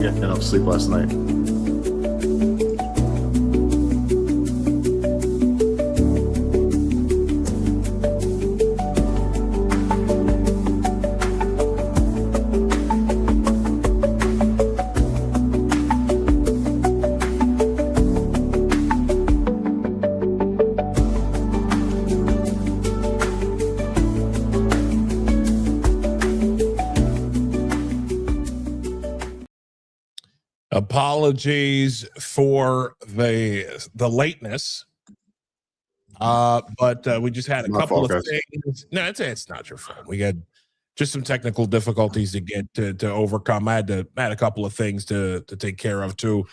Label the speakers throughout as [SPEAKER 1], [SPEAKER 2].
[SPEAKER 1] Get enough sleep last night.
[SPEAKER 2] Apologies for the lateness, but we just had a couple of things. No, it's not your fault. We had just some technical difficulties to get to overcome. I had a couple of things to take care of too.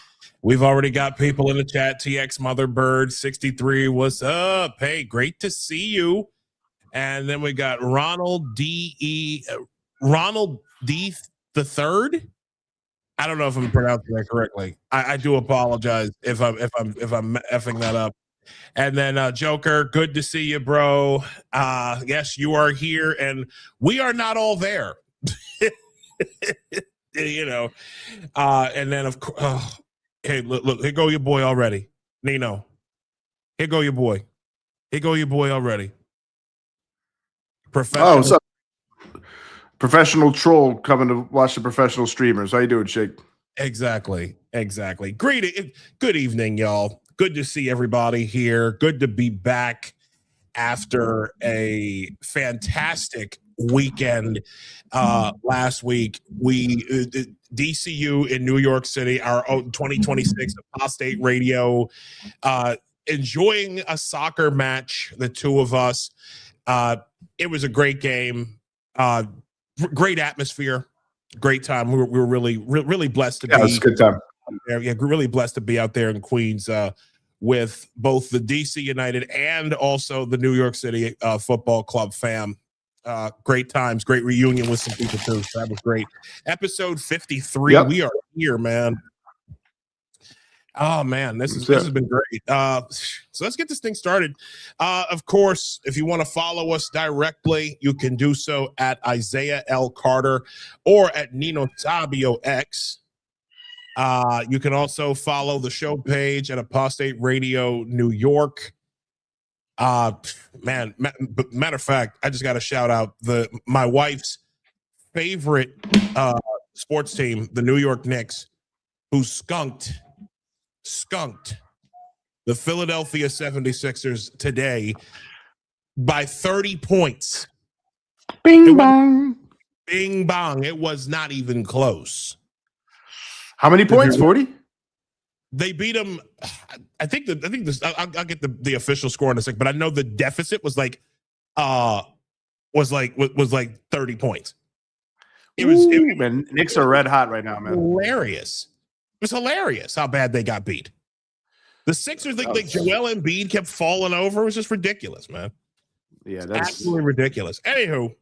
[SPEAKER 2] We've already got people in the chat. TX Motherbird 63, what's up? Hey, great to see you. And then we got Ronald D the third. I don't know if I'm pronouncing that correctly. I do apologize if I'm effing that up. And then Joker, good to see you, bro. Yes, you are here, and we are not all there. You know. And then of course, hey, look, here go your boy already, Nino. Here go your boy. Here go your boy already. Professional.
[SPEAKER 1] Oh, what's up? Professional troll coming to watch the professional streamers. How you doing, Shake?
[SPEAKER 2] Exactly. Good evening, y'all. Good to see everybody here. Good to be back after a fantastic weekend last week. We DCU in New York City, our 2026 Apostate Radio, enjoying a soccer match, the two of us. It was a great game. Great atmosphere, great time. We were really blessed to be.
[SPEAKER 1] Yeah, it was a good time.
[SPEAKER 2] Yeah, really blessed to be out there in Queens with both the DC United and also the New York City Football Club fam. Great times, great reunion with some people too. So that was great. Episode 53. Yep. We are here, man. Oh man, this has been great. So let's get this thing started. Of course, if you want to follow us directly, you can do so at Isaiah L. Carter or at Nino Tabio X. You can also follow the show page at Apostate Radio New York. Matter of fact, I just got to shout out my wife's favorite sports team, the New York Knicks, who skunked the Philadelphia 76ers today by 30 points.
[SPEAKER 1] Bing bong.
[SPEAKER 2] Bing bong. It was not even close.
[SPEAKER 1] How many points? 40?
[SPEAKER 2] They beat them. I think this. I'll get the official score in a sec, but I know the deficit was like 30 points.
[SPEAKER 1] Man, Knicks are red hot right now, man.
[SPEAKER 2] Hilarious. It was hilarious how bad they got beat. The Sixers, like Joel Embiid kept falling over. It was just ridiculous, man.
[SPEAKER 1] Yeah, that's
[SPEAKER 2] absolutely ridiculous. Anywho,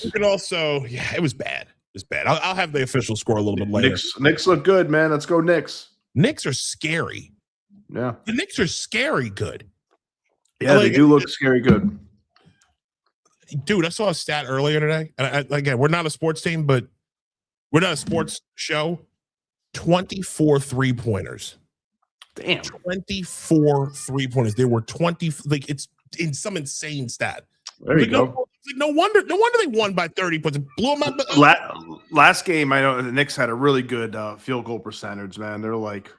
[SPEAKER 2] you can also, it was bad. It was bad. I'll have the official score a little bit later.
[SPEAKER 1] Knicks look good, man. Let's go Knicks.
[SPEAKER 2] Knicks are scary.
[SPEAKER 1] Yeah.
[SPEAKER 2] The Knicks are scary good.
[SPEAKER 1] Yeah, they do look scary good.
[SPEAKER 2] Dude, I saw a stat earlier today. And again, we're not a sports team, but we're not a sports show. 24 3-pointers.
[SPEAKER 1] Damn.
[SPEAKER 2] 24 3-pointers. There were 20, like it's in some insane stat.
[SPEAKER 1] There you go.
[SPEAKER 2] No wonder they won by 30 points. It blew them up.
[SPEAKER 1] Last game, I know the Knicks had a really good field goal percentage, man. They're like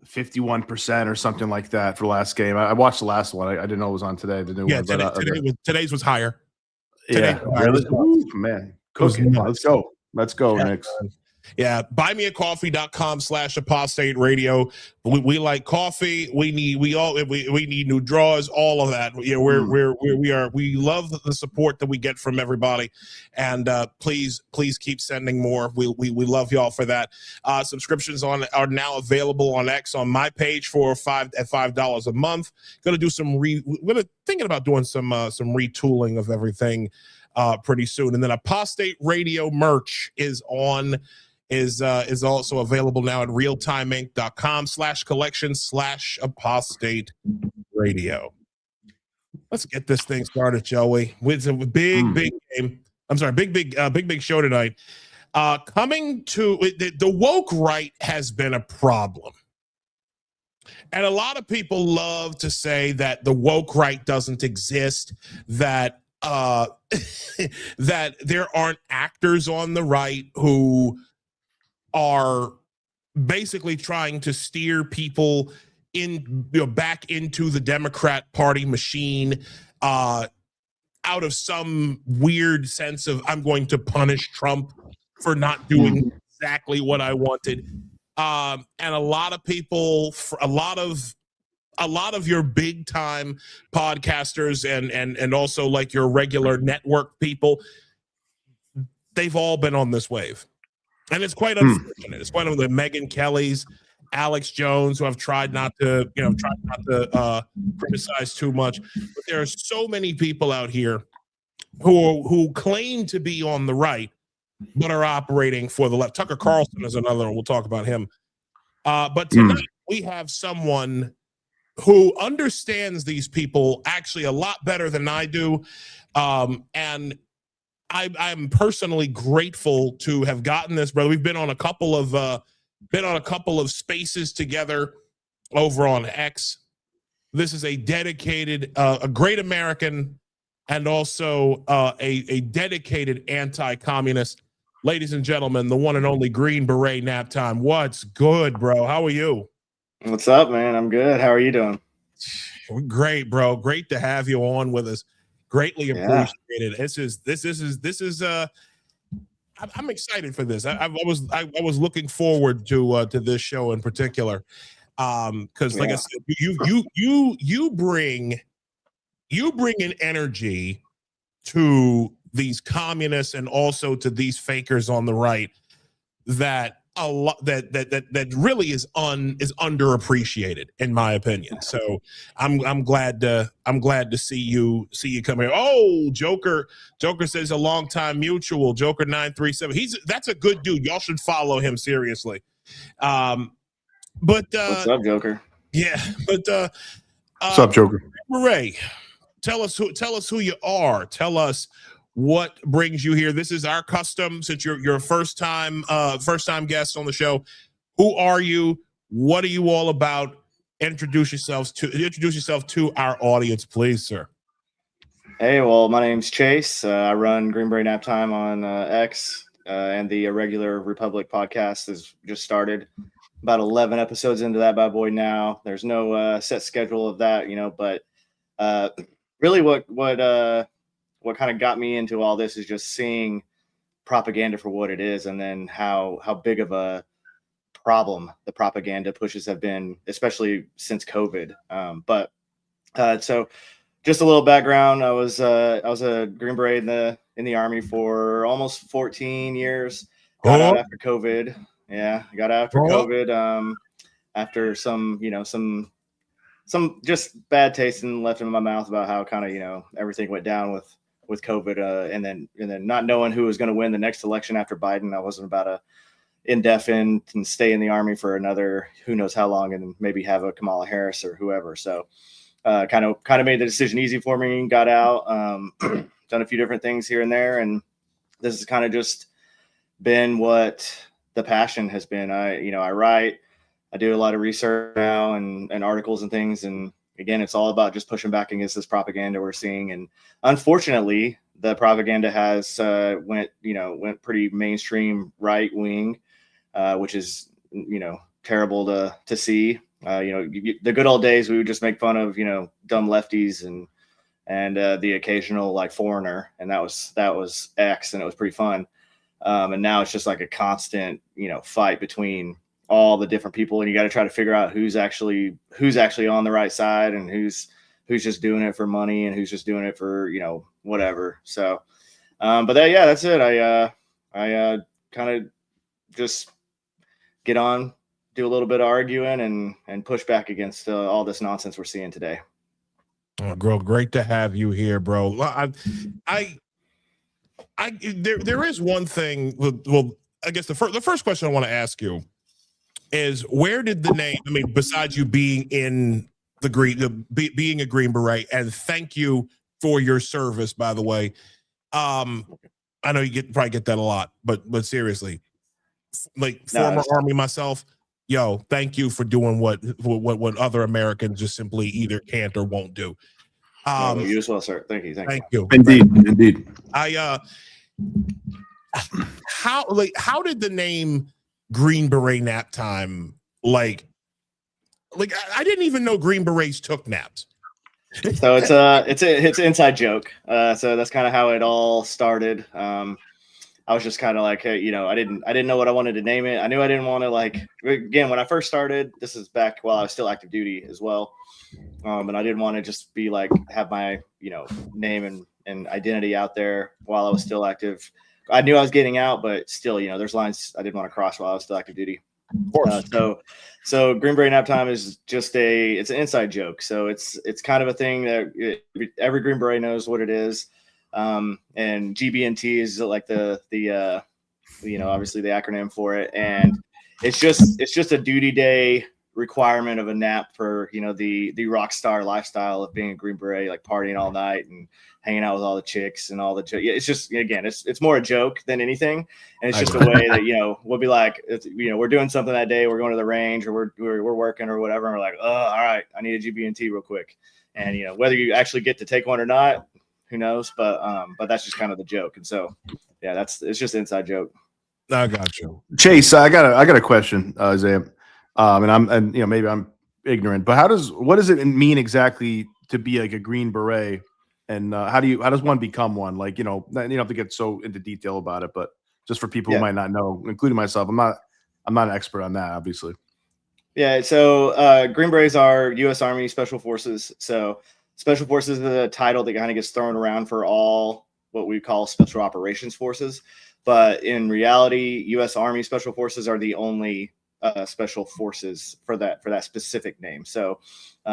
[SPEAKER 1] 51% or something like that for last game. I watched the last one. I didn't know it was on today. The new one.
[SPEAKER 2] Today's was higher.
[SPEAKER 1] Yeah, really? Man. Cooking. Let's go, Knicks.
[SPEAKER 2] Yeah, buymeacoffee.com/apostate radio. We like coffee. We need new draws, all of that. You know, we love the support that we get from everybody, and please keep sending more. We love y'all for that. Subscriptions are now available on X on my page for $5 a month. Gonna do thinking about doing some retooling of everything pretty soon, and then Apostate Radio merch is also available now at realtimeinc.com/collection/apostate radio. Let's get this thing started, shall we? With a big game. I'm sorry, big show tonight. Coming to the woke right has been a problem. And a lot of people love to say that the woke right doesn't exist, that that there aren't actors on the right who are basically trying to steer people back into the Democrat Party machine out of some weird sense of I'm going to punish Trump for not doing exactly what I wanted. And a lot of people, a lot of your big time podcasters and also like your regular network people, they've all been on this wave. And it's quite unfortunate. It's one of the Megyn Kellys, Alex Jones, who have tried not to criticize too much. But there are so many people out here who claim to be on the right, but are operating for the left. Tucker Carlson is another one. We'll talk about him. But tonight we have someone who understands these people actually a lot better than I do. And I'm personally grateful to have gotten this, brother. We've been on a couple of spaces together over on X. This is a dedicated, a great American, and also a dedicated anti-communist. Ladies and gentlemen, the one and only Green Beret Nap Time. What's good, bro? How are you?
[SPEAKER 3] What's up, man? I'm good. How are you doing?
[SPEAKER 2] Great, bro. Great to have you on with us. Greatly appreciated. This is I'm excited for this. I was looking forward to this show in particular. Because like I said, you bring an energy to these communists and also to these fakers on the right that a lot that really is underappreciated in my opinion. So I'm glad to see you come here. Oh, Joker says a long time mutual. Joker 937. That's a good dude. Y'all should follow him seriously. But
[SPEAKER 3] what's up, Joker?
[SPEAKER 2] Yeah, but
[SPEAKER 1] what's up, Joker?
[SPEAKER 2] Ray, tell us who you are. Tell us what brings you here. This is our custom since you're a first time guest on the show. Who are you? What are you all about? Introduce yourself to our audience, please, sir.
[SPEAKER 3] Hey, well, my name's Chase. I run Green Beret Nap Time on X, and the Irregular Republic podcast has just started. About 11 episodes into that bad boy now. There's no set schedule of that, but really what kind of got me into all this is just seeing propaganda for what it is, and then how big of a problem the propaganda pushes have been, especially since COVID. So just a little background. I was a Green Beret in the Army for almost 14 years. Got out after COVID. Yeah, I got out after COVID. After some just bad taste and left in my mouth about how kind of everything went down with COVID, and then not knowing who was going to win the next election after Biden. I wasn't about to indefinite and stay in the Army for another who knows how long, and maybe have a Kamala Harris or whoever. So kind of made the decision easy for me. Got out, done a few different things here and there, and this has kind of just been what the passion has been. I write, I do a lot of research now and articles and things, and again, it's all about just pushing back against this propaganda we're seeing. And unfortunately, the propaganda has went pretty mainstream right wing, which is terrible to see. The good old days, we would just make fun of dumb lefties and the occasional like foreigner, and that was X, and it was pretty fun. And now it's just like a constant fight between all the different people, and you got to try to figure out who's actually on the right side, and who's just doing it for money, and who's just doing it for whatever. So but that's it. I kind of just get on, do a little bit of arguing, and push back against all this nonsense we're seeing today.
[SPEAKER 2] Oh, girl, great to have you here, bro. There is one thing. Well, I guess the first question I want to ask you is, where did the name? I mean, besides you being in being a Green Beret, and thank you for your service, by the way. I know you probably get that a lot, but seriously, like former
[SPEAKER 3] No,
[SPEAKER 2] Army myself, yo, thank you for doing what other Americans just simply either can't or won't do.
[SPEAKER 3] You as well, sir. Thank you.
[SPEAKER 2] Thank you.
[SPEAKER 1] Indeed.
[SPEAKER 2] How did the name Green Beret Nap Time like I didn't even know Green Berets took naps.
[SPEAKER 3] So it's an inside joke. So that's kind of how it all started. I was just kind of like, hey, I didn't know what I wanted to name it. I knew I didn't want to again, when I first started, this is back while I was still active duty as well. And I didn't want to just be have my, name and identity out there while I was still active. I knew I was getting out, but still, there's lines I didn't want to cross while I was still active duty.
[SPEAKER 2] Of course.
[SPEAKER 3] So Green Beret Nap Time is just it's an inside joke. So it's kind of a thing that every Green Beret knows what it is. And GBNT is like the obviously the acronym for it. And it's just a duty day requirement of a nap for, the rock star lifestyle of being a Green Beret, like partying all night and hanging out with all the chicks and all the it's just, again, it's more a joke than anything. And it's just a way that, we'll be like, we're doing something that day. We're going to the range or we're working or whatever. And we're like, oh, all right, I need a GBNT real quick. And, whether you actually get to take one or not, who knows? But that's just kind of the joke. And so, yeah, it's just an inside joke.
[SPEAKER 2] I got you.
[SPEAKER 1] Chase, I got a question, Isaiah. And maybe I'm ignorant, but what does it mean exactly to be like a Green Beret? And how does one become one? You don't have to get so into detail about it, but just for people who might not know, including myself, I'm not an expert on that, obviously.
[SPEAKER 3] Yeah. So Green Berets are U.S. Army Special Forces. So Special Forces is a title that kind of gets thrown around for all what we call Special Operations Forces. But in reality, U.S. Army Special Forces are the only special forces for that specific name. So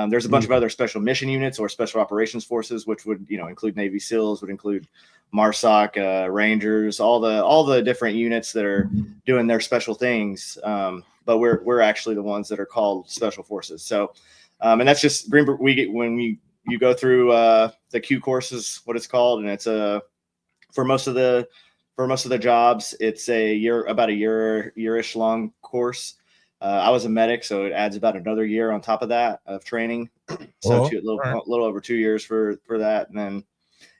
[SPEAKER 3] there's a bunch of other special mission units or special operations forces, which would include Navy SEALs, would include MARSOC, Rangers, all the different units that are doing their special things. But we're actually the ones that are called special forces. So and that's just you go through the Q courses, what it's called, and it's for most of the jobs, it's about a year-ish long course. I was a medic, so it adds about another year on top of that of training. So a little over 2 years for that. And then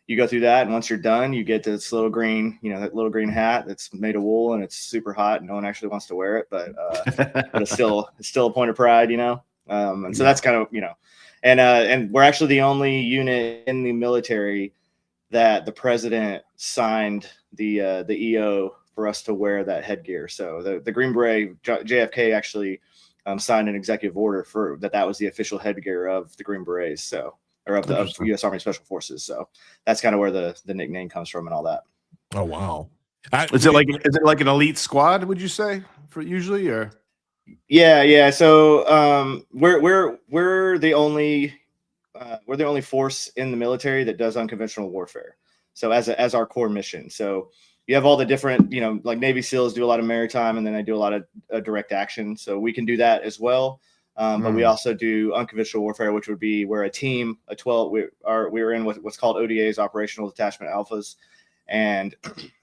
[SPEAKER 3] you go through that. And once you're done, you get this little green, that little green hat that's made of wool and it's super hot. And no one actually wants to wear it, but it's still a point of pride, and so that's kind of, and we're actually the only unit in the military that the president signed the EO for us to wear that headgear. So the Green Beret, JFK actually signed an executive order for that was the official headgear of the Green Berets. So, or of the U.S. Army Special Forces. So that's kind of where the nickname comes from and all that.
[SPEAKER 2] Oh, wow.
[SPEAKER 1] Is it like an elite squad, would you say, for usually, or?
[SPEAKER 3] Yeah. So we're the only force in the military that does unconventional warfare. So as our core mission. So you have all the different, like Navy SEALs do a lot of maritime, and then they do a lot of direct action. So we can do that as well. But we also do unconventional warfare, which would be where a team, we're in what's called ODAs, Operational Detachment Alphas, and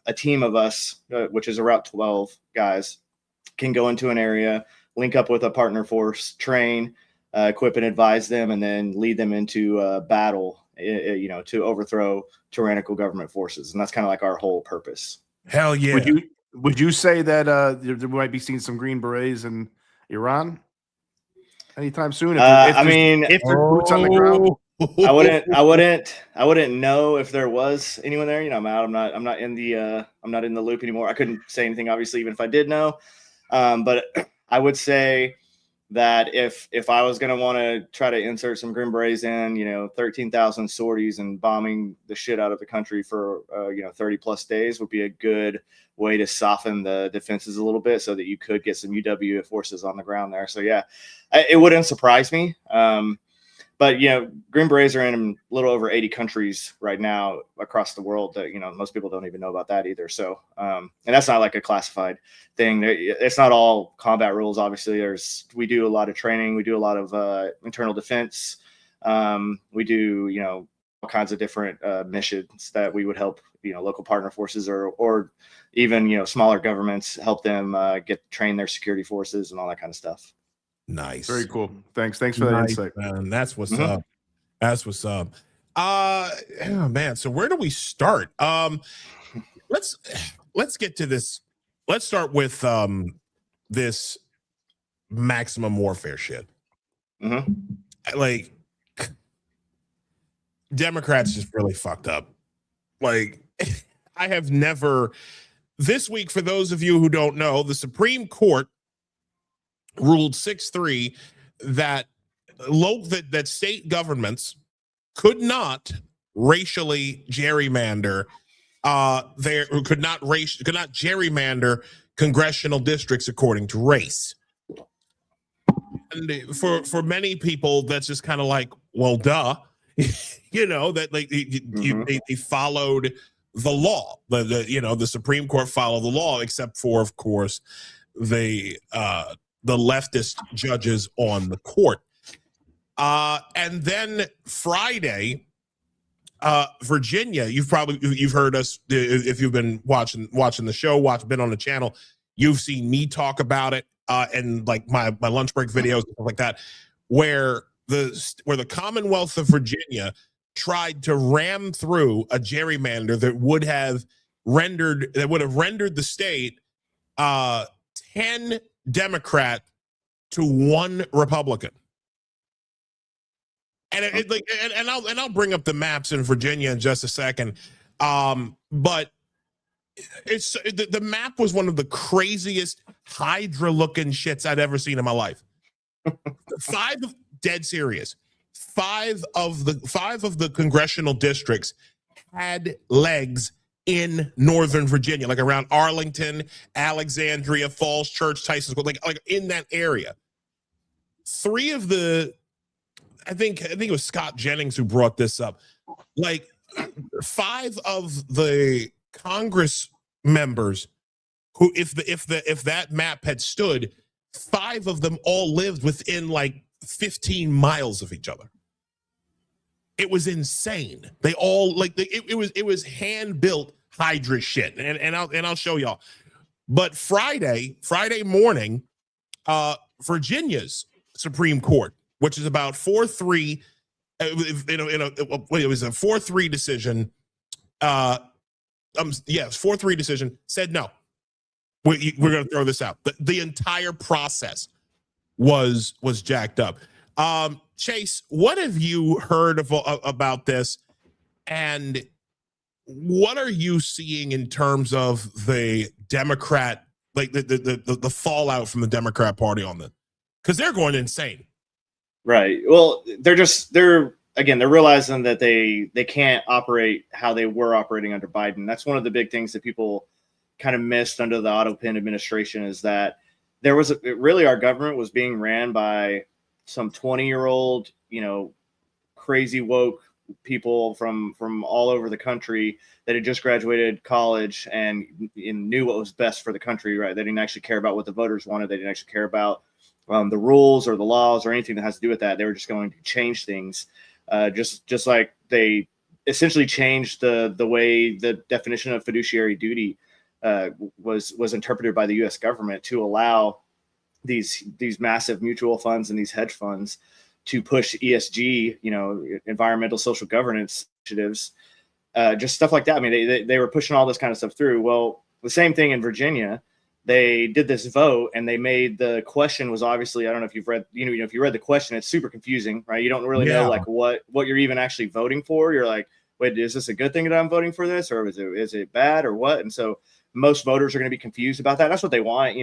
[SPEAKER 3] a team of us, which is around 12 guys, can go into an area, link up with a partner force, train, equip and advise them, and then lead them into battle, to overthrow tyrannical government forces. And that's kind of like our whole purpose.
[SPEAKER 2] Hell yeah.
[SPEAKER 1] Would you say that there might be seeing some Green Berets in Iran anytime soon? If there's boots on the ground,
[SPEAKER 3] I wouldn't know if there was anyone there. I'm out. I'm not in the loop anymore. I couldn't say anything, obviously, even if I did know. But I would say that if I was going to want to try to insert some Green Berets in, 13,000 sorties and bombing the shit out of the country for 30 plus days would be a good way to soften the defenses a little bit, so that you could get some UW forces on the ground there. So yeah, it wouldn't surprise me. But Green Berets are in a little over 80 countries right now across the world that, most people don't even know about that either. So, and that's not like a classified thing. It's not all combat rules. Obviously we do a lot of training. We do a lot of internal defense. We do, all kinds of different missions that we would help local partner forces or even, smaller governments, help them train their security forces and all that kind of stuff.
[SPEAKER 2] Nice.
[SPEAKER 1] Very cool. Thanks for that insight.
[SPEAKER 2] Man. That's what's up. That's what's up. Oh man. So where do we start? Let's get to this. Let's start with this maximum warfare shit. Like, Democrats just really fucked up. Like, I have never. This week, for those of you who don't know, the Supreme Court ruled 6-3 that state governments could not racially gerrymander could not gerrymander congressional districts according to race. And for many people, that's just kind of like, well, duh. That like they followed the law. The Supreme Court followed the law, except for, of course, the leftist judges on the court. And then Friday, Virginia. You've heard us if you've been watching the show, been on the channel. You've seen me talk about it, and like my lunch break videos and stuff like that, where the Commonwealth of Virginia tried to ram through a gerrymander that would have rendered the state 10 Democrat to 1 Republican. And I'll bring up the maps in Virginia in just a second. But it's the map was one of the craziest Hydra looking shits I'd ever seen in my life. Dead serious. 5 of the congressional districts had legs in Northern Virginia, like around Arlington, Alexandria, Falls Church, Tyson's, like in that area. 3 of the, I think it was Scott Jennings who brought this up. Like 5 of the Congress members who, if that map had stood, 5 of them all lived within like 15 miles of each other. It was insane. They all it was hand built Hydra shit, and I'll show y'all. But Friday morning, Virginia's Supreme Court, which is about 4-3, it was a 4-3 decision. 4-3 decision, said no. We're going to throw this out. The entire process was jacked up. Chase, what have you heard about this, and what are you seeing in terms of the Democrat, like the fallout from the Democrat Party on this? Because they're going insane.
[SPEAKER 3] Right. Well, they're realizing that they can't operate how they were operating under Biden. That's one of the big things that people kind of missed under the Otto Penn administration, is that there was our government was being ran by some 20-year-old, crazy woke people from all over the country that had just graduated college and knew what was best for the country. Right. They didn't actually care about what the voters wanted. They didn't actually care about the rules or the laws or anything that has to do with that. They were just going to change things. Just like they essentially changed the way the definition of fiduciary duty was interpreted by the U.S. government to allow these massive mutual funds and these hedge funds to push ESG, environmental social governance initiatives, just stuff like that. I mean, they were pushing all this kind of stuff through. Well, the same thing in Virginia. They did this vote, and they made the question was obviously, I don't know if you've read, if you read the question, it's super confusing, right? You don't really know like what you're even actually voting for. You're like, wait, is this a good thing that I'm voting for this, or is it bad or what? And so most voters are going to be confused about that. That's what they want.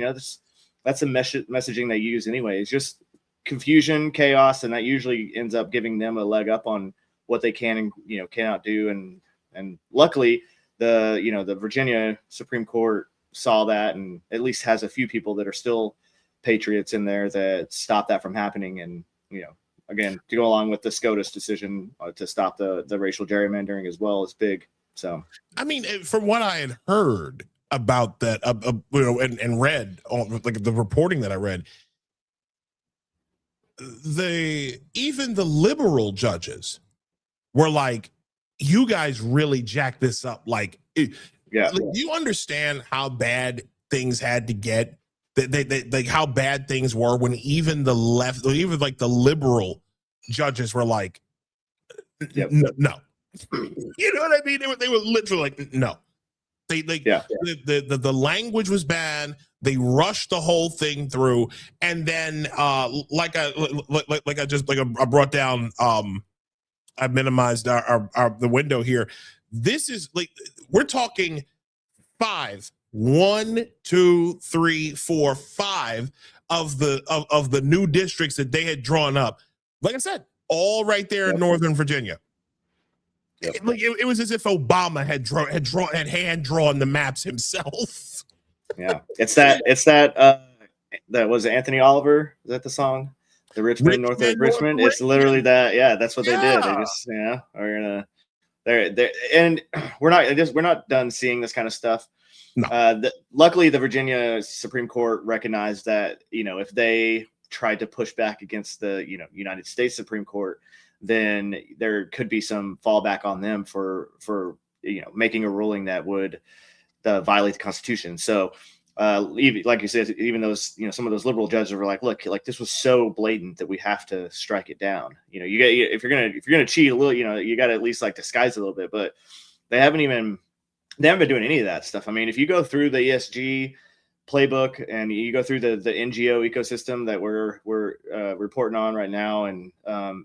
[SPEAKER 3] That's the messaging they use anyway. It's just confusion, chaos, and that usually ends up giving them a leg up on what they can and cannot do. And luckily, the Virginia Supreme Court saw that and at least has a few people that are still patriots in there that stop that from happening. And again, to go along with the SCOTUS decision to stop the racial gerrymandering as well is big. So
[SPEAKER 2] I mean, from what I had heard about that, and read on like the reporting that I read, even the liberal judges were like, you guys really jacked this up. Like,
[SPEAKER 3] Yeah.
[SPEAKER 2] do you understand how bad things had to get? Like how bad things were when even the left, or even like the liberal judges were like, no. You know what I mean? They were literally like, no. The language was bad. They rushed the whole thing through, and then I brought down, I minimized the window here. This is like, we're talking 5, 1, 2, 3, 4, 5 of the new districts that they had drawn up. Like I said, all right there in Northern Virginia.
[SPEAKER 3] Yep.
[SPEAKER 2] It was as if Obama had hand drawn the maps himself.
[SPEAKER 3] Yeah, it's that that was Anthony Oliver. Is that the song? The Richmond, North Richmond. It's literally that. Yeah, that's what they did. They just we're gonna there and we're not done seeing this kind of stuff.
[SPEAKER 2] No.
[SPEAKER 3] Luckily, the Virginia Supreme Court recognized that if they tried to push back against the United States Supreme Court, then there could be some fallback on them for making a ruling that would violate the Constitution. So even, like you said, even those some of those liberal judges were like, look, like this was so blatant that we have to strike it down. If you're gonna cheat a little, you got to at least like disguise it a little bit. But they haven't been doing any of that stuff. I mean, if you go through the ESG playbook and you go through the NGO ecosystem that we're reporting on right now, and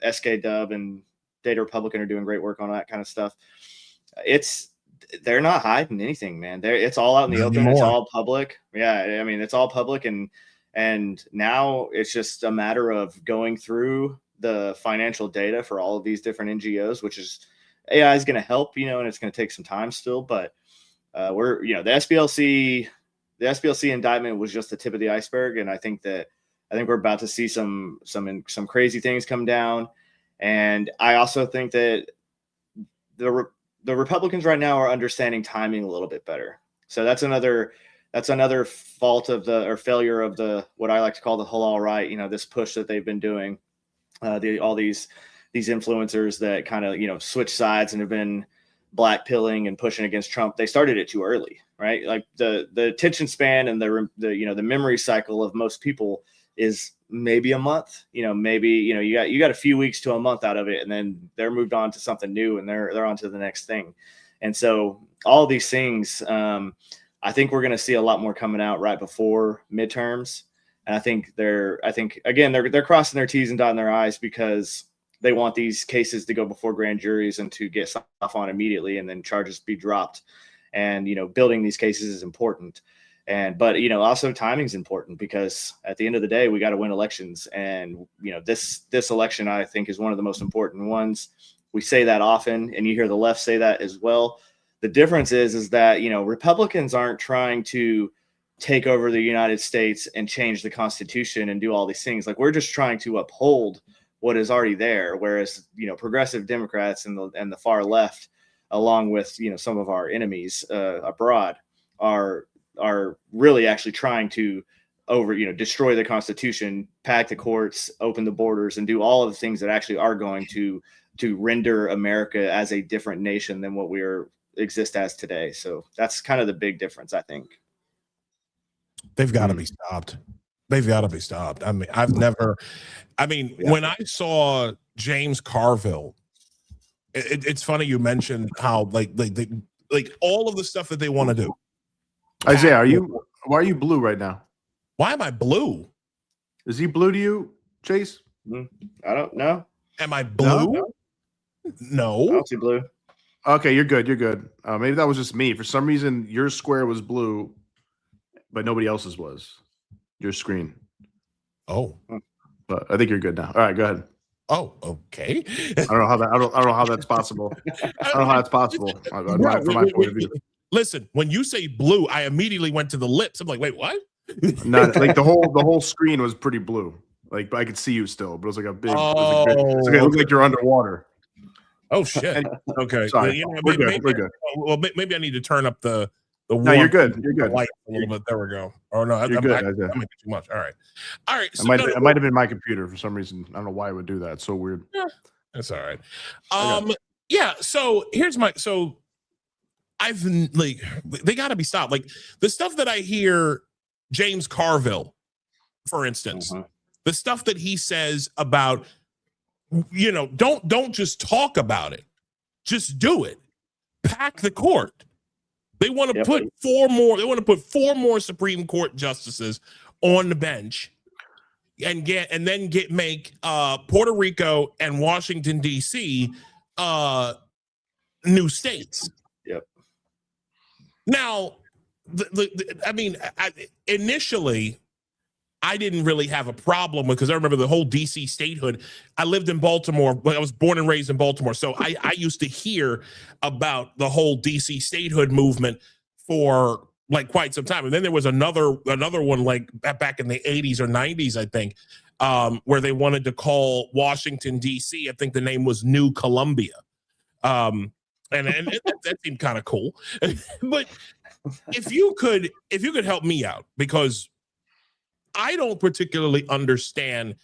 [SPEAKER 3] SK-Dub and Data Republican are doing great work on that kind of stuff. They're not hiding anything, man. It's all out in the open. It's all public. Yeah, I mean, it's all public, and now it's just a matter of going through the financial data for all of these different NGOs, which is AI is going to help, and it's going to take some time still, but the SPLC indictment was just the tip of the iceberg, and I think we're about to see some crazy things come down. And I also think that the Republicans right now are understanding timing a little bit better. So that's another fault of or failure of what I like to call the whole all right. This push that they've been doing, all these influencers that kind of switch sides and have been blackpilling and pushing against Trump. They started it too early, right? Like the attention span and the memory cycle of most people is maybe a month. Maybe you got a few weeks to a month out of it, and then they're moved on to something new, and they're on to the next thing. And so all these things, I think we're going to see a lot more coming out right before midterms. And I think they're crossing their T's and dotting their I's because they want these cases to go before grand juries and to get off on immediately, and then charges be dropped. And building these cases is important. But also timing is important, because at the end of the day, we got to win elections. And this election, I think, is one of the most important ones. We say that often, and you hear the left say that as well. The difference is that Republicans aren't trying to take over the United States and change the Constitution and do all these things. Like, we're just trying to uphold what is already there, whereas progressive Democrats and the far left, along with some of our enemies abroad, are really actually trying to destroy the Constitution, pack the courts, open the borders, and do all of the things that actually are going to render America as a different nation than what we exist as today. So that's kind of the big difference, I think.
[SPEAKER 2] They've got to be stopped. They've got to be stopped. I mean, when I saw James Carville, it's funny you mentioned how like all of the stuff that they want to do.
[SPEAKER 1] Isaiah, why are you blue right now?
[SPEAKER 2] Why am I blue?
[SPEAKER 1] Is he blue to you, Chase?
[SPEAKER 3] I don't know.
[SPEAKER 2] Am I blue? No.
[SPEAKER 3] I don't see blue.
[SPEAKER 1] Okay, you're good. You're good. Maybe that was just me. For some reason, your square was blue, but nobody else's was. Your screen.
[SPEAKER 2] Oh.
[SPEAKER 1] But I think you're good now. All right, go ahead.
[SPEAKER 2] Oh, okay.
[SPEAKER 1] I don't know how that's possible. I don't know how that's possible. From my point of view.
[SPEAKER 2] Listen, when you say blue, I immediately went to the lips. I'm like, wait, what?
[SPEAKER 1] No, like the whole screen was pretty blue. Like, I could see you still, but it was like a big. It looked like you're underwater.
[SPEAKER 2] Oh shit. Okay.
[SPEAKER 1] Sorry. We're good.
[SPEAKER 2] Well, maybe I need to turn up the.
[SPEAKER 1] No, you're good. You're good.
[SPEAKER 2] Light a little bit. There we go. Oh no,
[SPEAKER 1] you're good.
[SPEAKER 2] I'm making too much. All right. So
[SPEAKER 1] it might have been my computer for some reason. I don't know why it would do that. It's so weird.
[SPEAKER 2] Yeah, that's all right. Yeah. So here's my, so I've like, they got to be stopped. Like the stuff that I hear James Carville, for instance, the stuff that he says about, don't just talk about it, just do it. Pack the court. They want to put four more Supreme Court justices on the bench and make Puerto Rico and Washington D.C. New states.
[SPEAKER 3] Yep.
[SPEAKER 2] Now, initially, I didn't really have a problem with, because I remember the whole DC statehood. I lived in Baltimore. I was born and raised in Baltimore. So I used to hear about the whole DC statehood movement for like quite some time. And then there was another one like back in the 80s or 90s, I think, where they wanted to call Washington, DC. I think the name was New Columbia. And that seemed kind of cool. But if you could help me out, because I don't particularly understand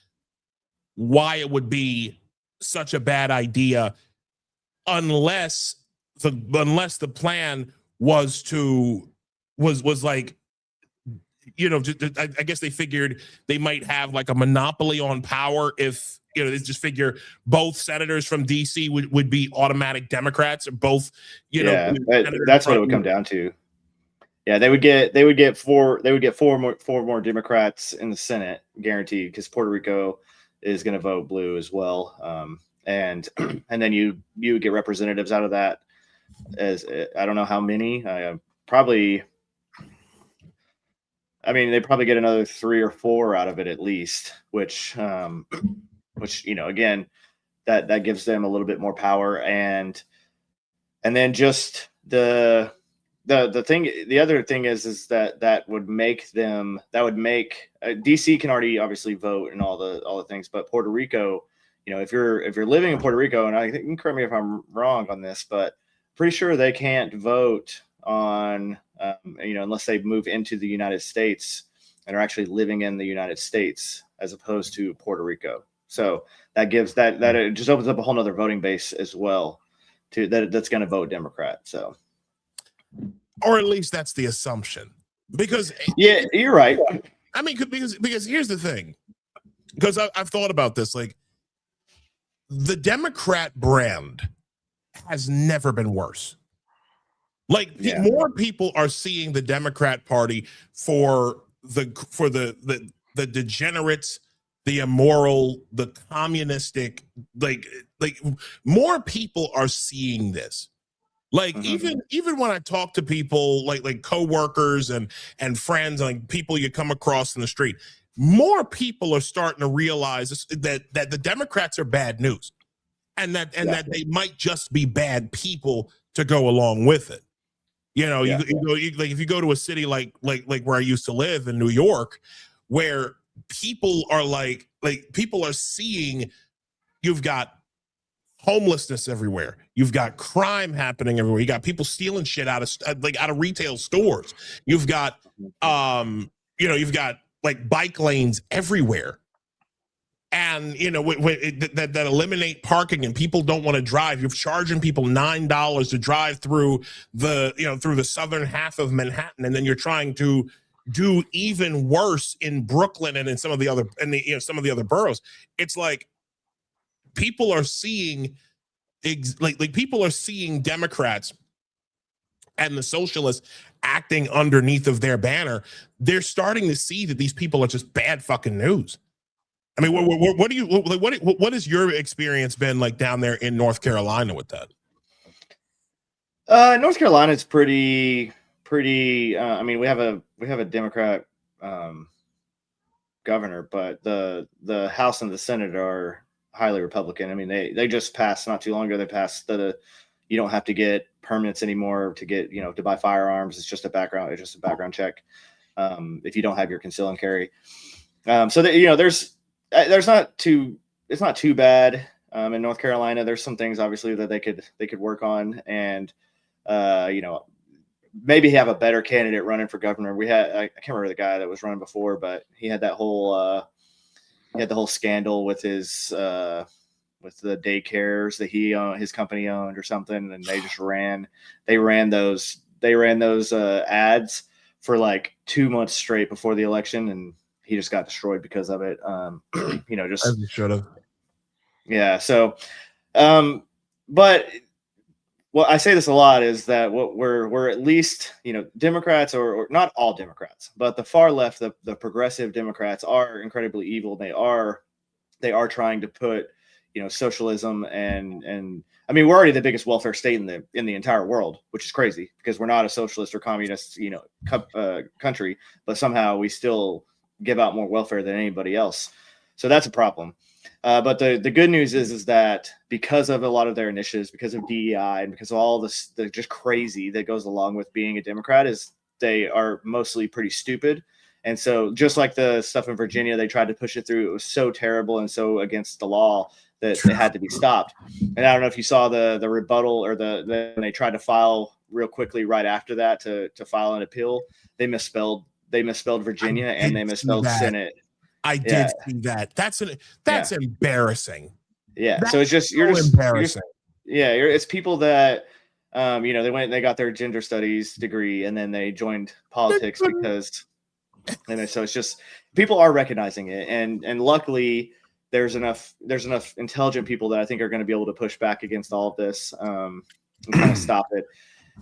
[SPEAKER 2] why it would be such a bad idea unless the plan was like, I guess they figured they might have like a monopoly on power if, they just figure both senators from DC would be automatic Democrats, or both,
[SPEAKER 3] that's what it would come down to. Yeah, they would get four more Democrats in the Senate, guaranteed, because Puerto Rico is going to vote blue as well. And then you would get representatives out of that, as I don't know how many, probably. I mean, they probably get another 3 or 4 out of it at least, which again, that gives them a little bit more power, and then just the other thing is that would make DC can already obviously vote and all the things, but Puerto Rico, if you're living in Puerto Rico, and I think, you can correct me if I'm wrong on this, but pretty sure they can't vote on unless they move into the United States and are actually living in the United States as opposed to Puerto Rico. So that gives that it just opens up a whole nother voting base as well that's going to vote Democrat. So,
[SPEAKER 2] or at least that's the assumption, because
[SPEAKER 3] yeah, you're right.
[SPEAKER 2] I mean, because here's the thing, because I've thought about this, like the Democrat brand has never been worse. Like more people are seeing the Democrat Party for the degenerates, the immoral, the communistic, like more people are seeing this. Like even when I talk to people like coworkers and friends, like people you come across in the street, more people are starting to realize that the Democrats are bad news, and that they might just be bad people to go along with it. You go, like if you go to a city like where I used to live in New York, where people are people are seeing, you've got homelessness everywhere, you've got crime happening everywhere, you got people stealing shit out of retail stores, you've got you've got like bike lanes everywhere, and that eliminate parking, and people don't want to drive. You're charging people $9 to drive through the southern half of Manhattan, and then you're trying to do even worse in Brooklyn and in some of the other boroughs. It's like people are seeing people are seeing Democrats and the socialists acting underneath of their banner. They're starting to see that these people are just bad fucking news. I mean, what has your experience been like down there in North Carolina with that?
[SPEAKER 3] North Carolina is pretty. I mean, we have a Democrat governor, but the House and the Senate are highly Republican. I mean, they just passed not too long ago. They passed you don't have to get permits anymore to get to buy firearms. It's just a background check if you don't have your conceal and carry. So that it's not too bad in North Carolina. There's some things obviously that they could work on, and maybe have a better candidate running for governor. I can't remember the guy that was running before, but he had that whole scandal with his with the daycares that his company owned or something, and they just ran those ads for like 2 months straight before the election, and he just got destroyed because of it. Just
[SPEAKER 2] as he should have.
[SPEAKER 3] Yeah. So, but well, I say this a lot is that what we're at least, Democrats or not all Democrats, but the far left, the progressive Democrats are incredibly evil. They are trying to put, socialism and I mean, we're already the biggest welfare state in the entire world, which is crazy because we're not a socialist or communist, country, but somehow we still give out more welfare than anybody else. So that's a problem. But the good news is that because of a lot of their initiatives, because of DEI, and because of all this, the just crazy that goes along with being a Democrat, is they are mostly pretty stupid. And so just like the stuff in Virginia, they tried to push it through. It was so terrible and so against the law that it had to be stopped. And I don't know if you saw the rebuttal or they tried to file real quickly right after that to file an appeal. They misspelled Virginia and they misspelled Senate.
[SPEAKER 2] I did see that. That's embarrassing.
[SPEAKER 3] Yeah.
[SPEAKER 2] That's
[SPEAKER 3] so it's just
[SPEAKER 2] embarrassing.
[SPEAKER 3] It's people that they went and they got their gender studies degree and then they joined politics because so it's just people are recognizing it, and luckily there's enough intelligent people that I think are going to be able to push back against all of this and kind of stop it.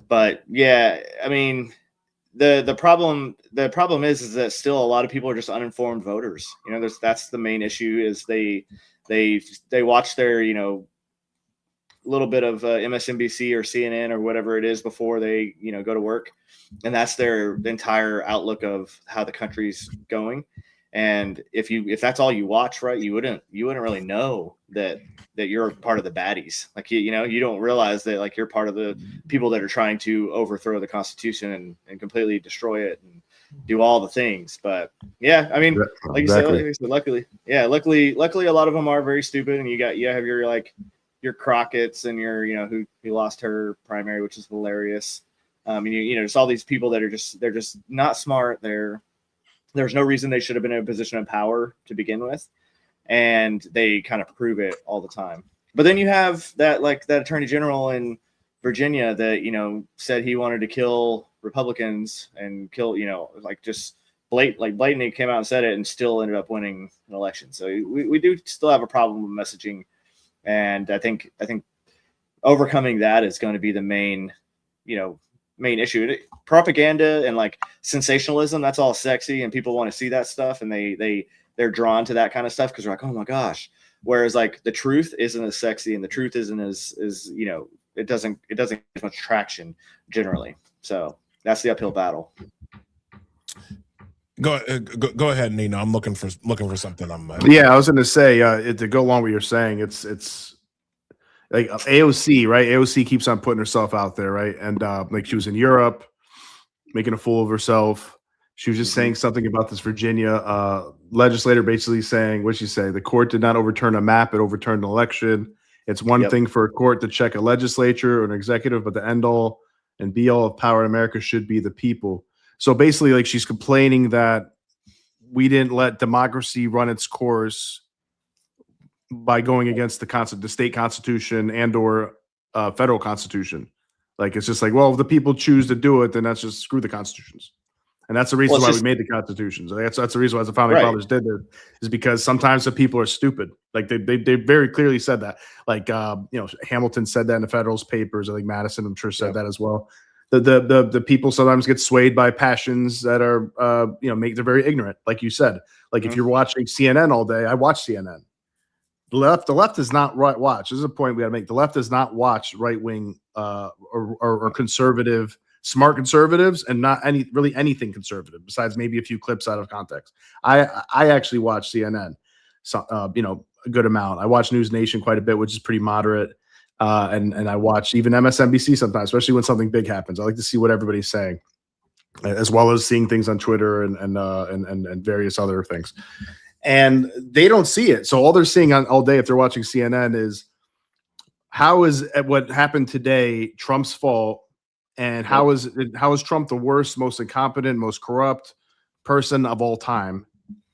[SPEAKER 3] But yeah, I mean, the problem is that still a lot of people are just uninformed voters. That's the main issue is they watch their little bit of MSNBC or CNN or whatever it is before they go to work, and that's their entire outlook of how the country's going. And if that's all you watch, right, you wouldn't really know that you're part of the baddies. Like you don't realize that like you're part of the people that are trying to overthrow the Constitution and completely destroy it and do all the things. But yeah, I mean, like you said, luckily a lot of them are very stupid, and you have your Crockett's and your who lost her primary, which is hilarious. Just all these people that they're just not smart. There's no reason they should have been in a position of power to begin with, and they kind of prove it all the time. But then you have that attorney general in Virginia that said he wanted to kill Republicans and kill just blatantly came out and said it and still ended up winning an election. So we do still have a problem with messaging, and I think overcoming that is going to be the main issue. Propaganda and like sensationalism, that's all sexy and people want to see that stuff, and they're drawn to that kind of stuff because they're like, oh my gosh. Whereas like the truth isn't as sexy and the truth isn't as it doesn't get as much traction generally. So that's the uphill battle.
[SPEAKER 2] Go ahead, Nino. I'm looking for something.
[SPEAKER 1] I was going to say to go along with what you're saying, it's like AOC, right? AOC keeps on putting herself out there, right? And like she was in Europe, making a fool of herself. She was just saying something about this Virginia legislator, basically saying, what'd she say? The court did not overturn a map; it overturned an election. It's one thing for a court to check a legislature or an executive, but the end all and be all of power in America should be the people. So basically, like she's complaining that we didn't let democracy run its course by going against the state constitution and or federal constitution. Like it's just like, well, if the people choose to do it, then that's just screw the constitutions. And that's the reason why we made the constitutions. That's the reason why the founding fathers did it, is because sometimes the people are stupid. Like they very clearly said that. Like Hamilton said that in the Federalist Papers. I think Madison, I'm sure, said that as well. The people sometimes get swayed by passions that are they're very ignorant, like you said. Like if you're watching CNN all day, I watch CNN. The left does not watch. This is a point we got to make. The left does not watch right wing or conservative, smart conservatives, and not anything conservative besides maybe a few clips out of context. I actually watch CNN, so a good amount. I watch News Nation quite a bit, which is pretty moderate, and I watch even MSNBC sometimes, especially when something big happens. I like to see what everybody's saying, as well as seeing things on Twitter and various other things. And they don't see it. So all they're seeing all day if they're watching CNN is how is what happened today Trump's fault, and how is Trump the worst, most incompetent, most corrupt person of all time?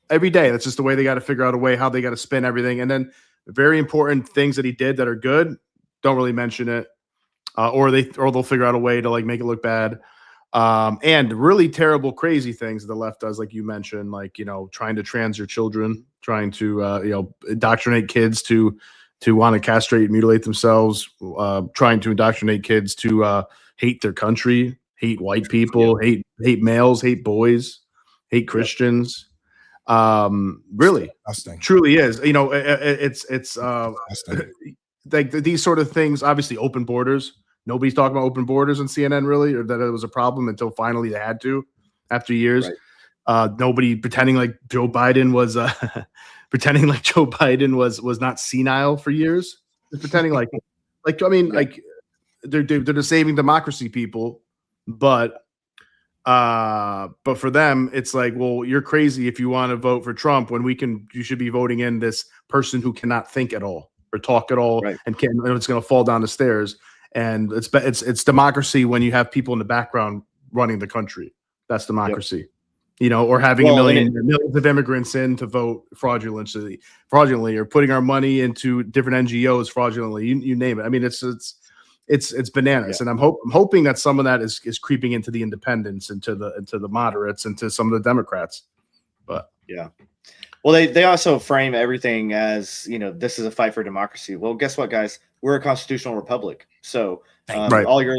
[SPEAKER 1] Every day, that's just the way they got to figure out a way how they got to spin everything. And then very important things that he did that are good, don't really mention it, or they'll figure out a way to like make it look bad. And really terrible, crazy things the left does, like you mentioned, like, trying to trans your children, trying to, indoctrinate kids to want to castrate and mutilate themselves, trying to indoctrinate kids to hate their country, hate white people, hate males, hate boys, hate Christians. Really, truly is. It's like these sort of things. Obviously, open borders. Nobody's talking about open borders on CNN, really, or that it was a problem until finally they had to, after years. Right. Nobody pretending like Joe Biden was was not senile for years. Just pretending like they're saving democracy, people, but for them it's like, well, you're crazy if you want to vote for Trump when you should be voting in this person who cannot think at all or talk at all, right, and it's going to fall down the stairs. And it's democracy when you have people in the background running the country. That's democracy. Yep. Or having millions of immigrants in to vote fraudulently, or putting our money into different NGOs fraudulently. You name it. I mean, it's bananas. Yeah. And I'm hoping that some of that is creeping into the independents, into the moderates, into some of the Democrats. But
[SPEAKER 3] yeah. Well, they also frame everything as, this is a fight for democracy. Well, guess what, guys? We're a constitutional republic. So
[SPEAKER 1] right.
[SPEAKER 3] all your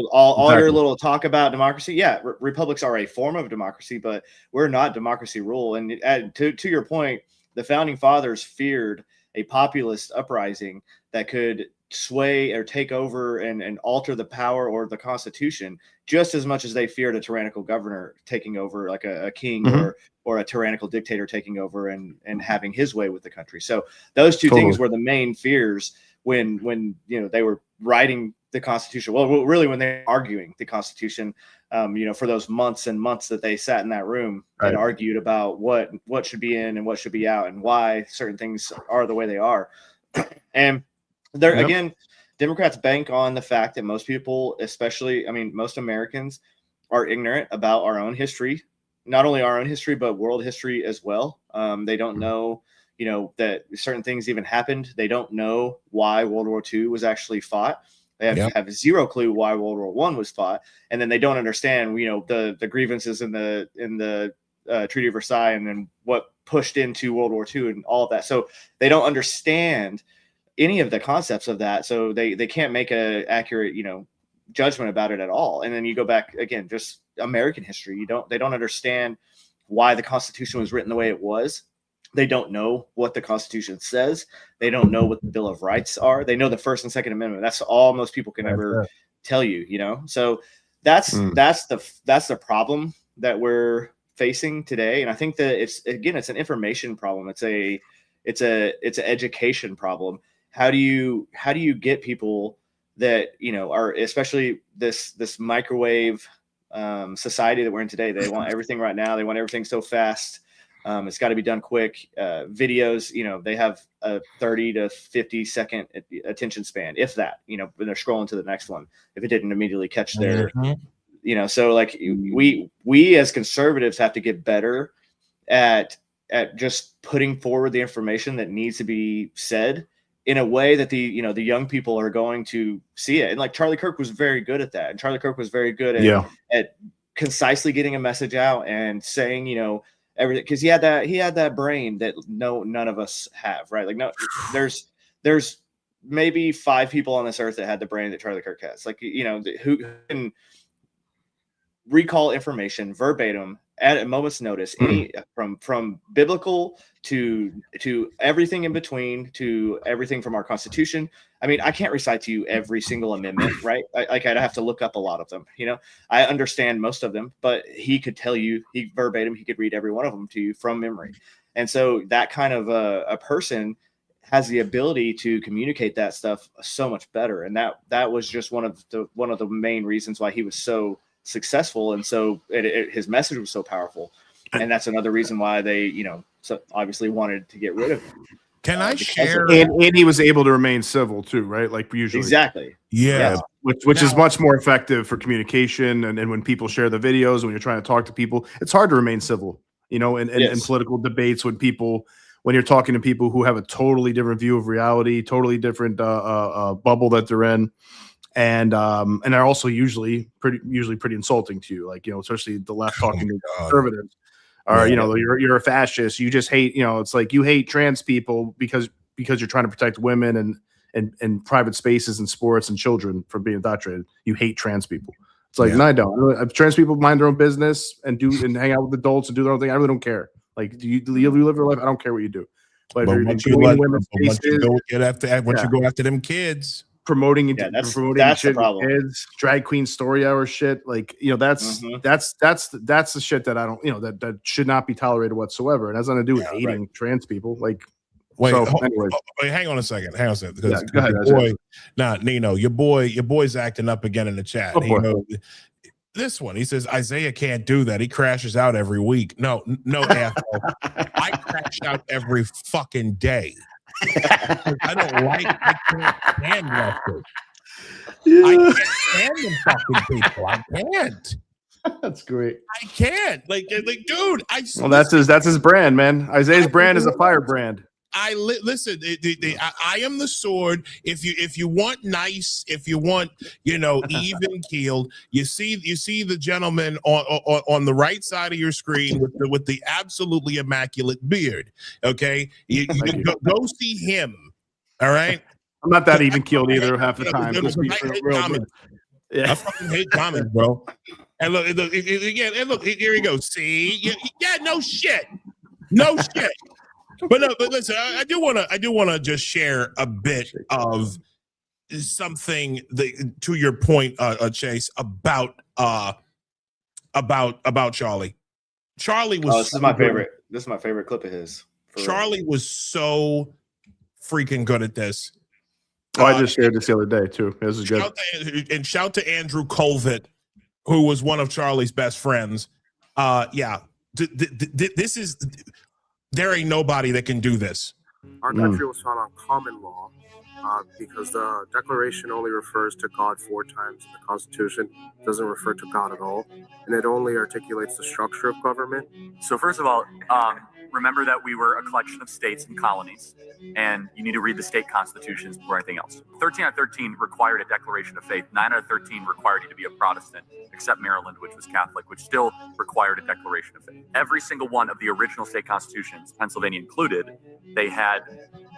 [SPEAKER 3] little talk about democracy, republics are a form of democracy, but we're not democracy rule. And to your point, the founding fathers feared a populist uprising that could sway or take over and alter the power or the Constitution just as much as they feared a tyrannical governor taking over, like a king, mm-hmm, or a tyrannical dictator taking over and having his way with the country. So those two things were the main fears when they were writing the Constitution. Well, really when they were arguing the Constitution, for those months and months that they sat in that room, right, and argued about what should be in and what should be out and why certain things are the way they are. And there, yep, again, Democrats bank on the fact that most people, most Americans, are ignorant about our own history, not only our own history, but world history as well. They don't know, that certain things even happened. They don't know why World War II was actually fought. They have zero clue why World War I was fought. And then they don't understand, the grievances in the Treaty of Versailles and then what pushed into World War II and all of that. So they don't understand any of the concepts of that. So they can't make a accurate, judgment about it at all. And then you go back again, just American history. They don't understand why the Constitution was written the way it was. They don't know what the Constitution says. They don't know what the Bill of Rights are. They know the First and Second Amendment. That's all most people can ever tell you, So that's the problem that we're facing today. And I think that it's an information problem. It's an education problem. How do you get people that, are, especially this microwave society that we're in today? They want everything right now. They want everything so fast. It's got to be done quick. Videos, they have a 30 to 50 second attention span, if that, when they're scrolling to the next one, if it didn't immediately catch their, so like we as conservatives have to get better at just putting forward the information that needs to be said in a way that the young people are going to see it. And like Charlie Kirk was very good at that. And Charlie Kirk was very good at concisely getting a message out and saying, everything, because he had that brain that none of us have, right? Like, no, there's maybe 5 people on this earth that had the brain that Charlie Kirk has. Like, who can recall information verbatim at a moment's notice, any from biblical to everything in between, to everything from our Constitution. I mean, I can't recite to you every single amendment, right? I'd have to look up a lot of them. I understand most of them, but he could tell you, he could read every one of them to you from memory. And so that kind of a person has the ability to communicate that stuff so much better. And that was just one of the main reasons why he was so successful, and so his message was so powerful. And that's another reason why they, so obviously wanted to get rid of him.
[SPEAKER 2] Can I share?
[SPEAKER 1] And he was able to remain civil too, right? Like usually. Exactly.
[SPEAKER 2] Yeah.
[SPEAKER 1] Which is much more effective for communication. And when people share the videos, when you're trying to talk to people, it's hard to remain civil, in political debates when when you're talking to people who have a totally different view of reality, totally different bubble that they're in. And they're also usually pretty insulting to you, like, especially the left talking to conservatives, or you're a fascist. You just hate, it's like you hate trans people because you're trying to protect women and private spaces and sports and children from being indoctrinated. You hate trans people. It's like, no, I don't. Trans people mind their own business and hang out with adults and do their own thing. I really don't care. Like, do you live your life? I don't care what you do. But once you
[SPEAKER 2] go after them kids.
[SPEAKER 1] Promoting
[SPEAKER 3] that's
[SPEAKER 1] shit,
[SPEAKER 3] the problem.
[SPEAKER 1] Kids, drag queen story hour shit, like, that's the shit that I don't, that should not be tolerated whatsoever. It has nothing to do with hating trans people. Like,
[SPEAKER 2] wait, hang on a second. Because
[SPEAKER 1] go ahead,
[SPEAKER 2] Nino, your boy's acting up again in the chat. This one, he says Isaiah can't do that. He crashes out every week. No, asshole. I crash out every fucking day. I can't stand lefties. I can't stand them fucking people. I can't.
[SPEAKER 1] That's great.
[SPEAKER 2] I can't. Like, dude.
[SPEAKER 1] Well, that's his brand, man. Isaiah's brand is a fire brand.
[SPEAKER 2] Listen. I am the sword. If you want nice, if you want, even keeled, you see the gentleman on the right side of your screen with the absolutely immaculate beard. Okay, you go see him. All right.
[SPEAKER 1] I'm not that even keeled either half the time.
[SPEAKER 2] I fucking hate comments, bro. And look, here he goes. See, no shit. But listen, I do want to just share a bit of something to your point, Chase, about Charlie. Charlie was.
[SPEAKER 3] This is my favorite. This is my favorite clip of his.
[SPEAKER 2] Charlie was so freaking good at this.
[SPEAKER 1] I just shared this the other day too. This is good.
[SPEAKER 2] Shout to Andrew Colvett, who was one of Charlie's best friends. This is. There ain't nobody that can do this.
[SPEAKER 4] Our country was founded on common law because the Declaration only refers to God 4 times in the Constitution. It doesn't refer to God at all. And it only articulates the structure of government.
[SPEAKER 5] So first of all, remember that we were a collection of states and colonies, and you need to read the state constitutions before anything else. 13 out of 13 required a declaration of faith. 9 out of 13 required you to be a Protestant, except Maryland, which was Catholic, which still required a declaration of faith. Every single one of the original state constitutions, Pennsylvania included, they had,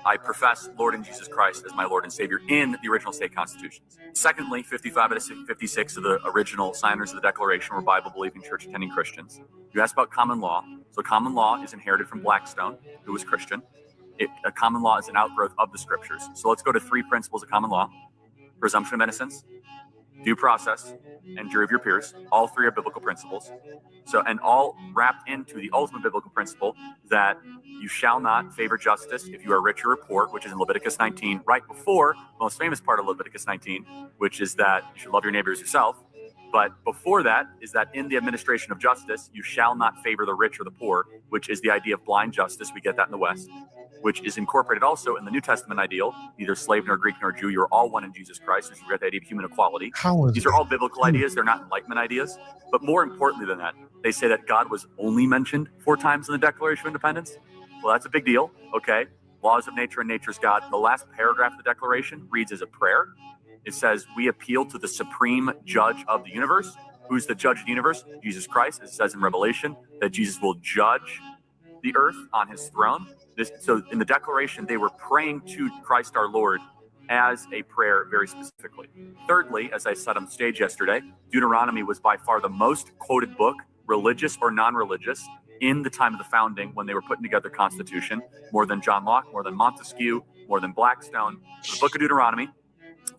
[SPEAKER 5] I profess Lord and Jesus Christ as my Lord and Savior in the original state constitutions. Secondly, 55 out of 56 of the original signers of the Declaration were Bible-believing, church-attending Christians. You asked about common law. So common law is inherited from Blackstone, who was Christian. A common law is an outgrowth of the scriptures. So let's go to 3 principles of common law: presumption of innocence, due process, and jury of your peers. All 3 are biblical principles. So, and all wrapped into the ultimate biblical principle that you shall not favor justice if you are rich or poor, which is in Leviticus 19, right before the most famous part of Leviticus 19, which is that you should love your neighbor as yourself. But before that is that in the administration of justice, you shall not favor the rich or the poor, which is the idea of blind justice. We get that in the West, which is incorporated also in the New Testament ideal. Neither slave nor Greek nor Jew, you're all one in Jesus Christ. We get the idea of human equality. These are all biblical ideas. They're not Enlightenment ideas. But more importantly than that, they say that God was only mentioned 4 times in the Declaration of Independence. Well, that's a big deal. Okay. Laws of nature and nature's God. The last paragraph of the Declaration reads as a prayer. It says, we appeal to the supreme judge of the universe. Who's the judge of the universe? Jesus Christ. It says in Revelation that Jesus will judge the earth on his throne. So in the Declaration, they were praying to Christ our Lord as a prayer very specifically. Thirdly, as I said on stage yesterday, Deuteronomy was by far the most quoted book, religious or non-religious, in the time of the founding when they were putting together the Constitution, more than John Locke, more than Montesquieu, more than Blackstone. The book of Deuteronomy,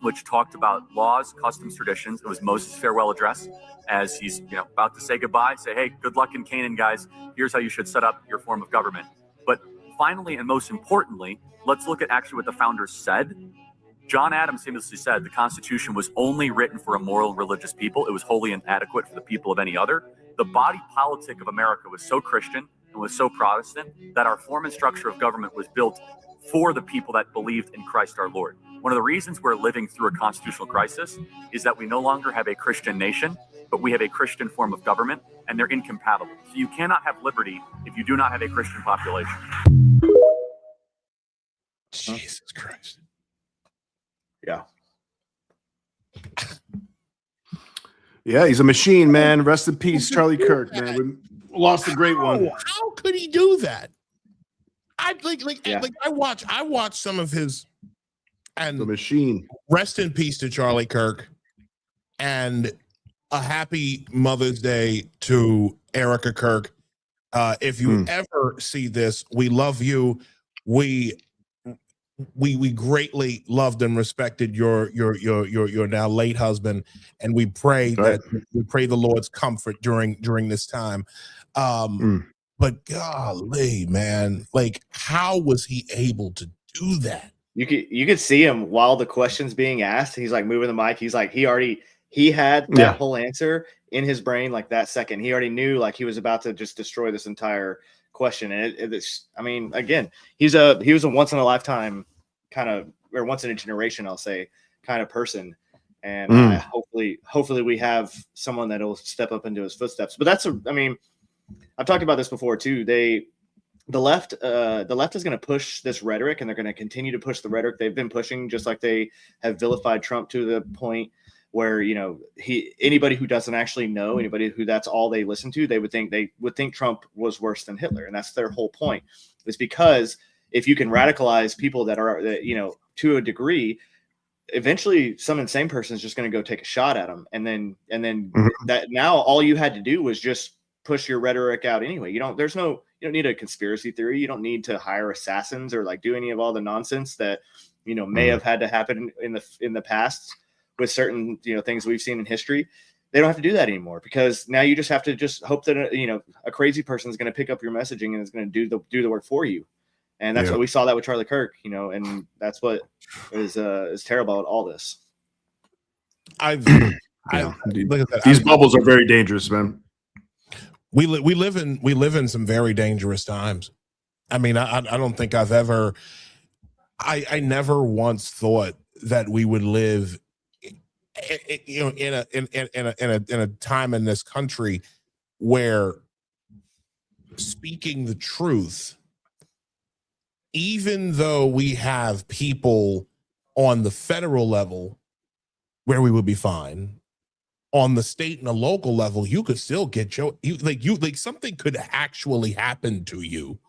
[SPEAKER 5] which talked about laws, customs, traditions. It was Moses' farewell address as he's about to say goodbye, say, hey, good luck in Canaan, guys. Here's how you should set up your form of government. But finally, and most importantly, let's look at actually what the founders said. John Adams famously said the Constitution was only written for a moral and religious people. It was wholly inadequate for the people of any other. The body politic of America was so Christian and was so Protestant that our form and structure of government was built for the people that believed in Christ our Lord. One of the reasons we're living through a constitutional crisis is that we no longer have a Christian nation, but we have a Christian form of government, and they're incompatible. So you cannot have liberty if you do not have a Christian population.
[SPEAKER 2] Jesus Christ.
[SPEAKER 3] Yeah.
[SPEAKER 1] Yeah, he's a machine, man. Rest in peace, Charlie Kirk, man. We lost a great one.
[SPEAKER 2] How could he do that? I watch some of his, and
[SPEAKER 1] The machine.
[SPEAKER 2] rest in peace to Charlie Kirk, and a happy Mother's Day to Erica Kirk. If you ever see this, we love you. We greatly loved and respected your now late husband, and we pray the Lord's comfort during this time. But golly, man, like, how was he able to do that?
[SPEAKER 3] You could see him while the question's being asked. He's like moving the mic. He's like he had that whole answer in his brain like that second. He already knew like he was about to just destroy this entire question. And it's I mean, again, he was a once in a lifetime kind of, or once in a generation, I'll say, kind of person. And hopefully we have someone that'll step up into his footsteps. But I mean, I've talked about this before too. The left is going to push this rhetoric, and they're going to continue to push the rhetoric they've been pushing, just like they have vilified Trump to the point where, you know, anybody who doesn't actually know, anybody who that's all they listen to, they would think Trump was worse than Hitler. And that's their whole point, is because if you can radicalize people that are, you know, to a degree, eventually some insane person is just going to go take a shot at them. And then that now all you had to do was just push your rhetoric out anyway. You don't need a conspiracy theory. You don't need to hire assassins or like do any of all the nonsense that, you know, may have had to happen in the past with certain, you know, things we've seen in history. They don't have to do that anymore, because now you just have to just hope that, you know, a crazy person is going to pick up your messaging and is going to do the work for you. And that's what we saw that with Charlie Kirk, you know, and that's what is terrible about all this.
[SPEAKER 2] Look at that.
[SPEAKER 1] These bubbles are very dangerous, man.
[SPEAKER 2] We live in some very dangerous times. I mean, I don't think I've ever, I never once thought that we would live, you know, in a time in this country where speaking the truth, even though we have people on the federal level where we would be fine, on the state and the local level, you could still get something could actually happen to you,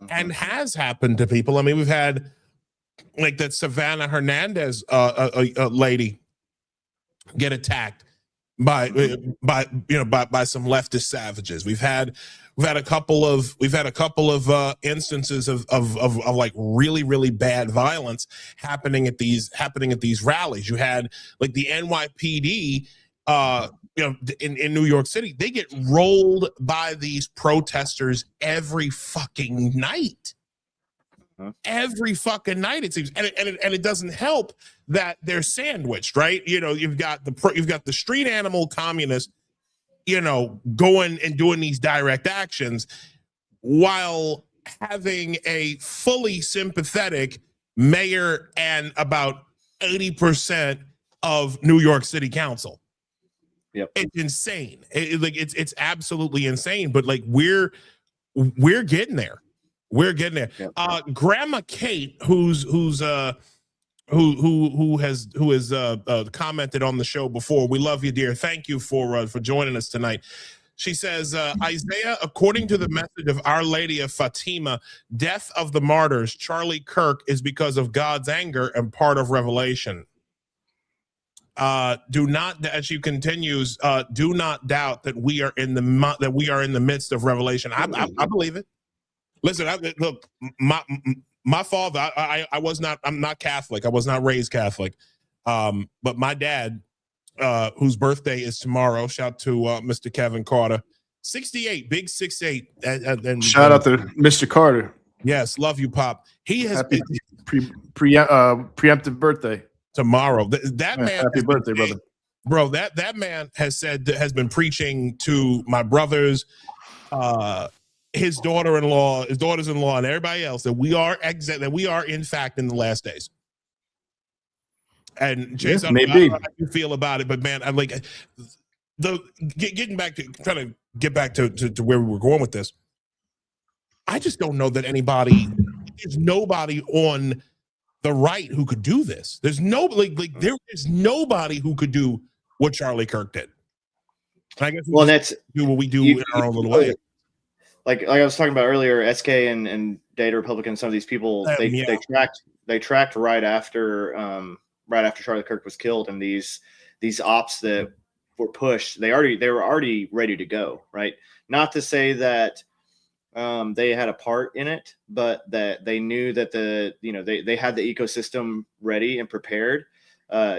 [SPEAKER 2] and has happened to people. I mean, we've had like that Savannah Hernandez lady get attacked by some leftist savages. We've had a couple of instances of like really bad violence happening at these rallies. You had like the NYPD in New York City. They get rolled by these protesters every fucking night. Every fucking night, it seems, and it doesn't help that they're sandwiched, right? You know, you've got the street animal communists, you know, going and doing these direct actions while having a fully sympathetic mayor and about 80% of New York City Council.
[SPEAKER 3] Yep.
[SPEAKER 2] It's insane. It's absolutely insane. But like we're getting there. We're getting there. Yep. Grandma Kate, who has commented on the show before. We love you, dear. Thank you for joining us tonight. She says, Isaiah, according to the message of Our Lady of Fatima, death of the martyrs, Charlie Kirk is because of God's anger and part of Revelation. Do not, as she continues, do not doubt that we are in the midst of Revelation. I believe it. Listen, look, my father, I'm not Catholic. I was not raised Catholic. But my dad, whose birthday is tomorrow, shout to Mr. Kevin Carter, 68, big 6'8". And
[SPEAKER 1] shout out to Mr. Carter.
[SPEAKER 2] Yes, love you, Pop. He has been
[SPEAKER 1] preemptive birthday
[SPEAKER 2] tomorrow. That man,
[SPEAKER 1] happy birthday, brother.
[SPEAKER 2] Bro, that man has been preaching to my brothers, his daughters-in-law, and everybody else that we are in fact in the last days. And Chase, I don't know how you feel about it, but man, I'm like trying to get back to where we were going with this. I just don't know that anybody there's nobody on the right who could do this. There's no there is nobody who could do what Charlie Kirk did. And I guess
[SPEAKER 3] that's
[SPEAKER 2] do what we do in our own little way.
[SPEAKER 3] Like I was talking about earlier, SK and Data Republican, some of these people they tracked right after Charlie Kirk was killed, and these ops that were pushed, they were already ready to go, right? Not to say that they had a part in it, but that they knew that they had the ecosystem ready and prepared,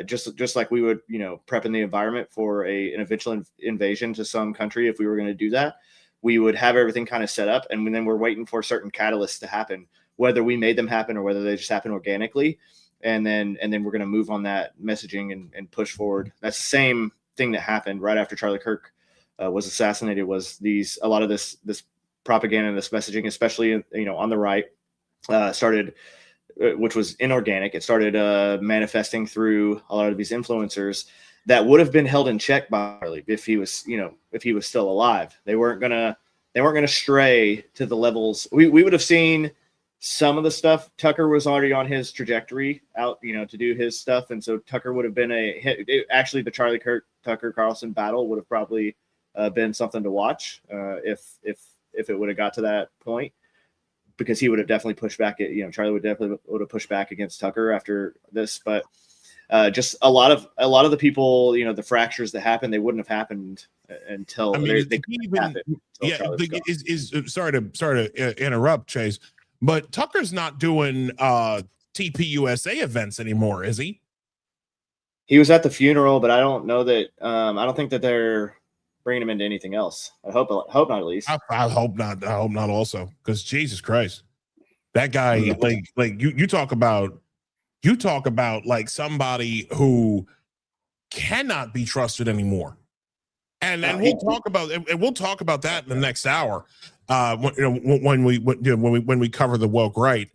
[SPEAKER 3] just like we would prep in the environment for an eventual invasion to some country. If we were going to do that, we would have everything kind of set up, and then we're waiting for certain catalysts to happen, whether we made them happen or whether they just happen organically, and then we're going to move on that messaging and push forward. That's the same thing that happened right after Charlie Kirk was assassinated. Was a lot of this propaganda and this messaging, especially on the right, started, which was inorganic. It started manifesting through a lot of these influencers that would have been held in check by Charlie if he was still alive. They weren't gonna stray to the levels. We would have seen some of the stuff. Tucker was already on his trajectory out, to do his stuff, and so Tucker would have been actually the Charlie Kirk Tucker Carlson battle would have probably been something to watch if it would have got to that point, because he would have definitely pushed back Charlie would have pushed back against Tucker after this. But just a lot of the people, the fractures that happened, they wouldn't have happened until they happened.
[SPEAKER 2] Sorry to interrupt, Chase, but Tucker's not doing TPUSA events anymore, is he?
[SPEAKER 3] He was at the funeral, but I don't know that. I don't think that they're bringing him into anything else. I hope not, at least.
[SPEAKER 2] I hope not. I hope not also, because Jesus Christ, that guy, like you talk about like somebody who cannot be trusted anymore. And we'll talk about that in the next hour. When we cover the woke right.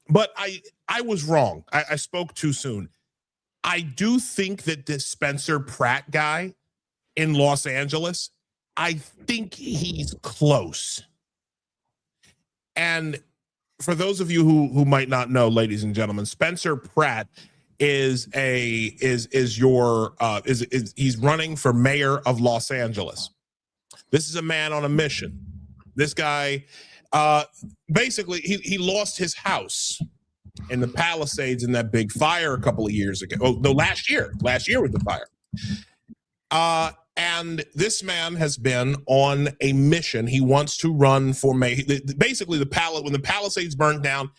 [SPEAKER 2] But I was wrong. I spoke too soon. I do think that this Spencer Pratt guy in Los Angeles, I think he's close. And for those of you who might not know, ladies and gentlemen, Spencer Pratt he's running for mayor of Los Angeles. This is a man on a mission. This guy, basically, he lost his house in the Palisades in that big fire a couple of years ago. Oh, no, last year with the fire. And this man has been on a mission. He wants to run for mayor. Basically, when the Palisades burned down,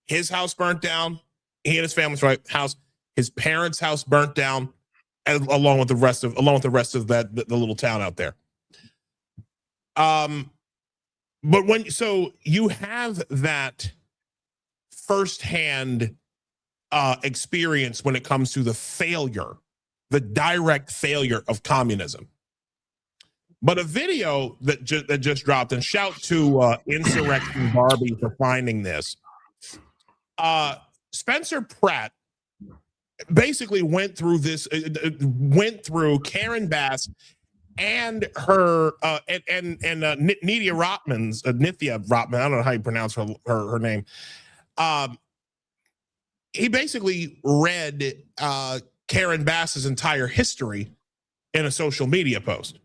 [SPEAKER 2] his house burnt down. He and his family's house, his parents' house burnt down, and along with the rest of the little town out there. But so you have that firsthand experience when it comes to the direct failure of communism. But a video that just dropped, and shout to Insurrection Barbie for finding this. Spencer Pratt basically went through Karen Bass and her Nithya Rotman. I don't know how you pronounce her name. He basically read Karen Bass's entire history in a social media post.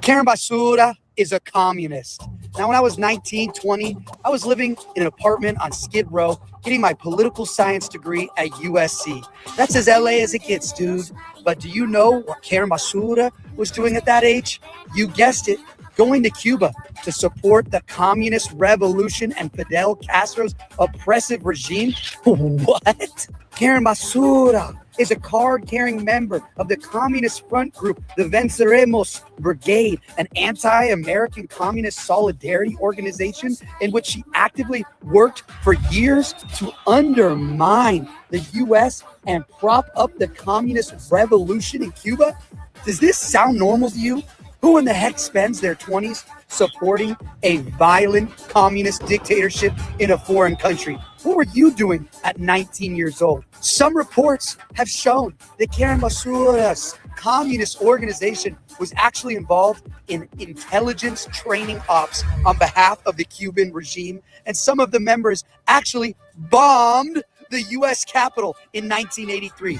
[SPEAKER 6] Karen Basura is a communist. Now, when I was 19, 20, I was living in an apartment on Skid Row, getting my political science degree at USC. That's as LA as it gets, dude. But do you know what Karen Basura was doing at that age? You guessed it, going to Cuba to support the communist revolution and Fidel Castro's oppressive regime. What? Karen Basura is a card-carrying member of the Communist Front Group, the Venceremos Brigade, an anti-American communist solidarity organization in which she actively worked for years to undermine the U.S. and prop up the communist revolution in Cuba. Does this sound normal to you? Who in the heck spends their 20s supporting a violent communist dictatorship in a foreign country? What were you doing at 19 years old? Some reports have shown that Karen Basura's communist organization was actually involved in intelligence training ops on behalf of the Cuban regime. And some of the members actually bombed the U.S. Capitol in 1983.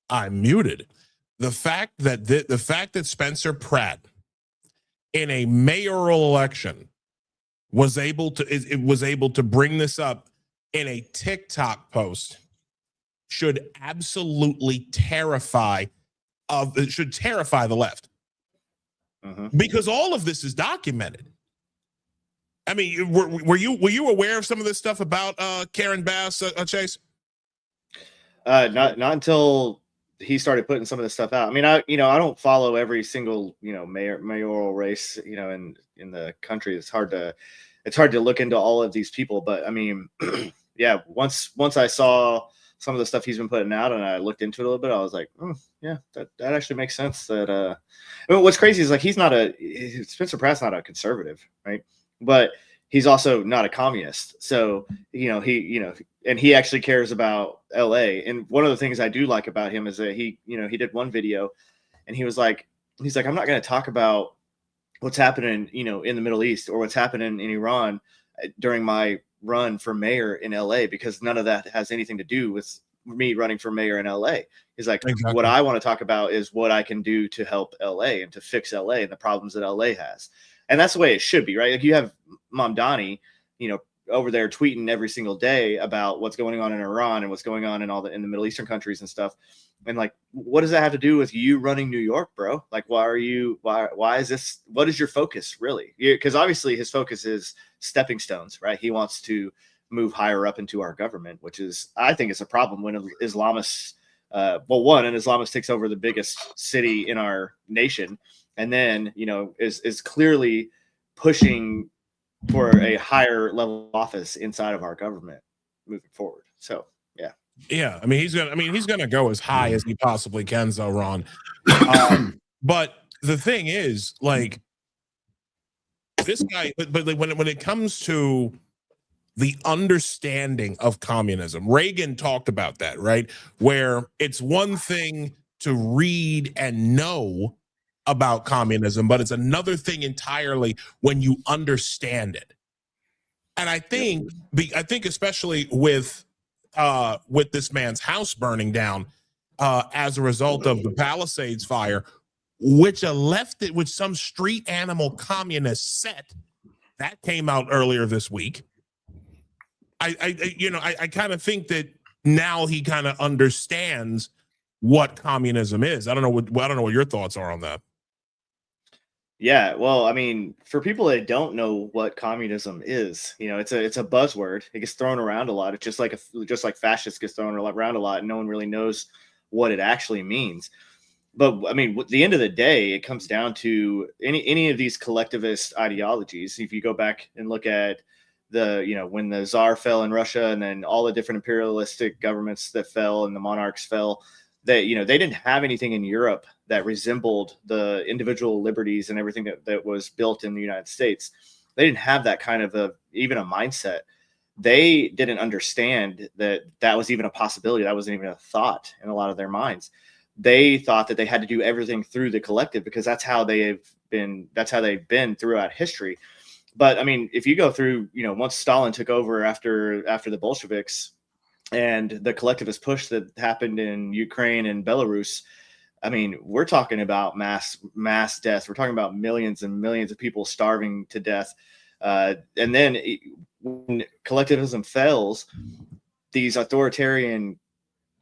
[SPEAKER 2] I'm muted. The fact that Spencer Pratt in a mayoral election was able to bring this up in a TikTok post should absolutely terrify the left. Because all of this is documented. I mean, were you aware of some of this stuff about Karen Bass, Chase?
[SPEAKER 3] Not until he started putting some of this stuff out. I mean, I don't follow every single mayoral race in the country. It's hard to look into all of these people, but I mean, yeah. Once I saw some of the stuff he's been putting out and I looked into it a little bit, I was like, yeah, that actually makes sense. That I mean, what's crazy is like Spencer Pratt's not a conservative, right? But he's also not a communist. So and he actually cares about LA. And one of the things I do like about him is that he did one video and he's like, I'm not going to talk about what's happening, in the Middle East or what's happening in Iran during my run for mayor in LA, because none of that has anything to do with me running for mayor in LA. He's like, exactly. What I want to talk about is what I can do to help LA and to fix LA and the problems that LA has. And that's the way it should be, right? Like you have Mamdani, over there tweeting every single day about what's going on in Iran and what's going on in in the Middle Eastern countries and stuff. And like, what does that have to do with you running New York, bro? Like, why is this? What is your focus really? Because obviously his focus is stepping stones, right? He wants to move higher up into our government, which is, I think, it's a problem when Islamists, an Islamist takes over the biggest city in our nation, and then is clearly pushing for a higher level office inside of our government moving forward. So yeah.
[SPEAKER 2] I mean, he's gonna go as high as he possibly can, Ron. But the thing is, like, this guy, but like, when it comes to the understanding of communism, Reagan talked about that, right? Where it's one thing to read and know about communism, but it's another thing entirely when you understand it. And I think especially with this man's house burning down as a result of the Palisades fire, which some street animal communist set that came out earlier this week. I kind of think that now he kind of understands what communism is. I don't know what your thoughts are on that.
[SPEAKER 3] Yeah, well, I mean, for people that don't know what communism is, it's a buzzword. It gets thrown around a lot. It's just like fascist gets thrown around a lot, and no one really knows what it actually means. But I mean, at the end of the day, it comes down to any of these collectivist ideologies. If you go back and look at when the Tsar fell in Russia, and then all the different imperialistic governments that fell and the monarchs fell, they didn't have anything in Europe that resembled the individual liberties and everything that was built in the United States. They didn't have that kind of even a mindset. They didn't understand that was even a possibility. That wasn't even a thought in a lot of their minds. They thought that they had to do everything through the collective because that's how they've been throughout history. But I mean, if you go through, once Stalin took over after the Bolsheviks and the collectivist push that happened in Ukraine and Belarus, I mean, we're talking about mass death. We're talking about millions and millions of people starving to death. And then when collectivism fails, these authoritarian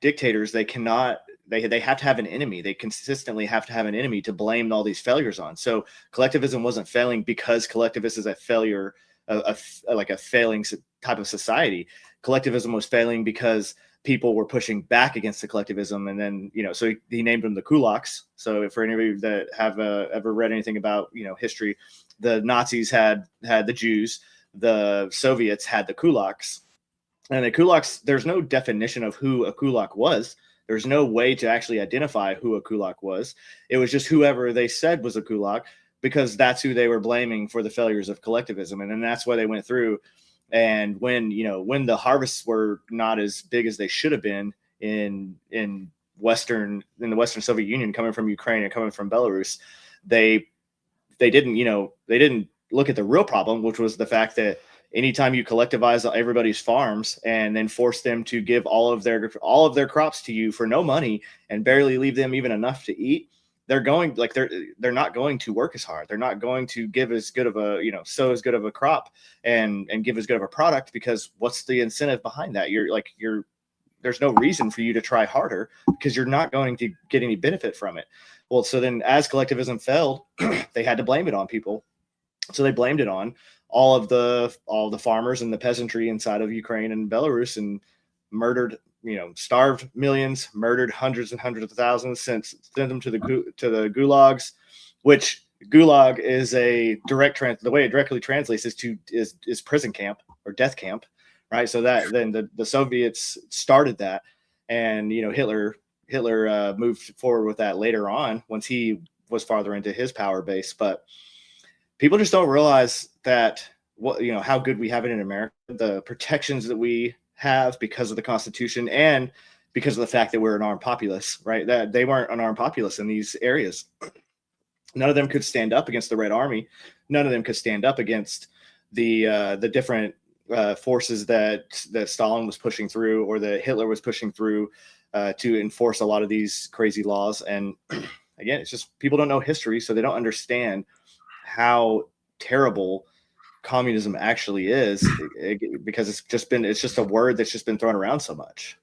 [SPEAKER 3] dictators, they have to have an enemy. They consistently have to have an enemy to blame all these failures on. So collectivism wasn't failing because collectivism is a failure, like a failing type of society. Collectivism was failing because people were pushing back against the collectivism. And then, so he named them the kulaks. So for any of you that have ever read anything about, history, the Nazis had the Jews, the Soviets had the kulaks. And the kulaks, there's no definition of who a kulak was. There's no way to actually identify who a kulak was. It was just whoever they said was a kulak, because that's who they were blaming for the failures of collectivism. And then that's why they went through And when the harvests were not as big as they should have been in the Western Soviet Union, coming from Ukraine and coming from Belarus, they didn't look at the real problem, which was the fact that anytime you collectivize everybody's farms and then force them to give all of their crops to you for no money and barely leave them even enough to eat, they're not going to work as hard. They're not going to give as good of sow as good of a crop and give as good of a product, because what's the incentive behind that? There's no reason for you to try harder, because you're not going to get any benefit from it. Well, so then as collectivism failed, they had to blame it on people. So they blamed it on all the farmers and the peasantry inside of Ukraine and Belarus, and murdered, starved millions, murdered hundreds and hundreds of thousands, sent them to the gulags, which gulag is the way it directly translates is prison camp or death camp, right? So that then the Soviets started that, and Hitler moved forward with that later on once he was farther into his power base. But people just don't realize that how good we have it in America, the protections that we have because of the Constitution and because of the fact that we're an armed populace, right? That they weren't an armed populace in these areas. None of them could stand up against the Red Army. None of them could stand up against the different forces that Stalin was pushing through, or that Hitler was pushing through to enforce a lot of these crazy laws. And again, it's just people don't know history, so they don't understand how terrible communism actually is, because it's just a word that's just been thrown around so much.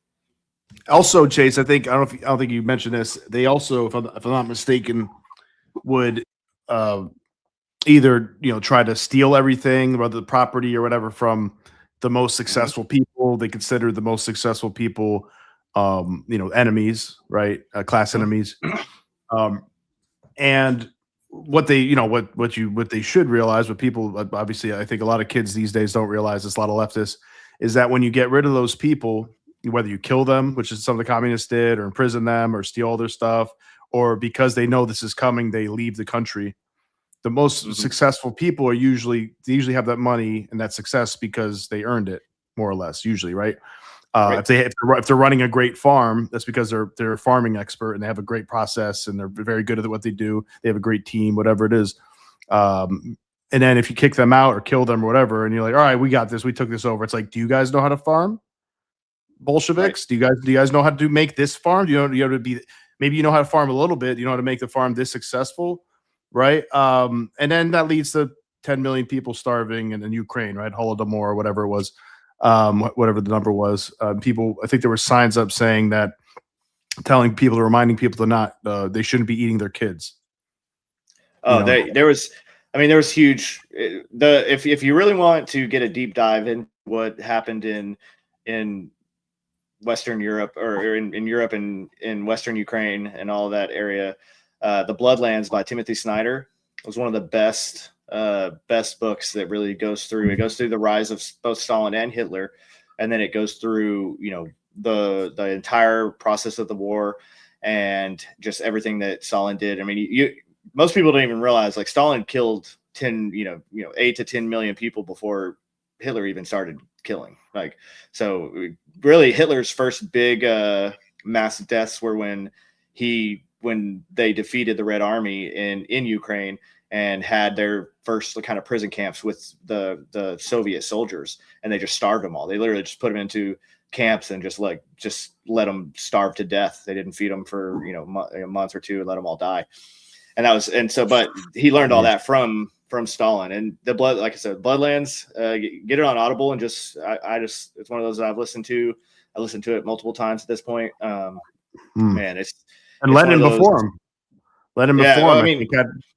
[SPEAKER 1] Also, Chase, I don't think you mentioned this. They also, if I'm not mistaken, would either try to steal everything, whether the property or whatever, from the most successful people. They consider the most successful people enemies, right? Class enemies. And what they what they should realize, what people obviously, I think a lot of kids these days don't realize this, a lot of leftists, is that when you get rid of those people, whether you kill them, which is some of the communists did, or imprison them, or steal all their stuff, or because they know this is coming, they leave the country. The most successful people they usually have that money and that success because they earned it, more or less, usually, right? Right. If they're running a great farm, that's because they're a farming expert and they have a great process and they're very good at what they do. They have a great team, whatever it is. And then if you kick them out or kill them or whatever, and you're like, all right, we got this, we took this over. It's like, do you guys know how to farm? Bolsheviks? Right. Do you guys know how to make this farm? Maybe you know how to farm a little bit. You know how to make the farm this successful, right? And then that leads to 10 million people starving in Ukraine, right? Holodomor or whatever it was. Whatever the number was, people, I think there were signs up saying that, reminding people to not, they shouldn't be eating their kids.
[SPEAKER 3] Oh, there was huge. If you really want to get a deep dive in what happened in Western Europe, or in Europe and in Western Ukraine and all that area, The Bloodlands by Timothy Snyder was one of the best books that really goes through the rise of both Stalin and Hitler, and then it goes through the entire process of the war and just everything that Stalin did. I mean, most people don't even realize, like, Stalin killed 8 to 10 million people before Hitler even started killing. Like, so really Hitler's first big mass deaths were when they defeated the Red Army in Ukraine and had their first kind of prison camps with the Soviet soldiers, and they just starved them all. They literally just put them into camps and just let them starve to death. They didn't feed them for a month or two and let them all die. But he learned all that from Stalin. And like I said, Bloodlands, get it on Audible, and it's one of those that I've listened to. I listened to it multiple times at this point. Man, it's
[SPEAKER 1] Lenin before him. Let him
[SPEAKER 3] reform.
[SPEAKER 1] I mean,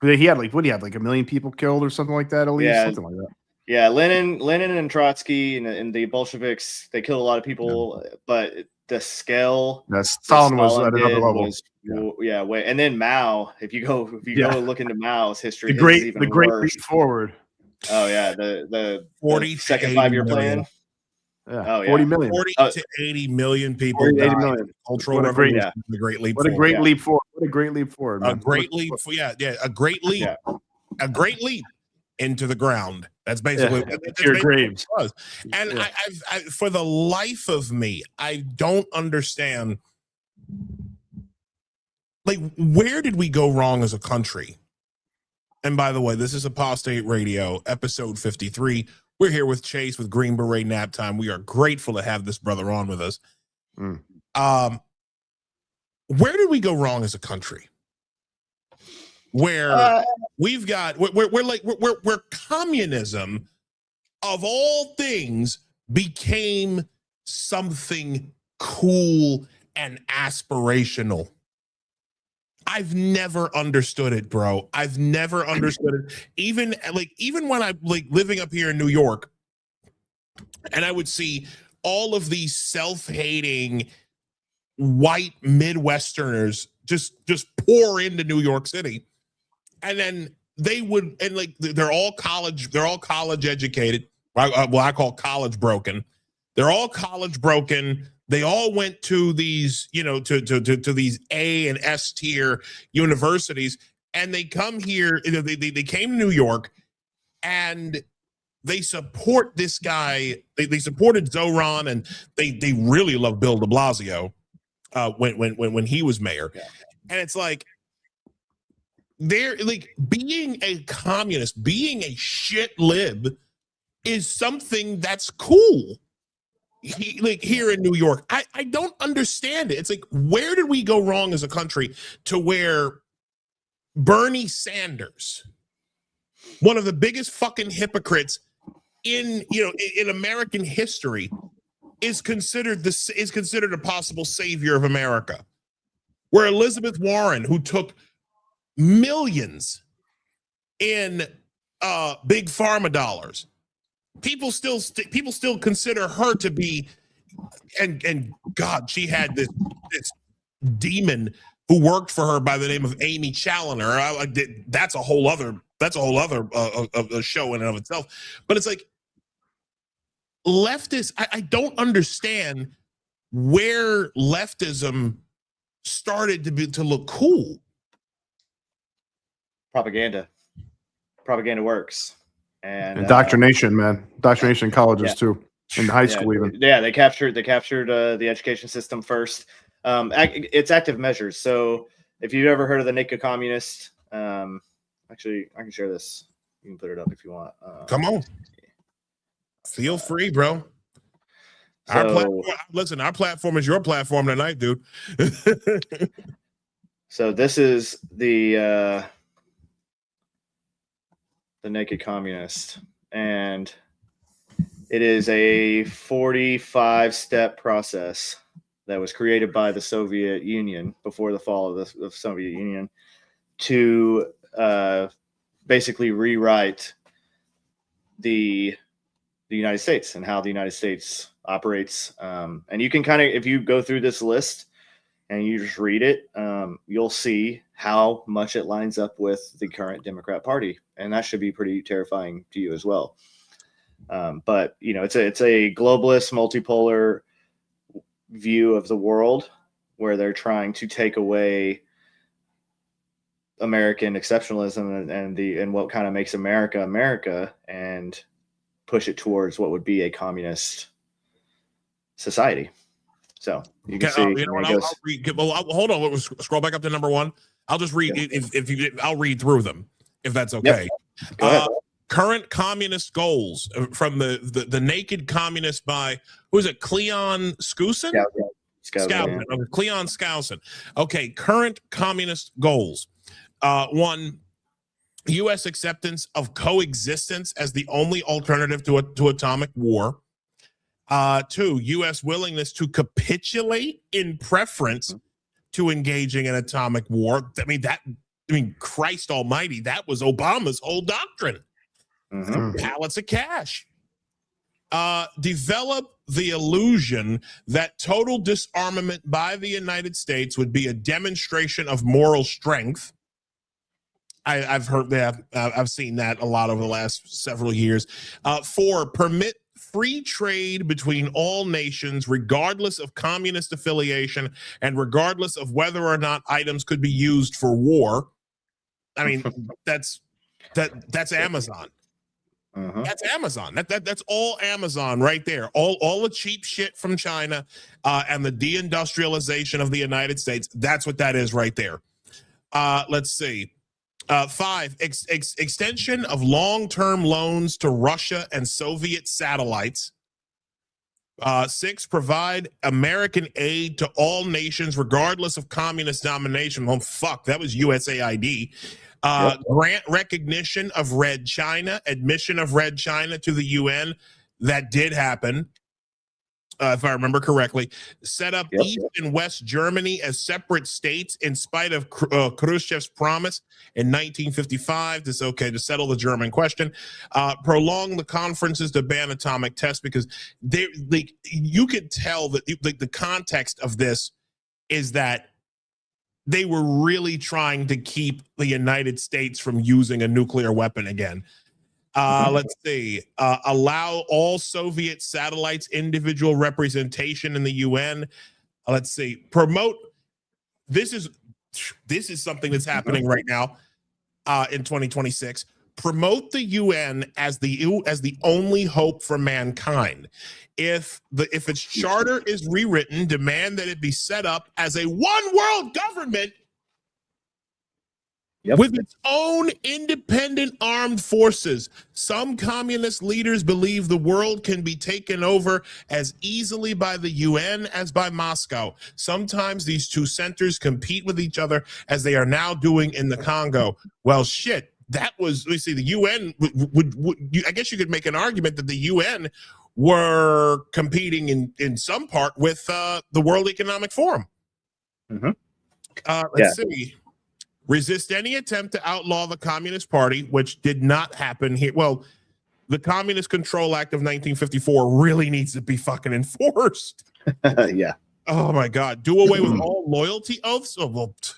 [SPEAKER 1] he had like 1 million people killed or something like that, at least.
[SPEAKER 3] Yeah,
[SPEAKER 1] something like that.
[SPEAKER 3] Yeah, Lenin and Trotsky and the Bolsheviks, they killed a lot of people, but the scale
[SPEAKER 1] Stalin was at another level.
[SPEAKER 3] Way. And then Mao, if you go look into Mao's history,
[SPEAKER 1] the great leap forward.
[SPEAKER 3] Oh yeah, the
[SPEAKER 2] 42nd
[SPEAKER 3] 5-year plan.
[SPEAKER 1] Yeah. Oh, yeah. 40 million.
[SPEAKER 2] 40 to 80 million people.
[SPEAKER 1] 40 to 80 million.
[SPEAKER 2] Cultural revolution. A great leap forward.
[SPEAKER 1] What a great leap forward. What a great leap forward. Man.
[SPEAKER 2] A great leap. A great leap. A great leap. into the ground. That's basically that's
[SPEAKER 1] your
[SPEAKER 2] basically
[SPEAKER 1] graves.
[SPEAKER 2] what it was. And I, for the life of me, I don't understand. Like, where did we go wrong as a country? And by the way, this is Apostate Radio, episode 53. We're here with Chase with Green Beret Nap Time. We are grateful to have this brother on with us. Where did we go wrong as a country? Where we've got where communism of all things became something cool and aspirational. I've never understood it, bro. I've never understood it. Even when I living up here in New York, and I would see all of these self-hating white Midwesterners just pour into New York City. And then they would, and they're all college educated. I call college broken. They're all college broken. They all went to these, to these A and S tier universities, and they come here. They came to New York, and they support this guy. They supported Zoran, and they really love Bill de Blasio when he was mayor. Yeah. And it's like, they're like, being a communist, being a shit lib is something that's cool. Here in New York, I don't understand it. It's like, where did we go wrong as a country to where Bernie Sanders, one of the biggest fucking hypocrites in American history, is considered a possible savior of America, where Elizabeth Warren, who took millions in big pharma dollars, people still consider her to be, and God, she had this demon who worked for her by the name of Amy Challoner. That's a whole other show in and of itself. But it's like, leftists, I don't understand where leftism started to look cool.
[SPEAKER 3] Propaganda works. And
[SPEAKER 1] indoctrination, man. Indoctrination in colleges too, in high school even.
[SPEAKER 3] Yeah, they captured the education system first. It's active measures. So if you've ever heard of the Naked Communist, actually, I can share this. You can put it up if you want.
[SPEAKER 2] Come on, feel free, bro. Our platform is your platform tonight, dude.
[SPEAKER 3] So this is the Naked Communist, and it is a 45-step process that was created by the Soviet Union before the fall of the Soviet Union to basically rewrite the United States and how the United States operates. And you can kind of, if you go through this list and you just read it, you'll see how much it lines up with the current Democrat Party, and that should be pretty terrifying to you as well. But it's a globalist, multipolar view of the world where they're trying to take away American exceptionalism and what kind of makes America America, and push it towards what would be a communist society. So you can see.
[SPEAKER 2] Hold on. Scroll back up to number 1. I'll just read. Yeah. I'll read through them if that's okay. Yep. Current communist goals from the Naked Communist by, who is it? Cleon Skousen? Skousen. Yeah. Cleon Skousen. Okay. Current communist goals. 1, U.S. acceptance of coexistence as the only alternative to atomic war. 2, U.S. willingness to capitulate in preference to engaging in atomic war. Christ almighty, that was Obama's whole doctrine. Pallets of cash. Develop the illusion that total disarmament by the United States would be a demonstration of moral strength. I've heard that. I've seen that a lot over the last several years. 4, permit free trade between all nations, regardless of communist affiliation and regardless of whether or not items could be used for war. I mean, that's Amazon. That's Amazon. That's all Amazon right there. All the cheap shit from China and the deindustrialization of the United States. That's what that is right there. Let's see. 5, extension of long-term loans to Russia and Soviet satellites. 6, provide American aid to all nations, regardless of communist domination. Oh, fuck, that was USAID. Grant recognition of Red China, admission of Red China to the UN. That did happen, if I remember correctly. Set up East and West Germany as separate states in spite of Khrushchev's promise in 1955 to settle the German question. Prolong the conferences to ban atomic tests, because you could tell that the context of this is that they were really trying to keep the United States from using a nuclear weapon again. Let's see. Allow all Soviet satellites individual representation in the UN. Let's see. Promote. This is something that's happening right now in 2026. Promote the UN as the only hope for mankind. If its charter is rewritten, demand that it be set up as a one world government with its own independent armed forces. Some communist leaders believe the world can be taken over as easily by the UN as by Moscow. Sometimes these two centers compete with each other, as they are now doing in the Congo. Well, shit. That was, the UN would I guess you could make an argument that the UN were competing in some part with the World Economic Forum. Let's see. Resist any attempt to outlaw the Communist Party, which did not happen here. Well, the Communist Control Act of 1954 really needs to be fucking enforced. Oh my God. Do away with all loyalty oaths.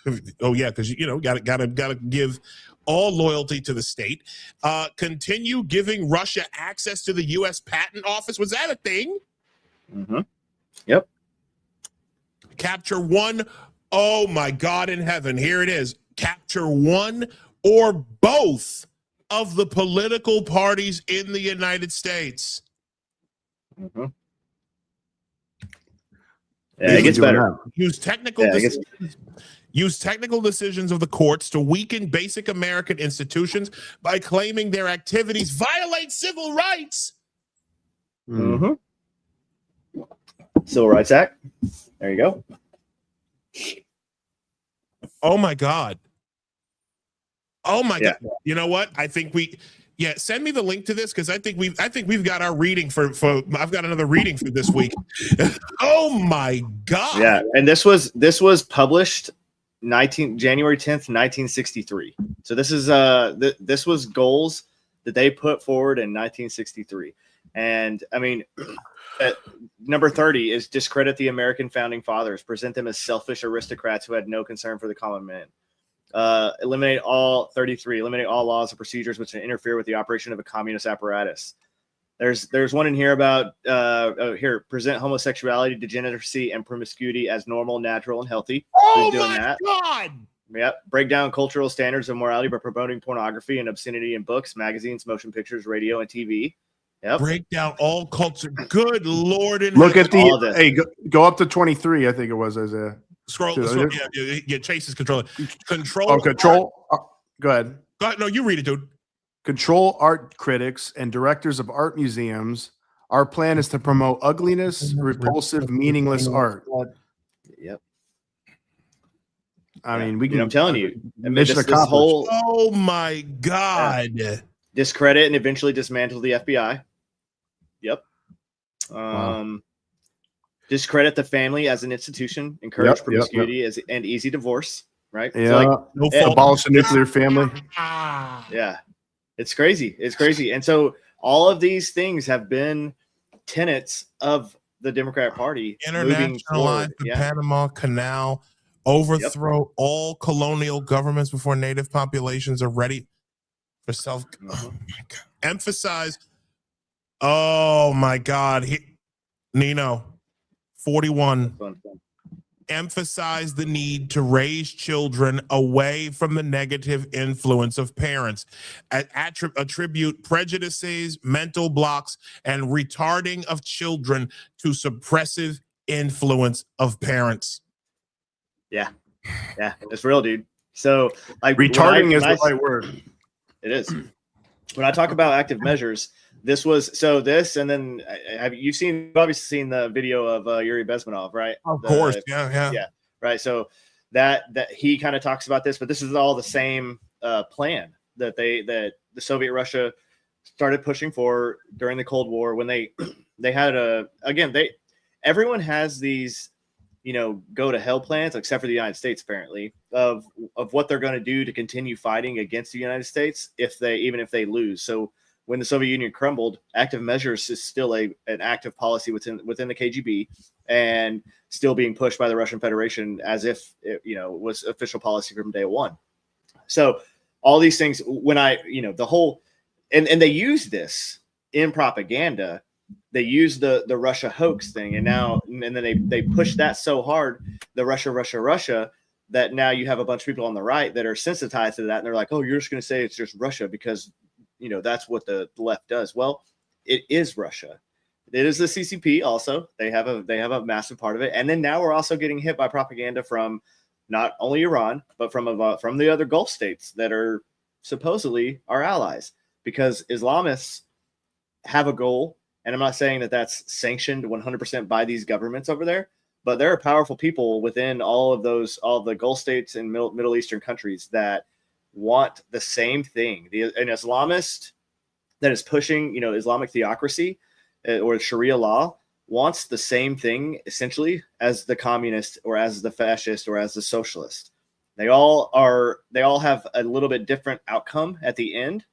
[SPEAKER 2] Because gotta give all loyalty to the state. Continue giving Russia access to the U.S. Patent Office. Was that a thing? Capture one. Oh my God in heaven. Here it is. Capture one or both of the political parties in the United States.
[SPEAKER 3] It gets better.
[SPEAKER 2] Use technical decisions of the courts to weaken basic American institutions by claiming their activities violate civil rights.
[SPEAKER 3] Civil Rights Act. There you go.
[SPEAKER 2] Oh my God. Oh my God. You know what? I think send me the link to this, because I think we've got our reading for I've got another reading for this week. Oh my God.
[SPEAKER 3] Yeah, and this was published January 10th, 1963. So this is this was goals that they put forward in 1963. And I mean, number 30 is discredit the American founding fathers, present them as selfish aristocrats who had no concern for the common man. Eliminate all laws and procedures which interfere with the operation of a communist apparatus. There's one in here about present homosexuality, degeneracy, and promiscuity as normal, natural, and healthy.
[SPEAKER 2] Oh
[SPEAKER 3] Who's doing
[SPEAKER 2] my
[SPEAKER 3] that?
[SPEAKER 2] God!
[SPEAKER 3] Yep. Break down cultural standards of morality by promoting pornography and obscenity in books, magazines, motion pictures, radio, and TV. Yep.
[SPEAKER 2] Break down all culture. Good Lord!
[SPEAKER 1] Look at go up to 23. I think it was Isaiah.
[SPEAKER 2] Scroll. Chase is controlling.
[SPEAKER 1] Control. Go ahead.
[SPEAKER 2] No, you read it, dude.
[SPEAKER 1] Control art critics and directors of art museums. Our plan is to promote ugliness, repulsive, meaningless art.
[SPEAKER 3] Yep.
[SPEAKER 1] I mean, we can.
[SPEAKER 3] I'm telling you,
[SPEAKER 1] mission accomplished.
[SPEAKER 2] Oh my God!
[SPEAKER 3] Discredit and eventually dismantle the FBI. Yep.
[SPEAKER 1] Wow.
[SPEAKER 3] Discredit the family as an institution. Encourage promiscuity and easy divorce. Right.
[SPEAKER 1] Yeah. Abolish the nuclear family.
[SPEAKER 3] Yeah. It's crazy. It's crazy. And so all of these things have been tenets of the Democratic Party.
[SPEAKER 2] Internationalize the Panama Canal. Overthrow all colonial governments before native populations are ready for self. Oh my God. Emphasize. Oh my God. Nino, 41. emphasize the need to raise children away from the negative influence of parents, attribute prejudices, mental blocks, and retarding of children to suppressive influence of parents.
[SPEAKER 3] Yeah, it's real, dude. So, like,
[SPEAKER 1] retarding is the right word.
[SPEAKER 3] It is. When I talk about active measures, this, and then have you obviously seen the video of Yuri Bezmenov, right?
[SPEAKER 2] Of course, yeah,
[SPEAKER 3] right. So that he kind of talks about this, but this is all the same plan that the Soviet Russia started pushing for during the Cold War when they had everyone has these, go to hell plans, except for the United States, apparently, of what they're going to do to continue fighting against the United States even if they lose. So when the Soviet Union crumbled, active measures is still an active policy within the KGB and still being pushed by the Russian Federation as if it was official policy from day one. So all these things, when the whole and they use this in propaganda. They use the Russia hoax thing, and then they push that so hard, the Russia, that now you have a bunch of people on the right that are sensitized to that, and they're like, oh, you're just going to say it's just Russia because that's what the left does. Well, it is Russia. It is the CCP. Also, they have a massive part of it, and then now we're also getting hit by propaganda from not only Iran but from the other Gulf states that are supposedly our allies, because Islamists have a goal. And I'm not saying that that's sanctioned 100% by these governments over there, but there are powerful people within all of the Gulf states and Middle Eastern countries that want the same thing. An Islamist that is pushing, Islamic theocracy or Sharia law wants the same thing essentially as the communist or as the fascist or as the socialist. They all have a little bit different outcome at the end,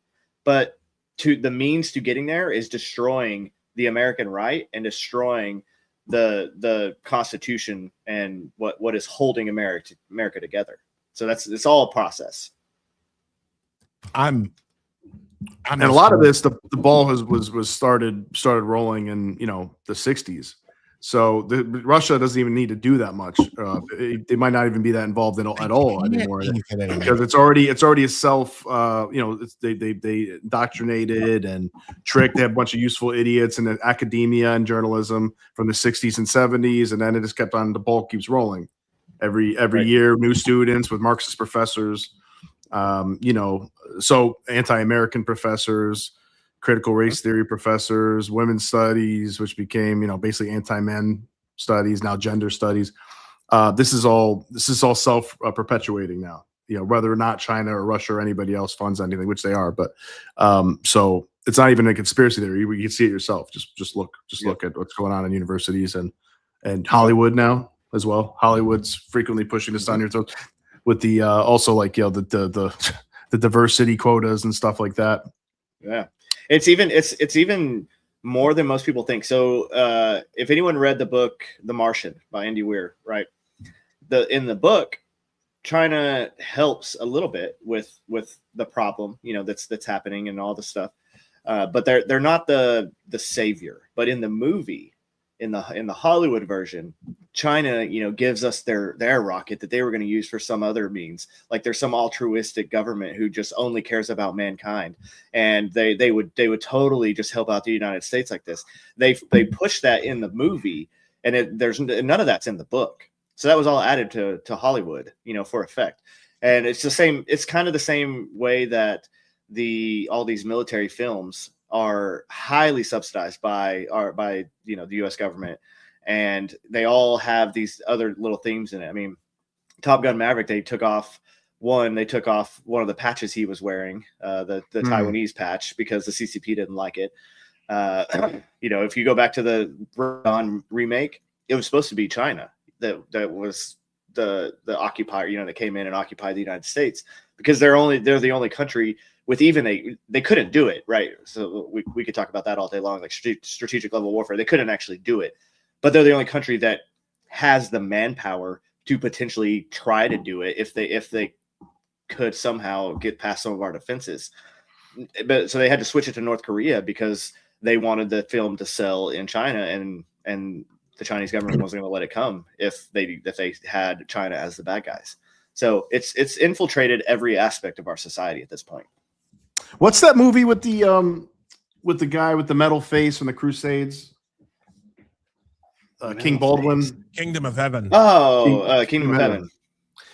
[SPEAKER 3] but the means to getting there is destroying the American right and destroying the Constitution and what is holding America together. So it's all a process.
[SPEAKER 1] And a lot of this, the ball was started rolling in the 60s. So Russia doesn't even need to do that much. They might not even be that involved at all anymore, because it's already a self. They indoctrinated and tricked. They have a bunch of useful idiots in academia and journalism from the 60s and 70s, and then it just kept on. The ball keeps rolling every year. New students with Marxist professors, so anti-American professors, critical race theory professors, women's studies, which became, basically anti-men studies, now gender studies. This is all self-perpetuating now, whether or not China or Russia or anybody else funds anything, which they are. But so it's not even a conspiracy theory. You can see it yourself. Just look at what's going on in universities and Hollywood now as well. Hollywood's frequently pushing this down your throat with the also the diversity quotas and stuff like that.
[SPEAKER 3] Yeah. It's even more than most people think. So if anyone read the book The Martian by Andy Weir, right? In the book, China helps a little bit with the problem, that's happening and all this stuff. But they're not the savior. But in the movie, in the Hollywood version, China, gives us their rocket that they were going to use for some other means. Like there's some altruistic government who just only cares about mankind, and they would totally just help out the United States like this. They push that in the movie, and there's none of that's in the book. So that was all added to Hollywood, for effect. And it's the same. It's kind of the same way that all these military films are highly subsidized by the U.S. government, and they all have these other little themes in it. I mean, Top Gun Maverick, they took off one of the patches he was wearing, the Taiwanese patch, because the CCP didn't like it. If you go back to the Ron remake, it was supposed to be China that was the occupier, that came in and occupied the United States, because they're the only country with they couldn't do it, right? So we could talk about that all day long, like strategic level warfare. They couldn't actually do it, but they're the only country that has the manpower to potentially try to do it if they could somehow get past some of our defenses. But so they had to switch it to North Korea because they wanted the film to sell in China, and the Chinese government wasn't going to let it come if they had China as the bad guys. So it's infiltrated every aspect of our society at this point.
[SPEAKER 1] What's that movie with the guy with the metal face from the Crusades? King Baldwin.
[SPEAKER 2] Kingdom of Heaven.
[SPEAKER 3] Oh, Kingdom of Heaven.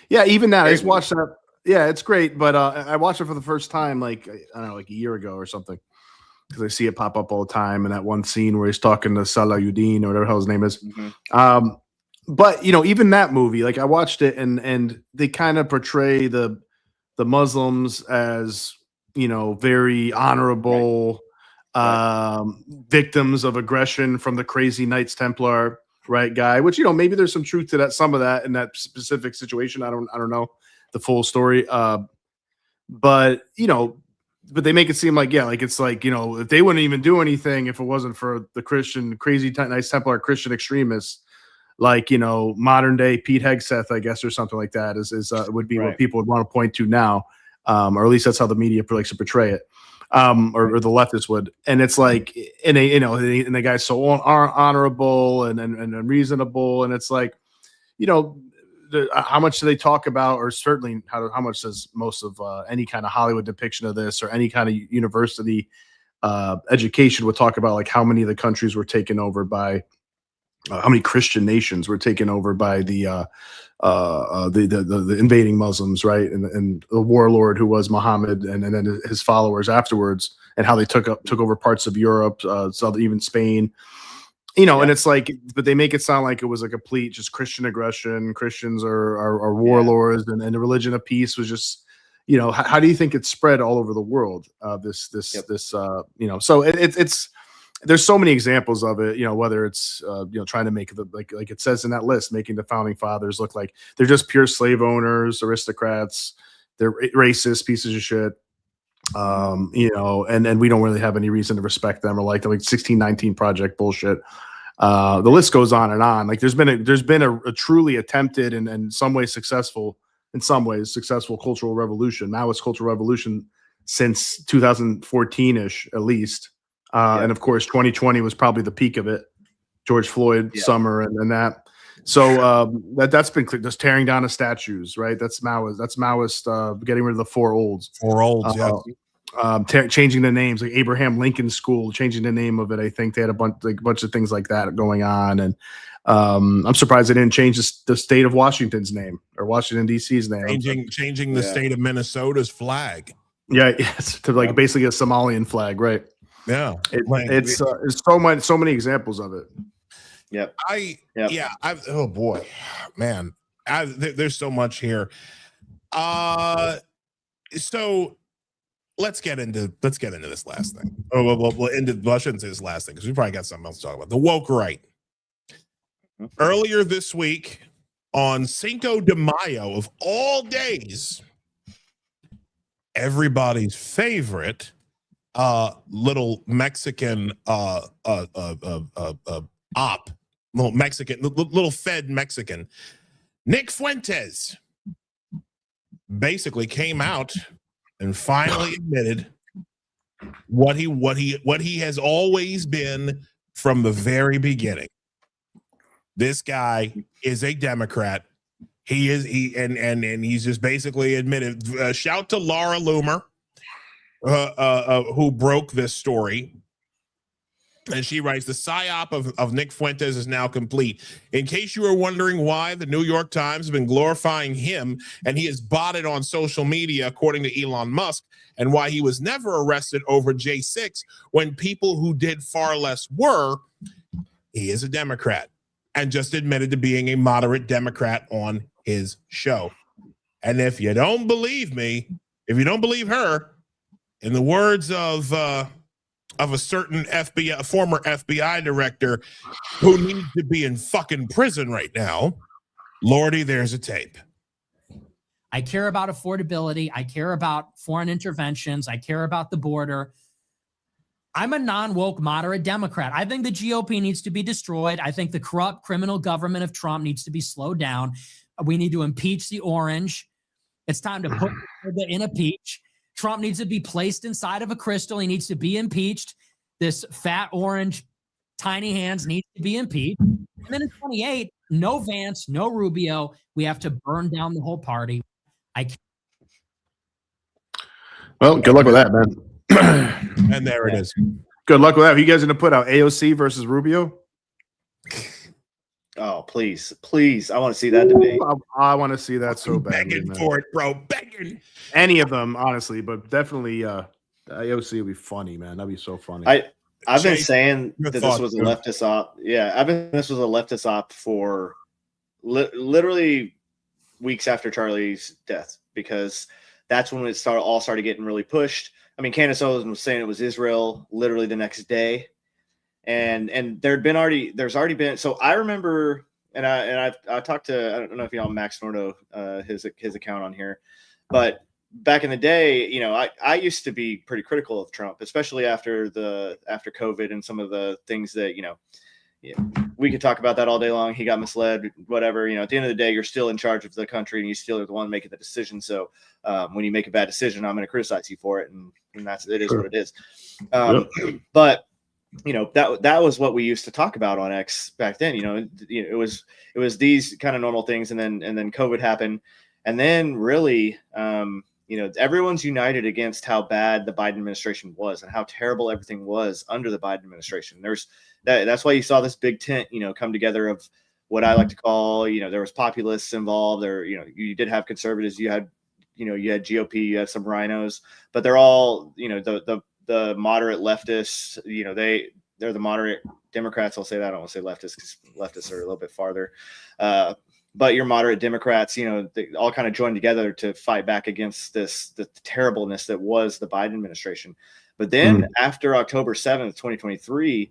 [SPEAKER 1] Yeah, even that. I just watched that. Yeah, it's great, but I watched it for the first time like I don't know, like a year ago or something, because I see it pop up all the time in that one scene where he's talking to Salah-ud-Din or whatever the hell his name is. Mm-hmm. But even that movie, like I watched it, and they kind of portray the Muslims as very honorable. Right. Victims of aggression from the crazy Knights Templar, right, guy, which maybe there's some truth to that, some of that in that specific situation. I don't know the full story, but they make it seem like it's like if they wouldn't even do anything if it wasn't for the crazy Knights Templar Christian extremists, like modern day Pete Hegseth, I guess, or something like that is would be what people would want to point to now, or at least that's how the media likes to portray it. Or the leftists would, and it's like, and they, and the guy's so honorable and reasonable, and it's like, how much do they talk about, or certainly how much does most of any kind of Hollywood depiction of this, or any kind of university education would talk about, like how many of the countries were taken over by, how many Christian nations were taken over by the invading Muslims, right? And the warlord who was Muhammad, and then his followers afterwards, and how they took over parts of Europe, even Spain, and it's like, but they make it sound like it was a complete just Christian aggression. Christians are warlords, and the religion of peace was just, how do you think it spread all over the world? So it's there's so many examples of it, whether it's, trying to make the, like it says in that list, making the founding fathers look like they're just pure slave owners, aristocrats, they're racist pieces of shit. And we don't really have any reason to respect them, or like the 1619 Project bullshit. The list goes on and on. Like there's been a truly attempted and in some ways successful cultural revolution, Maoist cultural revolution, since 2014-ish at least. And of course, 2020 was probably the peak of it. George Floyd summer and that. So that's been clear. Just tearing down the statues, right? That's Maoist. That's Maoist. Getting rid of the four olds. Changing the names, like Abraham Lincoln School, changing the name of it. I think they had a bunch of things like that going on, and I'm surprised they didn't change the state of Washington's name, or Washington D.C.'s name.
[SPEAKER 2] Changing the state of Minnesota's flag.
[SPEAKER 1] Yeah, yes, to basically a Somalian flag, right?
[SPEAKER 2] Yeah,
[SPEAKER 1] it's so many examples of it.
[SPEAKER 3] Yep.
[SPEAKER 2] Oh boy, man, there's so much here. So let's get into this last thing. I shouldn't say this last thing, because we probably got something else to talk about. The woke right. Earlier this week, on Cinco de Mayo of all days, everybody's favorite little Mexican little Fed Mexican, Nick Fuentes, basically came out and finally admitted what he has always been from the very beginning. This guy is a Democrat. He's just basically admitted. Shout to Laura Loomer, who broke this story. And she writes, the psyop of Nick Fuentes is now complete. In case you were wondering why the New York Times has been glorifying him, and he is botted on social media, according to Elon Musk, and why he was never arrested over J6 when people who did far less were, he is a Democrat and just admitted to being a moderate Democrat on his show. And if you don't believe me, if you don't believe her, in the words of a certain former FBI director who needs to be in fucking prison right now, Lordy, there's a tape.
[SPEAKER 7] I care about affordability. I care about foreign interventions. I care about the border. I'm a non-woke moderate Democrat. I think the GOP needs to be destroyed. I think the corrupt criminal government of Trump needs to be slowed down. We need to impeach the orange. It's time to put it in a peach. Trump needs to be placed inside of a crystal. He needs to be impeached. This fat orange Tiny Hands needs to be impeached. And then in 28, no Vance, no Rubio. We have to burn down the whole party.
[SPEAKER 1] Well, good luck with that, man.
[SPEAKER 2] And there it is.
[SPEAKER 1] Good luck with that. Are you guys going to put out AOC versus Rubio?
[SPEAKER 3] Oh, please. I want to see that debate.
[SPEAKER 1] I want to see that so badly.
[SPEAKER 2] Begging for it, bro. Begging.
[SPEAKER 1] Any of them, honestly, but definitely AOC would be funny, man. That'd be so funny.
[SPEAKER 3] I've been
[SPEAKER 2] Chase,
[SPEAKER 3] saying that
[SPEAKER 2] your
[SPEAKER 3] this was a leftist op. Yeah, this was a leftist op for literally weeks after Charlie's death, because that's when it all started getting really pushed. I mean, Candace Owens was saying it was Israel literally the next day, and there's already been. So I remember, and I talked to, I don't know if you know Max Nordo, his account on here, but back in the day, you know, I used to be pretty critical of Trump, especially after COVID and some of the things that, you know, we could talk about that all day long. He got misled, whatever. You know, at the end of the day, you're still in charge of the country, and you still are the one making the decision. So when you make a bad decision, I'm going to criticize you for it, and it is what it is. But you know, that was what we used to talk about on X back then. You know, it was these kind of normal things, and then COVID happened, and then really, you know, everyone's united against how bad the Biden administration was and how terrible everything was under the Biden administration. That's why you saw this big tent, you know, come together of what I like to call, you know, there was populists involved. There, you know, you did have conservatives, you had GOP, you had some rhinos, but they're all, you know, the moderate leftists, you know, they're the moderate Democrats. I'll say that. I don't want to say leftists, because leftists are a little bit farther. But your moderate Democrats, you know, they all kind of joined together to fight back against the terribleness that was the Biden administration. But then after October 7th, 2023,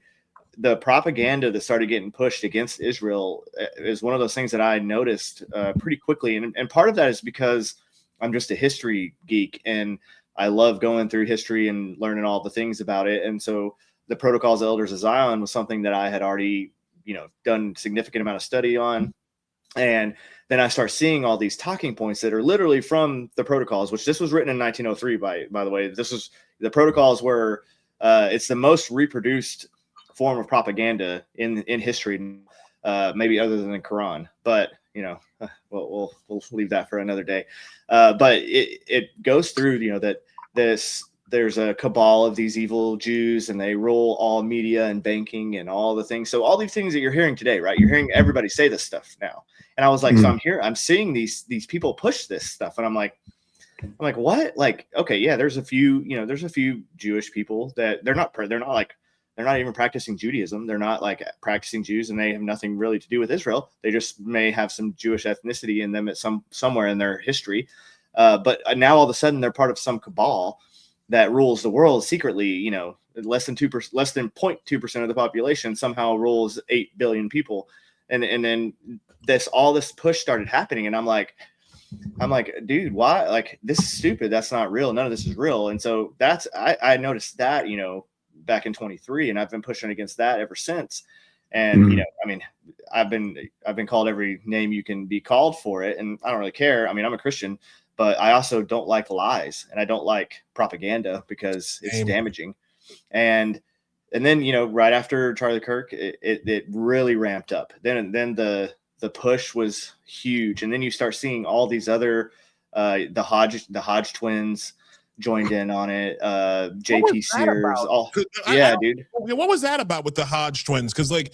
[SPEAKER 3] the propaganda that started getting pushed against Israel is one of those things that I noticed pretty quickly. And part of that is because I'm just a history geek, and I love going through history and learning all the things about it. And so the Protocols of Elders of Zion was something that I had already, you know, done significant amount of study on. And then I start seeing all these talking points that are literally from the Protocols, which this was written in 1903, by the way. This was the Protocols were it's the most reproduced form of propaganda in history, maybe other than the Quran. But you know, we'll leave that for another day. But it goes through, you know, that there's a cabal of these evil Jews, and they rule all media and banking and all the things. So all these things that you're hearing today, right? You're hearing everybody say this stuff now. And I was like, so I'm seeing these people push this stuff, and I'm like, what? Like, okay, yeah, there's a few Jewish people that they're not even practicing Judaism. They're not like practicing Jews, and they have nothing really to do with Israel. They just may have some Jewish ethnicity in them at somewhere in their history. But now all of a sudden they're part of some cabal that rules the world secretly. You know, less than 0.2% of the population somehow rules 8 billion people. And then all this push started happening, and I'm like, dude, why? Like, this is stupid. That's not real. None of this is real. And so I noticed that, you know, back in 23, and I've been pushing against that ever since. And you know, I mean, I've been called every name you can be called for it, and I don't really care. I mean, I'm a Christian, but I also don't like lies, and I don't like propaganda because it's damaging. And then, you know, right after Charlie Kirk, it really ramped up. Then the push was huge, and then you start seeing all these other the Hodge twins joined in on it. JP Sears, dude.
[SPEAKER 2] What was that about with the Hodge twins? Because like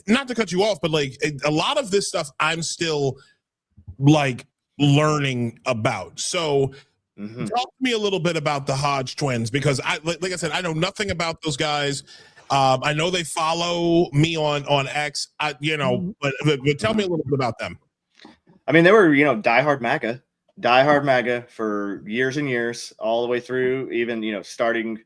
[SPEAKER 2] not to cut you off, but like a lot of this stuff I'm still like learning about. So talk to me a little bit about the Hodge twins, because like I said, I know nothing about those guys. I know they follow me on X, but tell me a little bit about them.
[SPEAKER 3] I mean, they were, you know, diehard MAGA for years and years, all the way through, even, you know, starting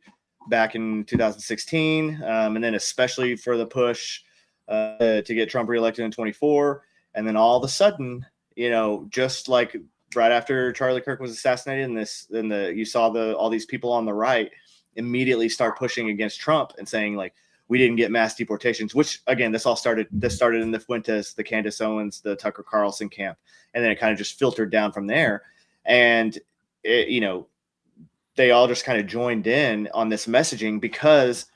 [SPEAKER 3] back in 2016, and then especially for the push to get Trump reelected in 24. And then all of a sudden, you know, just like right after Charlie Kirk was assassinated, you saw all these people on the right immediately start pushing against Trump and saying, like, we didn't get mass deportations, which again, this started in the Fuentes, the Candace Owens, the Tucker Carlson camp. And then it kind of just filtered down from there. And you know, they all just kind of joined in on this messaging because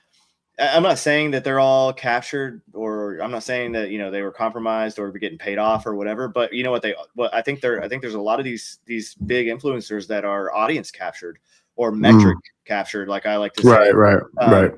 [SPEAKER 3] I'm not saying that they're all captured, or I'm not saying that, they were compromised or getting paid off or whatever, but you know what I think there's a lot of these big influencers that are audience captured or metric captured, like I like to say.
[SPEAKER 1] Right.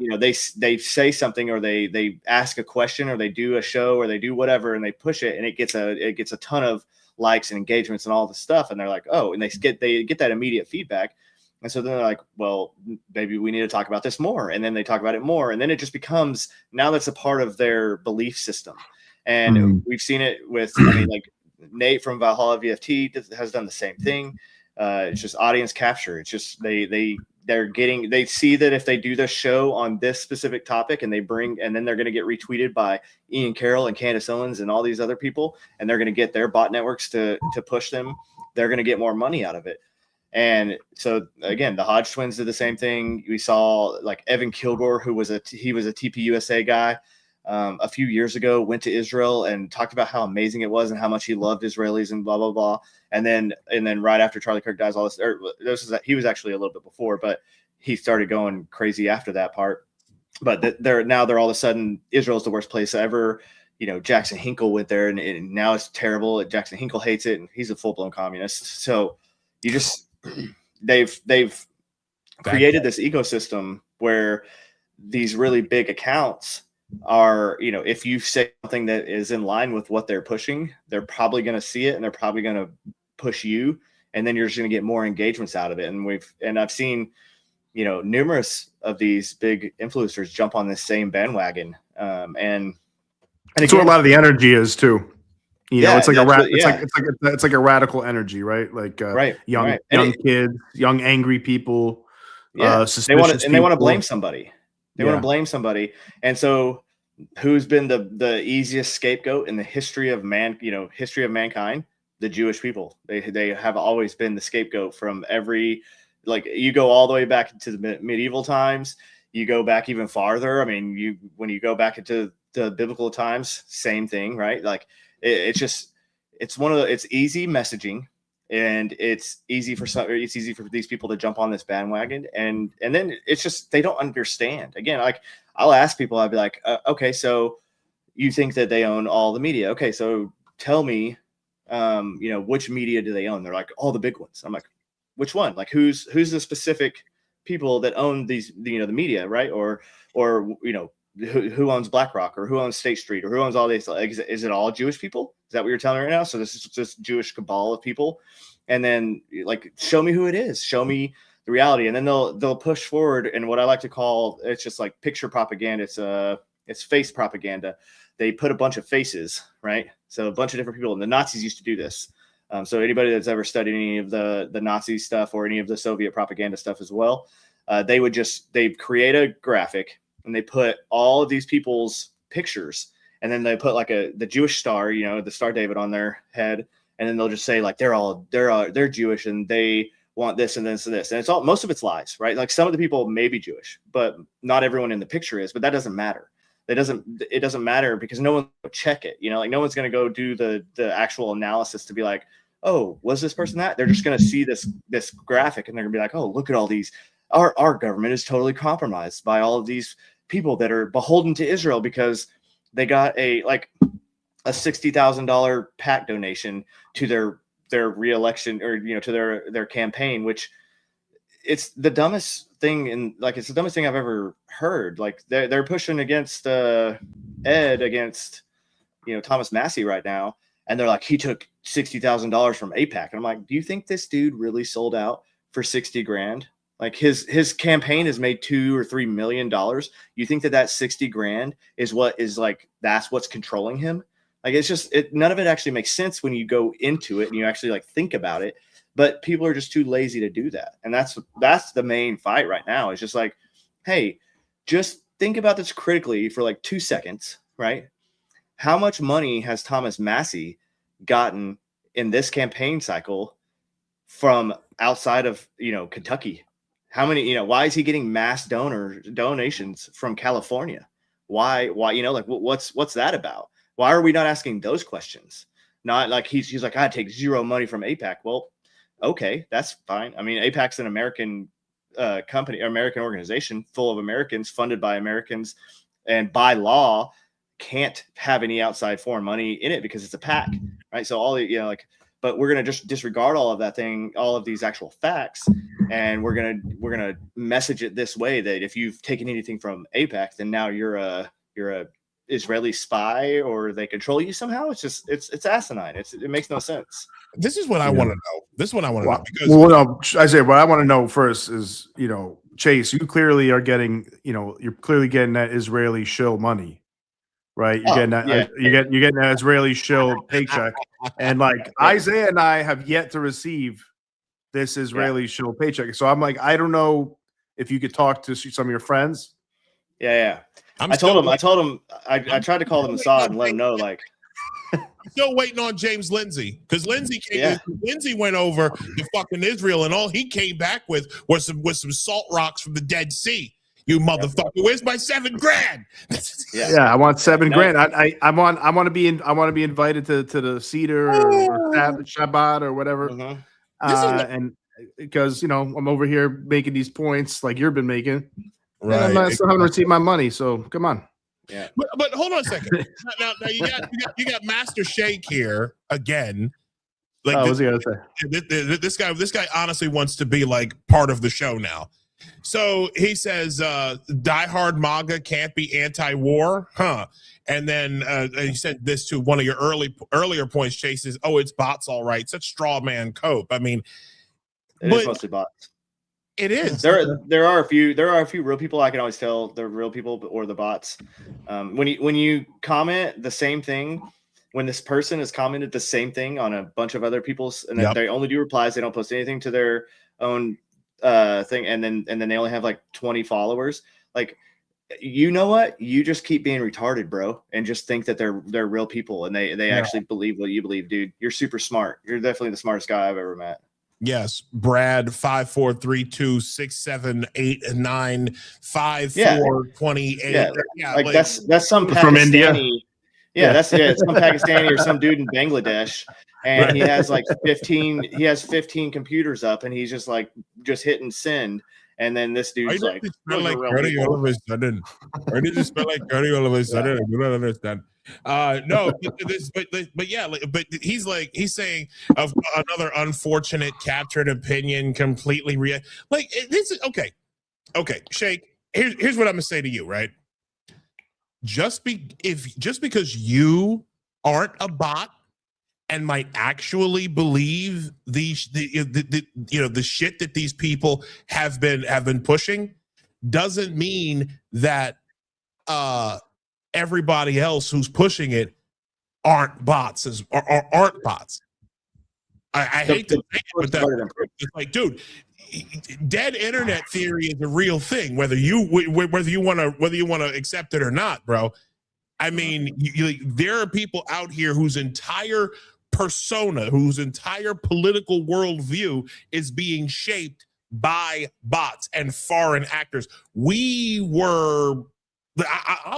[SPEAKER 3] They say something, or they ask a question, or they do a show, or they do whatever, and they push it, and it gets a ton of likes and engagements and all this stuff, and they're like, oh, and they get that immediate feedback. And so then they're like, well, maybe we need to talk about this more. And then they talk about it more. And then it just becomes, now that's a part of their belief system. And we've seen it with, like Nate from Valhalla VFT has done the same thing. It's just audience capture. It's just, they see that if they do the show on this specific topic, and then they're going to get retweeted by Ian Carroll and Candace Owens and all these other people, and they're going to get their bot networks to push them. They're going to get more money out of it. And so again, the Hodge twins did the same thing. We saw like Evan Kilgore, who was a TPUSA guy a few years ago, went to Israel and talked about how amazing it was and how much he loved Israelis and blah, blah, blah. And then right after Charlie Kirk dies, he was actually a little bit before, but he started going crazy after that part. But they're all of a sudden, Israel's the worst place ever. Jackson Hinkle went there, and now it's terrible. Jackson Hinkle hates it, and he's a full-blown communist. So they've created this ecosystem where these really big accounts are, if you say something that is in line with what they're pushing, they're probably going to see it, and they're probably going to push you, and then you're just going to get more engagements out of it. And I've seen, numerous of these big influencers jump on this same bandwagon. And
[SPEAKER 1] that's where a lot of the energy is too. It's like it's like a radical energy, right? Like young kids, young angry people.
[SPEAKER 3] They want to blame somebody. They want to blame somebody. And so, who's been the easiest scapegoat in the history of mankind? The Jewish people. They have always been the scapegoat from every. Like, you go all the way back into the medieval times. You go back even farther. When you go back into the biblical times, same thing, right? Like. It's easy messaging, and it's easy for these people to jump on this bandwagon. And then it's just, they don't understand. Again, like, I'll ask people, I'll be like, okay, so you think that they own all the media. Okay. So tell me, which media do they own? They're like, all the big ones. I'm like, which one? Like, who's the specific people that own these, the media, right? Or who owns BlackRock, or who owns State Street, or who owns all these? Like, is it all Jewish people? Is that what you're telling me right now? So this is just Jewish cabal of people. And then, like, show me who it is. Show me the reality. And then they'll push forward. And what I like to call, it's just like picture propaganda. It's face propaganda. They put a bunch of faces, right? So a bunch of different people. And the Nazis used to do this. So anybody that's ever studied any of the Nazi stuff, or any of the Soviet propaganda stuff as well, they'd create a graphic, and they put all of these people's pictures, and then they put like the Jewish star, the Star David on their head, and then they'll just say like they're Jewish, and they want this and this and this, and it's most of it's lies, right? Like, some of the people may be Jewish, but not everyone in the picture is. But that doesn't matter. It doesn't matter, because no one will check it. Like, no one's going to go do the actual analysis to be like, oh, was this person that? They're just going to see this graphic, and they're going to be like, oh, look at all these. Our government is totally compromised by all of these people that are beholden to Israel because they got a $60,000 PAC donation to their reelection, or to their campaign, which it's the dumbest thing. And like, it's the dumbest thing I've ever heard. Like, they're pushing against Ed against Thomas Massey right now, and they're like, he took $60,000 from AIPAC, and I'm like, do you think this dude really sold out for $60,000? Like, his campaign has made $2 or $3 million. You think that $60,000 is that's what's controlling him? Like, it's just, none of it actually makes sense when you go into it and you actually like think about it. But people are just too lazy to do that, and that's the main fight right now. It's just like, hey, just think about this critically for like 2 seconds, right? How much money has Thomas Massey gotten in this campaign cycle from outside of Kentucky? How many, why is he getting mass donations from California? Why, like, what's that about? Why are we not asking those questions? Not like he's like, I take zero money from AIPAC. Well, okay, that's fine. I mean, AIPAC's an American company, American organization full of Americans, funded by Americans, and by law can't have any outside foreign money in it because it's a PAC, right? So all the, you know, like, but we're going to just disregard all of these actual facts, and we're going to message it this way, that if you've taken anything from AIPAC, then now you're a Israeli spy, or they control you somehow. It's just, it's asinine. It makes no sense.
[SPEAKER 2] This is what I want to know. This is what I want to know. Because
[SPEAKER 1] no, Isaiah, what I want to know first is, you know, Chase, you clearly are getting, you know, you're clearly getting that Israeli shill money, right? You're getting that, you're getting that Israeli shill paycheck, and like Isaiah and I have yet to receive this Israeli shill paycheck. So I'm like, I don't know if you could talk to some of your friends.
[SPEAKER 3] Yeah. I told him, I tried to call the Mossad and let him know, like,
[SPEAKER 2] still waiting on James Lindsay, because Lindsay went over to fucking Israel, and all he came back with was some salt rocks from the Dead Sea. You motherfucker, where's my $7,000?
[SPEAKER 1] Yeah, I want $7,000. I want to be invited to the Cedar or Shabbat or whatever. And because, you know, I'm over here making these points like you've been making, right? And I still haven't received my money. So come on.
[SPEAKER 3] Yeah,
[SPEAKER 2] but hold on a second. Now you got Master Shake here again. Like,
[SPEAKER 1] what's he gonna say?
[SPEAKER 2] This guy honestly wants to be like part of the show now. So he says, "Diehard MAGA can't be anti-war, huh?" And then he said this to one of your earlier points. Chase is, "Oh, it's bots, all right." Such straw man cope. I mean,
[SPEAKER 3] it is mostly bots.
[SPEAKER 2] It is.
[SPEAKER 3] There are a few real people. I can always tell the real people or the bots. When you comment the same thing, when this person has commented the same thing on a bunch of other people's, and they only do replies, they don't post anything to their own thing, and then they only have like 20 followers. Like, you know what? You just keep being retarded, bro, and just think that they're real people, and they actually believe what you believe, dude. You're super smart. You're definitely the smartest guy I've ever met.
[SPEAKER 2] Yes, Brad 543267895428.
[SPEAKER 3] Like that's some Pakistani,
[SPEAKER 1] from India.
[SPEAKER 3] That's some Pakistani or some dude in Bangladesh, and he has like 15 computers up, and he's just hitting send, and then this dude's like,
[SPEAKER 2] smell like curry all of a sudden. Why did it smell like curry all of a sudden? I do not understand. No, but he's saying of another unfortunate captured opinion, completely like this is okay. Shake, here's what I'm gonna say to you, right? Just because you aren't a bot and might actually believe the shit that these people have been pushing, doesn't mean that everybody else who's pushing it aren't bots or aren't bots. I hate to say it, but it's like, dude, dead internet theory is a real thing, whether you want to accept it or not, bro. I mean, there are people out here whose entire persona, whose entire political worldview is being shaped by bots and foreign actors. I'll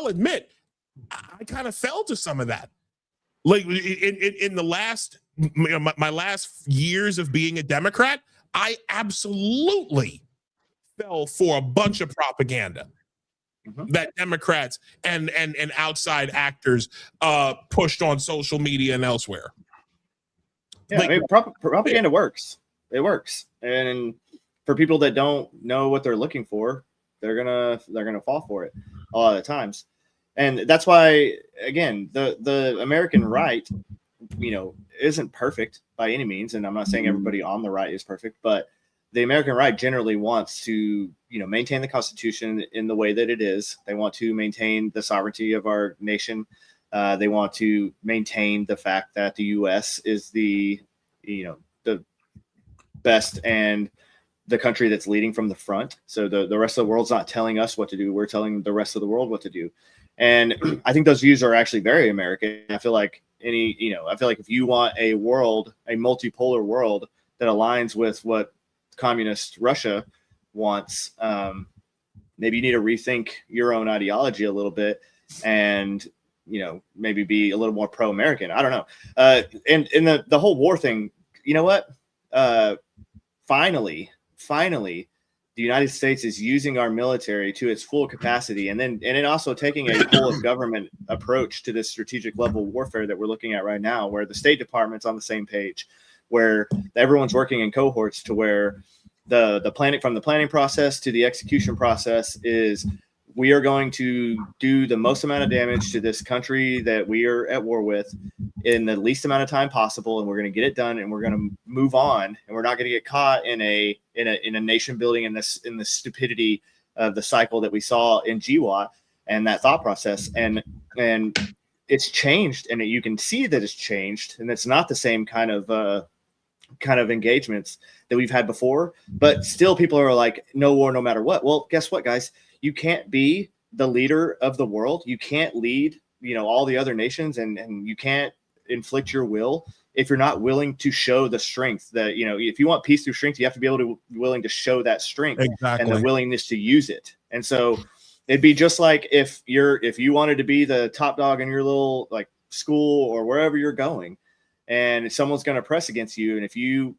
[SPEAKER 2] admit, I kind of fell to some of that. Like in the last, my last years of being a Democrat, I absolutely fell for a bunch of propaganda that Democrats and outside actors pushed on social media and elsewhere.
[SPEAKER 3] Yeah, I mean, propaganda works. It works, and for people that don't know what they're looking for, they're gonna fall for it a lot of the times. And that's why, again, the American right, isn't perfect by any means. And I'm not saying everybody on the right is perfect, but the American right generally wants to, maintain the Constitution in the way that it is. They want to maintain the sovereignty of our nation. They want to maintain the fact that the U.S. is the best and the country that's leading from the front. So the rest of the world's not telling us what to do. We're telling the rest of the world what to do. And I think those views are actually very American. I feel like if you want a multipolar world that aligns with what communist Russia wants, maybe you need to rethink your own ideology a little bit and, maybe be a little more pro-American. I don't know. And the whole war thing, you know what? Finally, the United States is using our military to its full capacity, and then also taking a whole of government approach to this strategic level warfare that we're looking at right now, where the State Department's on the same page, where everyone's working in cohorts, to where the planning, from the planning process to the execution process, is we are going to do the most amount of damage to this country that we are at war with in the least amount of time possible, and we're going to get it done, and we're going to move on, and we're not going to get caught in a nation building in the stupidity of the cycle that we saw in GWAT and that thought process. And it's changed, and you can see that it's changed, and it's not the same kind of engagements that we've had before, but still people are like, no war, no matter what. Well, guess what, guys? You can't be the leader of the world. You can't lead, all the other nations, and you can't inflict your will if you're not willing to show the strength that, if you want peace through strength, you have to be able to willing to show that strength. Exactly. And the willingness to use it. And so it'd be just like if you wanted to be the top dog in your little like school or wherever you're going, and someone's going to press against you, and if you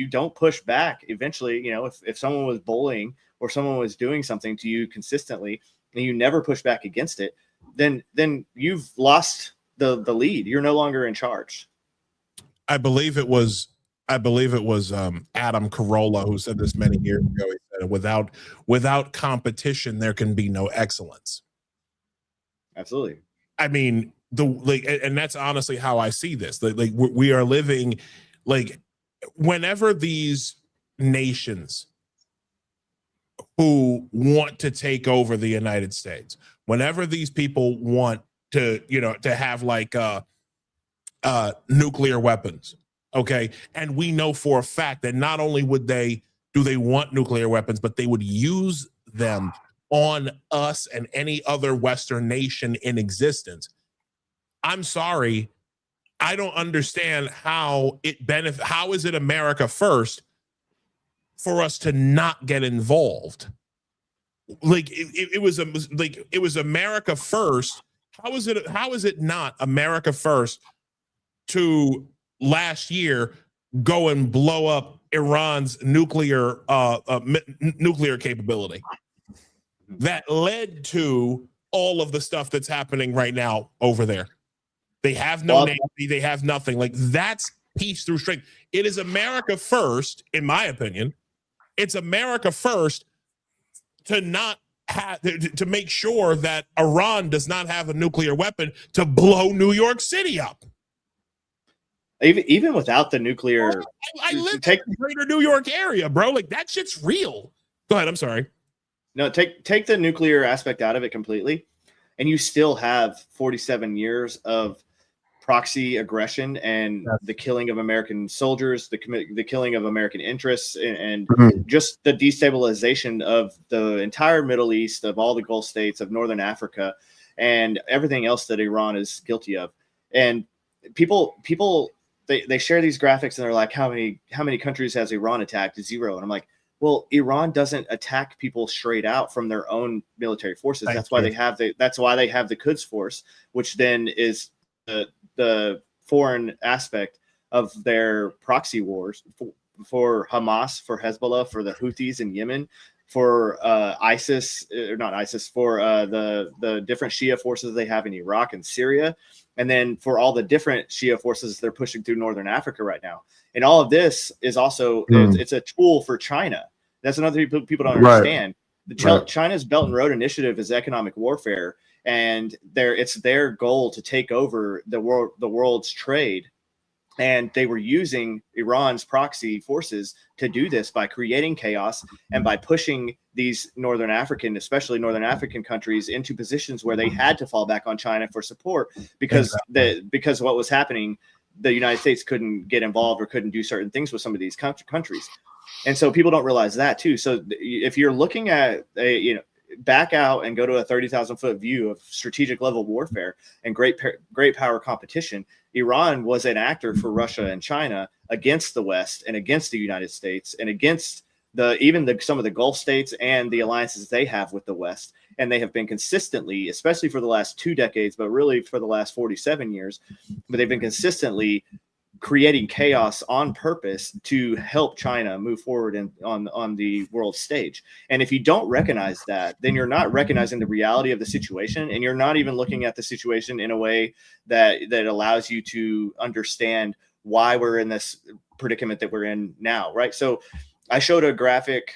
[SPEAKER 3] don't push back, eventually, if someone was bullying or someone was doing something to you consistently and you never push back against it, then you've lost the lead. You're no longer in charge.
[SPEAKER 2] I believe it was Adam Carolla who said this many years ago. He said, without competition, there can be no excellence.
[SPEAKER 3] Absolutely.
[SPEAKER 2] I mean, and that's honestly how I see this. Like we are living, like, whenever these nations who want to take over the United States, whenever these people want to, to have like nuclear weapons, okay, and we know for a fact that not only do they want nuclear weapons, but they would use them on us and any other Western nation in existence. I'm sorry, I don't understand how how is it America first for us to not get involved? Like it was America first. How is it not America first to last year go and blow up Iran's nuclear capability that led to all of the stuff that's happening right now over there? They have no navy, they have nothing. Like, that's peace through strength. It is America first, in my opinion. It's America first to not have to make sure that Iran does not have a nuclear weapon to blow New York City up.
[SPEAKER 3] Even without the nuclear,
[SPEAKER 2] I live in the greater New York area, bro. Like, that shit's real. Go ahead. I'm sorry.
[SPEAKER 3] No, take the nuclear aspect out of it completely, and you still have 47 years of proxy aggression and the killing of American soldiers, the killing of American interests, and just the destabilization of the entire Middle East, of all the Gulf states, of Northern Africa, and everything else that Iran is guilty of. And people they share these graphics and they're like, how many countries has Iran attacked? 0. And I'm like, well, Iran doesn't attack people straight out from their own military forces. That's why they have the Quds Force, which then is the foreign aspect of their proxy wars for Hamas, for Hezbollah, for the Houthis in Yemen, for ISIS, or not ISIS, for the different Shia forces they have in Iraq and Syria, and then for all the different Shia forces they're pushing through Northern Africa right now. And all of this is also it's a tool for China. That's another thing people don't understand. China's Belt and Road Initiative is economic warfare, and it's their goal to take over the world's trade. And they were using Iran's proxy forces to do this by creating chaos and by pushing these especially Northern African countries into positions where they had to fall back on China for support because of what was happening. The United States couldn't get involved or couldn't do certain things with some of these countries. And so people don't realize that too. So if you're looking at back out and go to a 30,000 foot view of strategic level warfare and great power competition, Iran was an actor for Russia and China against the West and against the United States and against some of the Gulf states and the alliances they have with the West. And they have been consistently, especially for the last 2 decades, but really for the last 47 years, but they've been consistently creating chaos on purpose to help China move forward on the world stage. And if you don't recognize that, then you're not recognizing the reality of the situation, and you're not even looking at the situation in a way that allows you to understand why we're in this predicament that we're in now, right? So I showed a graphic.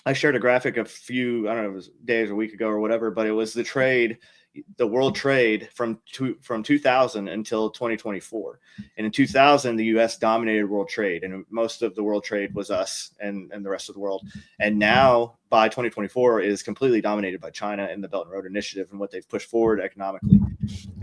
[SPEAKER 3] I shared a graphic a few, I don't know, it was days or a week ago or whatever, but it was the world trade from 2000 until 2024. And in 2000, the U.S. dominated world trade, and most of the world trade was us and the rest of the world. And now by 2024 is completely dominated by China and the Belt and Road Initiative and what they've pushed forward economically.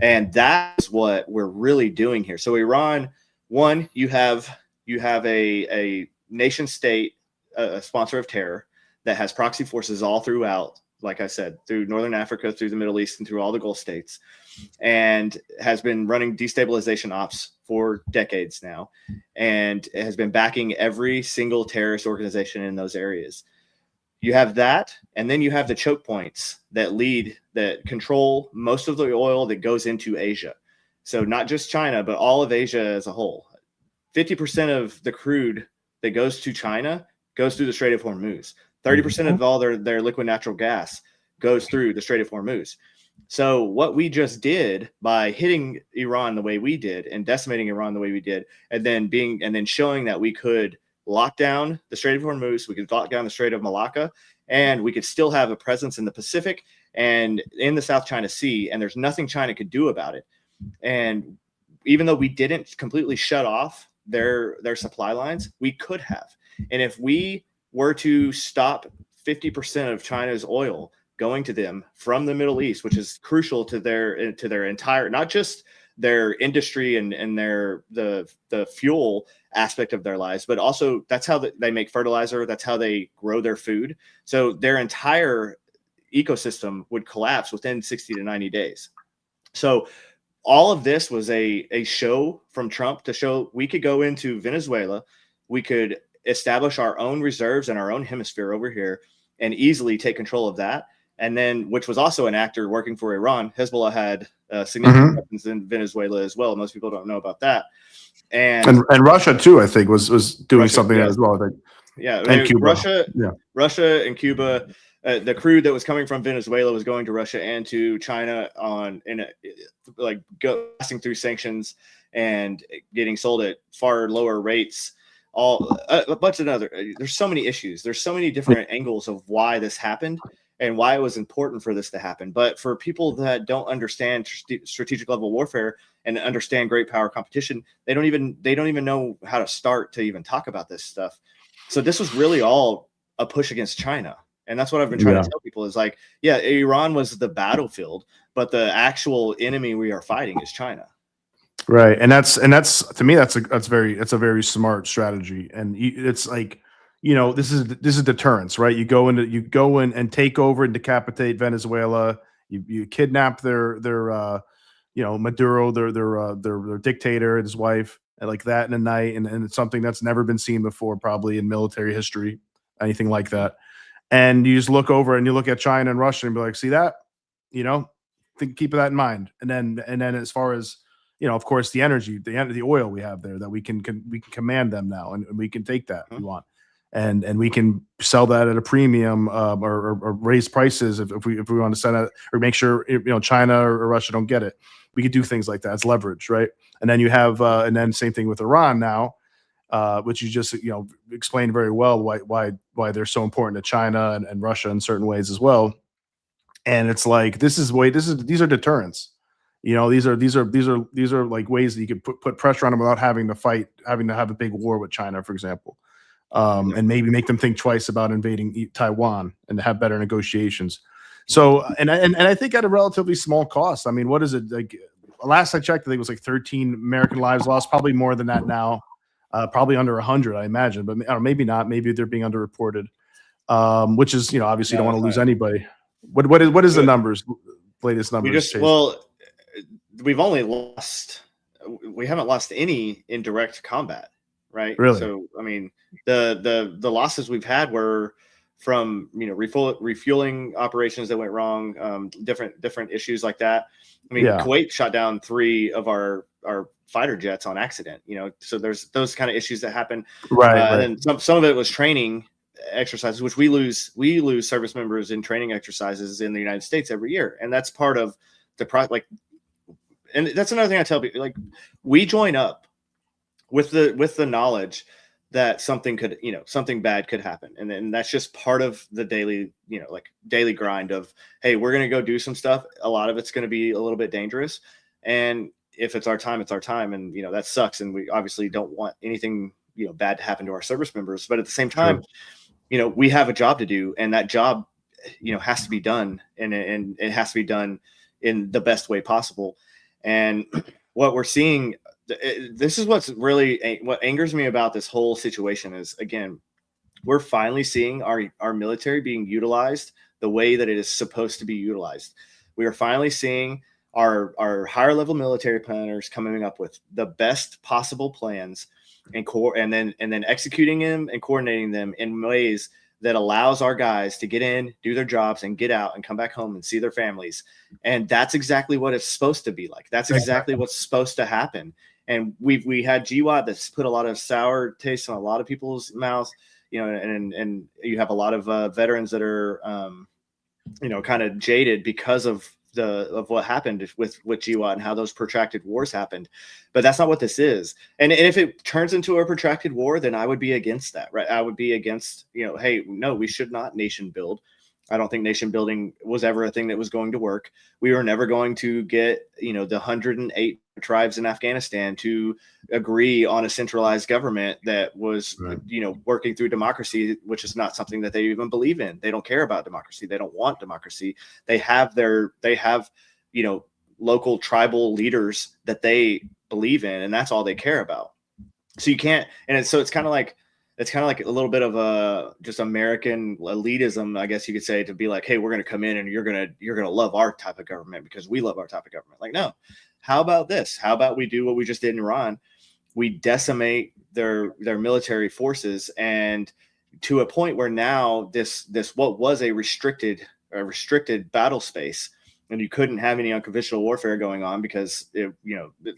[SPEAKER 3] And that's what we're really doing here. So Iran, one, you have a nation state, a sponsor of terror that has proxy forces all throughout, like I said, through Northern Africa, through the Middle East, and through all the Gulf states, and has been running destabilization ops for decades now, and has been backing every single terrorist organization in those areas. You have that, and then you have the choke points that control most of the oil that goes into Asia. So not just China, but all of Asia as a whole. 50% of the crude that goes to China goes through the Strait of Hormuz. 30% of all their liquid natural gas goes through the Strait of Hormuz. So what we just did by hitting Iran the way we did and decimating Iran the way we did, and then showing that we could lock down the Strait of Hormuz, we could lock down the Strait of Malacca, and we could still have a presence in the Pacific and in the South China Sea, and there's nothing China could do about it. And even though we didn't completely shut off their supply lines, we could have. And if we were to stop 50% of China's oil going to them from the Middle East, which is crucial to their entire, not just their industry and the fuel aspect of their lives, but also that's how they make fertilizer. That's how they grow their food. So their entire ecosystem would collapse within 60 to 90 days. So all of this was a show from Trump to show we could go into Venezuela, we could establish our own reserves in our own hemisphere over here and easily take control of that. And then, which was also an actor working for Iran, Hezbollah had significant weapons in Venezuela as well. Most people don't know about that. And
[SPEAKER 1] Russia too, I think, was doing
[SPEAKER 3] Russia,
[SPEAKER 1] something
[SPEAKER 3] yeah.
[SPEAKER 1] as well. I think.
[SPEAKER 3] Yeah,
[SPEAKER 1] and Cuba.
[SPEAKER 3] Russia and Cuba. The crude that was coming from Venezuela was going to Russia and to China passing through sanctions and getting sold at far lower rates. A bunch of there's so many issues. There's so many different angles of why this happened and why it was important for this to happen. But for people that don't understand strategic level warfare and understand great power competition, they don't even know how to start to even talk about this stuff. So this was really all a push against China. And that's what I've been trying to tell people is like, yeah, Iran was the battlefield, but the actual enemy we are fighting is China.
[SPEAKER 1] Right. And that's to me, that's a very smart strategy. And it's like, this is deterrence, right? You go in and take over and decapitate Venezuela. You kidnap their Maduro, their dictator and his wife, and like that in a night. And it's something that's never been seen before, probably in military history, anything like that. And you just look over and you look at China and Russia and be like, see that, keep that in mind. And then as far as, of course, the energy, the oil we have there that we can command them now, and we can take that if we want, and we can sell that at a premium or raise prices if we want to send it, or make sure China or Russia don't get it. We could do things like that. It's leverage, right? And then you have and then same thing with Iran now, which you just explained very well why they're so important to China and Russia in certain ways as well. And it's like these are deterrents. These are like ways that you could put pressure on them without having to have a big war with China, for example, and maybe make them think twice about invading Taiwan and to have better negotiations. So, and I think at a relatively small cost. I mean, what is it like? Last I checked, I think it was like 13 American lives lost. Probably more than that now. Probably under 100, I imagine, but maybe not. Maybe they're being underreported, which is obviously don't want to lose anybody. What is the numbers? Latest numbers?
[SPEAKER 3] We haven't lost any in direct combat, right?
[SPEAKER 1] Really?
[SPEAKER 3] So I mean, the losses we've had were from refueling operations that went wrong, different issues like that. I mean, Kuwait shot down 3 of our fighter jets on accident, so there's those kind of issues that happen.
[SPEAKER 1] Right.
[SPEAKER 3] And then some of it was training exercises, which we lose service members in training exercises in the United States every year. And that's part of the and that's another thing I tell people, like, we join up with the knowledge that something bad could happen. And then that's just part of the daily, daily grind of, hey, we're going to go do some stuff. A lot of it's going to be a little bit dangerous. And if it's our time, it's our time. And, that sucks. And we obviously don't want anything, bad to happen to our service members. But at the same time, we have a job to do, and that job, has to be done, and it has to be done in the best way possible. And what we're seeing, this is what angers me about this whole situation is, again, we're finally seeing our military being utilized the way that it is supposed to be utilized. We are finally seeing our higher level military planners coming up with the best possible plans and then executing them and coordinating them in ways that allows our guys to get in, do their jobs, and get out and come back home and see their families. And that's exactly what it's supposed to be like. That's exactly what's supposed to happen. And we had GWAT that's put a lot of sour taste in a lot of people's mouths, and you have a lot of veterans that are, kind of jaded because of what happened with GWAT and how those protracted wars happened. But that's not what this is. And if it turns into a protracted war, then I would be against that, right? I would be against, hey, no, we should not nation build. I don't think nation building was ever a thing that was going to work. We were never going to get, the 108 tribes in Afghanistan to agree on a centralized government that was, working through democracy, which is not something that they even believe in. They don't care about democracy. They don't want democracy. They have local tribal leaders that they believe in, and that's all they care about. So you can't, it's kind of like a little bit of a just American elitism, I guess you could say, to be like, hey, we're going to come in and you're going to love our type of government because we love our type of government. Like, no, how about this? How about we do what we just did in Iran? We decimate their military forces, and to a point where now this what was a restricted battle space, and you couldn't have any unconventional warfare going on because the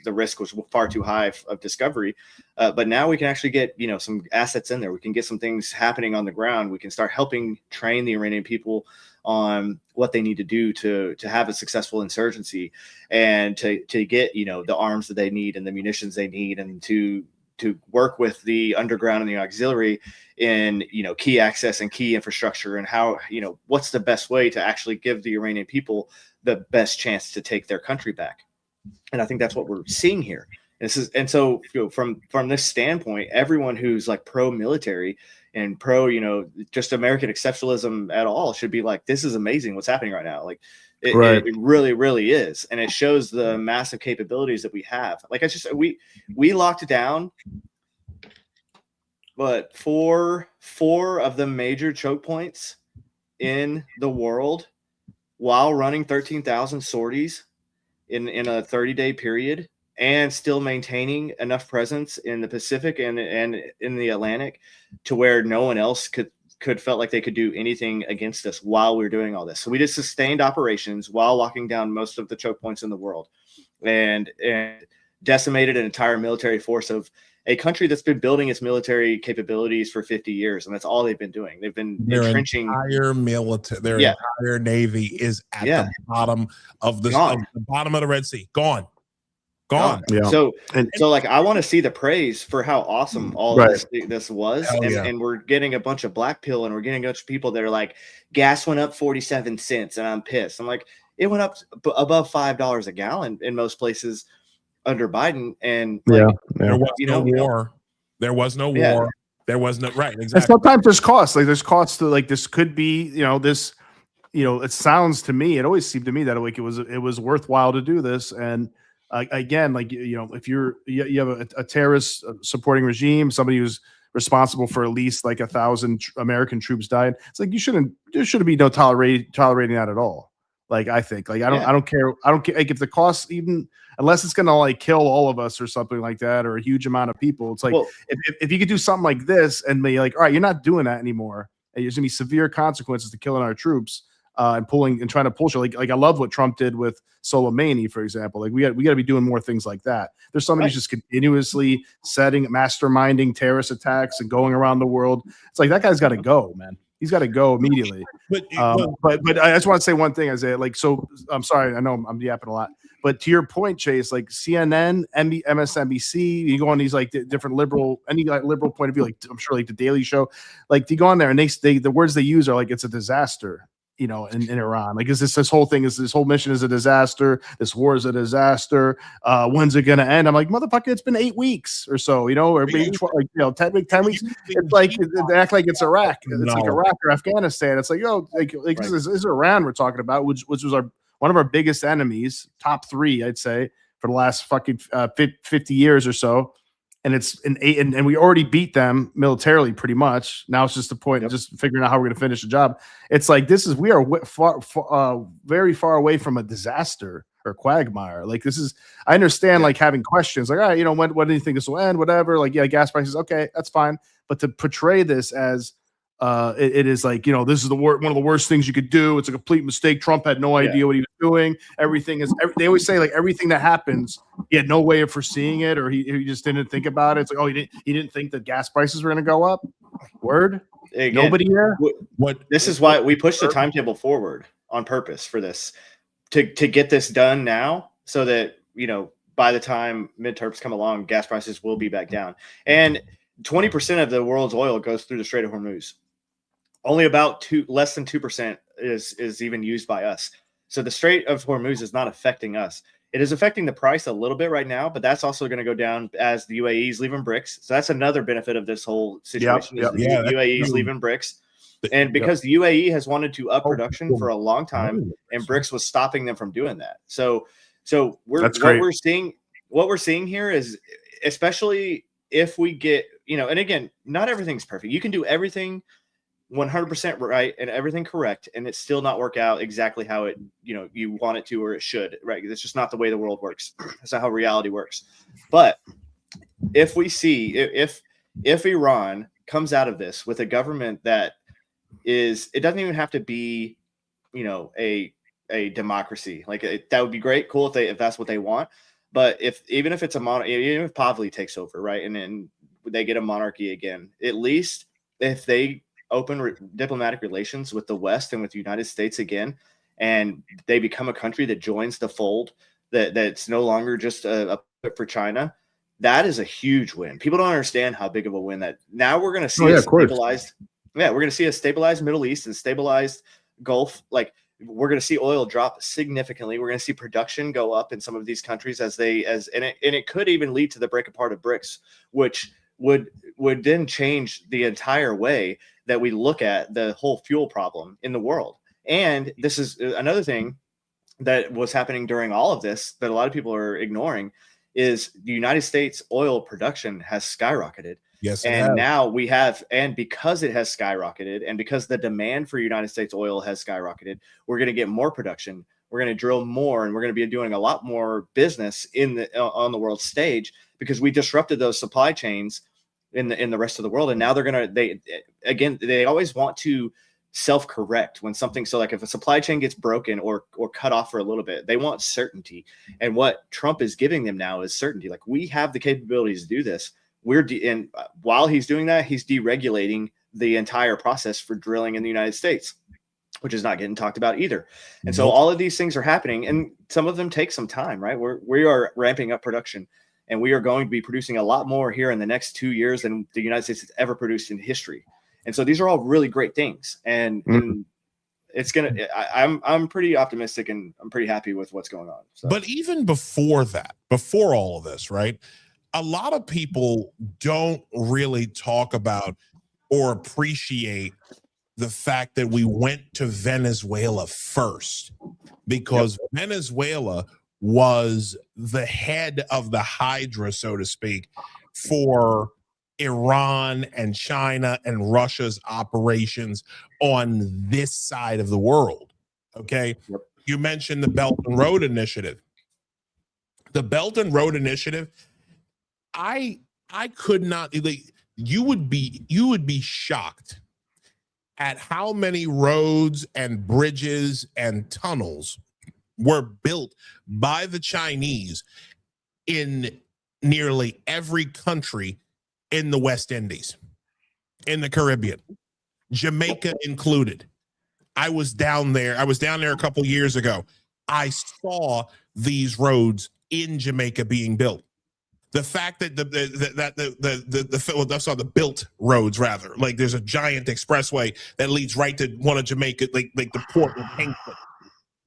[SPEAKER 3] risk was far too high of discovery. But now we can actually get some assets in there. We can get some things happening on the ground. We can start helping train the Iranian people on what they need to do to have a successful insurgency, and to get the arms that they need and the munitions they need, and to work with the underground and the auxiliary in key access and key infrastructure, and how what's the best way to actually give the Iranian people the best chance to take their country back. And I think that's what we're seeing here. And so from this standpoint, everyone who's like pro-military and pro, just American exceptionalism at all should be like, this is amazing what's happening right now. Like it really, really is. And it shows the massive capabilities that we have. Like we locked down, but four of the major choke points in the world while running 13,000 sorties in a 30-day period, and still maintaining enough presence in the Pacific and in the Atlantic to where no one else could felt like they could do anything against us while we were doing all this. So we just sustained operations while locking down most of the choke points in the world, and decimated an entire military force of a country that's been building its military capabilities for 50 years. And that's all they've been doing. They've been entrenching.
[SPEAKER 2] Entire military, their entire Navy is at the bottom of the bottom of the Red Sea. Gone.
[SPEAKER 1] Yeah.
[SPEAKER 3] So like, I want to see the praise for how awesome all of this was. And we're getting a bunch of black pill, and we're getting a bunch of people that are like, gas went up 47 cents and I'm pissed. I'm like, it went up above $5 a gallon in most places under Biden. And
[SPEAKER 2] there was no war. There was no war. There was no exactly.
[SPEAKER 1] And sometimes there's costs. Like there's costs to, like, this could be, this, it sounds to me, it always seemed to me that like it was worthwhile to do this. And again, like, if you have a terrorist supporting regime, somebody who's responsible for at least like 1,000 American troops died, it's like there shouldn't be no tolerating that at all. Like, I think, like, I don't care. Like, if the cost, even unless it's gonna like kill all of us or something like that, or a huge amount of people, it's like, if you could do something like this and be like, all right, you're not doing that anymore, and there's gonna be severe consequences to killing our troops. and trying to pull shit. Like I love what Trump did with Soleimani, for example. Like we got to be doing more things like that. There's somebody who's just continuously masterminding terrorist attacks and going around the world. It's like that guy's got to go, man. He's got to go immediately. But I just want to say one thing, Isaiah. Like, so I'm sorry, I know I'm yapping a lot, but to your point, Chase, like CNN, MSNBC, you go on these like different liberal point of view, like I'm sure like the Daily Show, like you go on there and they the words they use are like it's a disaster. You know, in Iran, like, is this whole mission is a disaster? This war is a disaster. When's it gonna end? I'm like, motherfucker, it's been 8 weeks or so, you know, or maybe 10 weeks. It's like they act like it's Iraq. It's like Iraq or Afghanistan. It's like, like this is Iran we're talking about, which was one of our biggest enemies, top 3, I'd say, for the last fucking 50 years or so. And and we already beat them militarily pretty much. Now it's just the point of just figuring out how we're going to finish the job. It's like we are very far away from a disaster or quagmire. Like I understand like having questions like, all right, you know, when do you think this will end? Whatever. Like, yeah, gas prices. Okay, that's fine. But to portray this as it is like, you know, this is one of the worst things you could do. It's a complete mistake. Trump had no idea what he was doing. They always say like everything that happens, he had no way of foreseeing it, or he just didn't think about it. It's like, oh, he didn't think that gas prices were going to go up. Word. Again, nobody here.
[SPEAKER 3] This is why we pushed the timetable forward on purpose for this to get this done now, so that, you know, by the time midterms come along, gas prices will be back down. And 20% of the world's oil goes through the Strait of Hormuz. Only about less than 2% is even used by us. So the Strait of Hormuz is not affecting us. It is affecting the price a little bit right now, but that's also going to go down as the UAE is leaving BRICS. So that's another benefit of this whole situation. The UAE is leaving BRICS. And because the UAE has wanted to up production for a long time, and BRICS was stopping them from doing that. So what we're seeing here is, especially if we get, you know, and again, not everything's perfect. You can do everything 100% right and everything correct, and it still not work out exactly how it, you know, you want it to, or it should, right? That's just not the way the world works. That's not how reality works. But if we see, if Iran comes out of this with a government that is, it doesn't even have to be, you know, a democracy. Like that would be great, cool if that's what they want. But even if it's even if Pavli takes over, right, and then they get a monarchy again, at least if they open diplomatic relations with the West and with the United States again, and they become a country that joins the fold, that's no longer just a puppet for China, that is a huge win. People don't understand how big of a win that. Now we're going to see a stabilized. Yeah, we're going to see a stabilized Middle East and stabilized Gulf. Like, we're going to see oil drop significantly. We're going to see production go up in some of these countries and it could even lead to the break apart of BRICS, which would then change the entire way that we look at the whole fuel problem in the world. And this is another thing that was happening during all of this that a lot of people are ignoring, is the United States oil production has skyrocketed.
[SPEAKER 2] Yes.
[SPEAKER 3] And now we have, and because it has skyrocketed, and because the demand for United States oil has skyrocketed, we're going to get more production. We're going to drill more, and we're going to be doing a lot more business on the world stage, because we disrupted those supply chains in the rest of the world. And now they always want to self-correct when something, so like if a supply chain gets broken or cut off for a little bit, they want certainty. And what Trump is giving them now is certainty. Like, we have the capabilities to do this. And while he's doing that, he's deregulating the entire process for drilling in the United States, which is not getting talked about either. And so all of these things are happening, and some of them take some time, right? We are ramping up production, and we are going to be producing a lot more here in the next 2 years than the United States has ever produced in history. And so these are all really great things, and it's gonna. I'm pretty optimistic, and I'm pretty happy with what's going on. So.
[SPEAKER 2] But even before all of this, right? A lot of people don't really talk about or appreciate the fact that we went to Venezuela first, because Venezuela was the head of the hydra, so to speak, for Iran and China and Russia's operations on this side of the world. Okay. Yep. You mentioned the Belt and Road Initiative. The Belt and Road Initiative, I could not, like, you would be shocked at how many roads and bridges and tunnels were built by the Chinese in nearly every country in the West Indies, in the Caribbean, Jamaica included. I was down there a couple years ago. I saw these roads in Jamaica being built. The fact that I saw the built roads, rather, like there's a giant expressway that leads right to one of Jamaica, like the port of Kingston.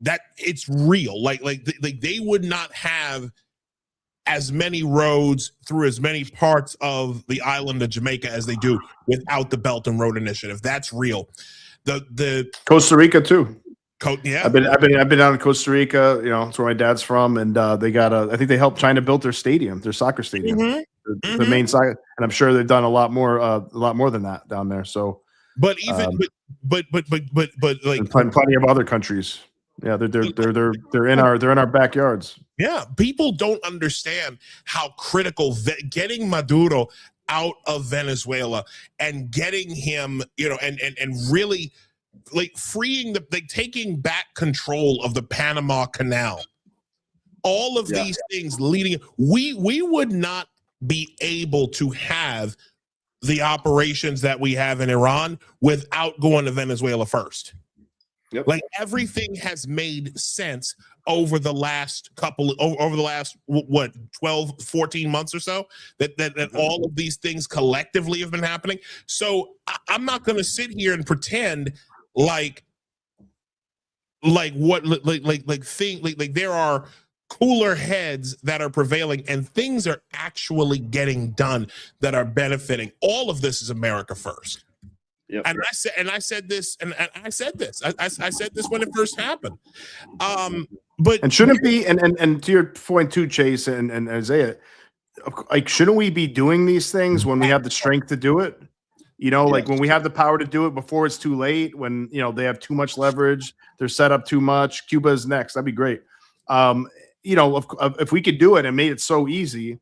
[SPEAKER 2] That it's real. Like they would not have as many roads through as many parts of the island of Jamaica as they do without the Belt and Road Initiative. That's real. The
[SPEAKER 1] Costa Rica too.
[SPEAKER 2] Yeah,
[SPEAKER 1] I've been down in Costa Rica. You know, it's where my dad's from, and they got I think they helped China build their stadium, their soccer stadium, the main soccer, and I'm sure they've done a lot more than that down there. So,
[SPEAKER 2] but even but like
[SPEAKER 1] plenty of other countries. Yeah, they're in our backyards.
[SPEAKER 2] Yeah, people don't understand how critical getting Maduro out of Venezuela and getting him, and really like freeing taking back control of the Panama Canal. All of these things leading, we would not be able to have the operations that we have in Iran without going to Venezuela first.
[SPEAKER 3] Yep.
[SPEAKER 2] Like everything has made sense over the last 12, 14 months or so that all of these things collectively have been happening. So I'm not going to sit here and pretend like there are cooler heads that are prevailing and things are actually getting done that are benefiting. All of this is America first.
[SPEAKER 3] Yep.
[SPEAKER 2] And I said this when it first happened. But
[SPEAKER 1] shouldn't be and to your point too, Chase and Isaiah, like shouldn't we be doing these things when we have the strength to do it? Like when we have the power to do it before it's too late, when they have too much leverage, they're set up too much. Cuba is next. That'd be great. If we could do it and made it so easy,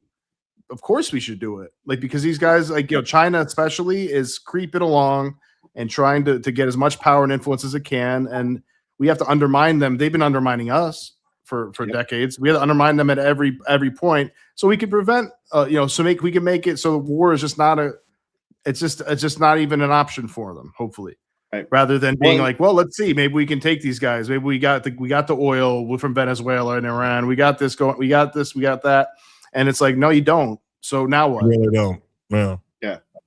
[SPEAKER 1] of course we should do it. Like, because these guys, like, China especially is creeping along and trying to get as much power and influence as it can. And we have to undermine them. They've been undermining us for decades. We have to undermine them at every point so we can prevent, we can make it so war is just not it's just not even an option for them, hopefully.
[SPEAKER 3] Right.
[SPEAKER 1] Rather than being let's see, maybe we can take these guys. Maybe we got the oil from Venezuela and Iran. We got this going. We got this. We got that. And it's like, no, you don't. So now what?
[SPEAKER 2] Really don't.
[SPEAKER 3] Yeah.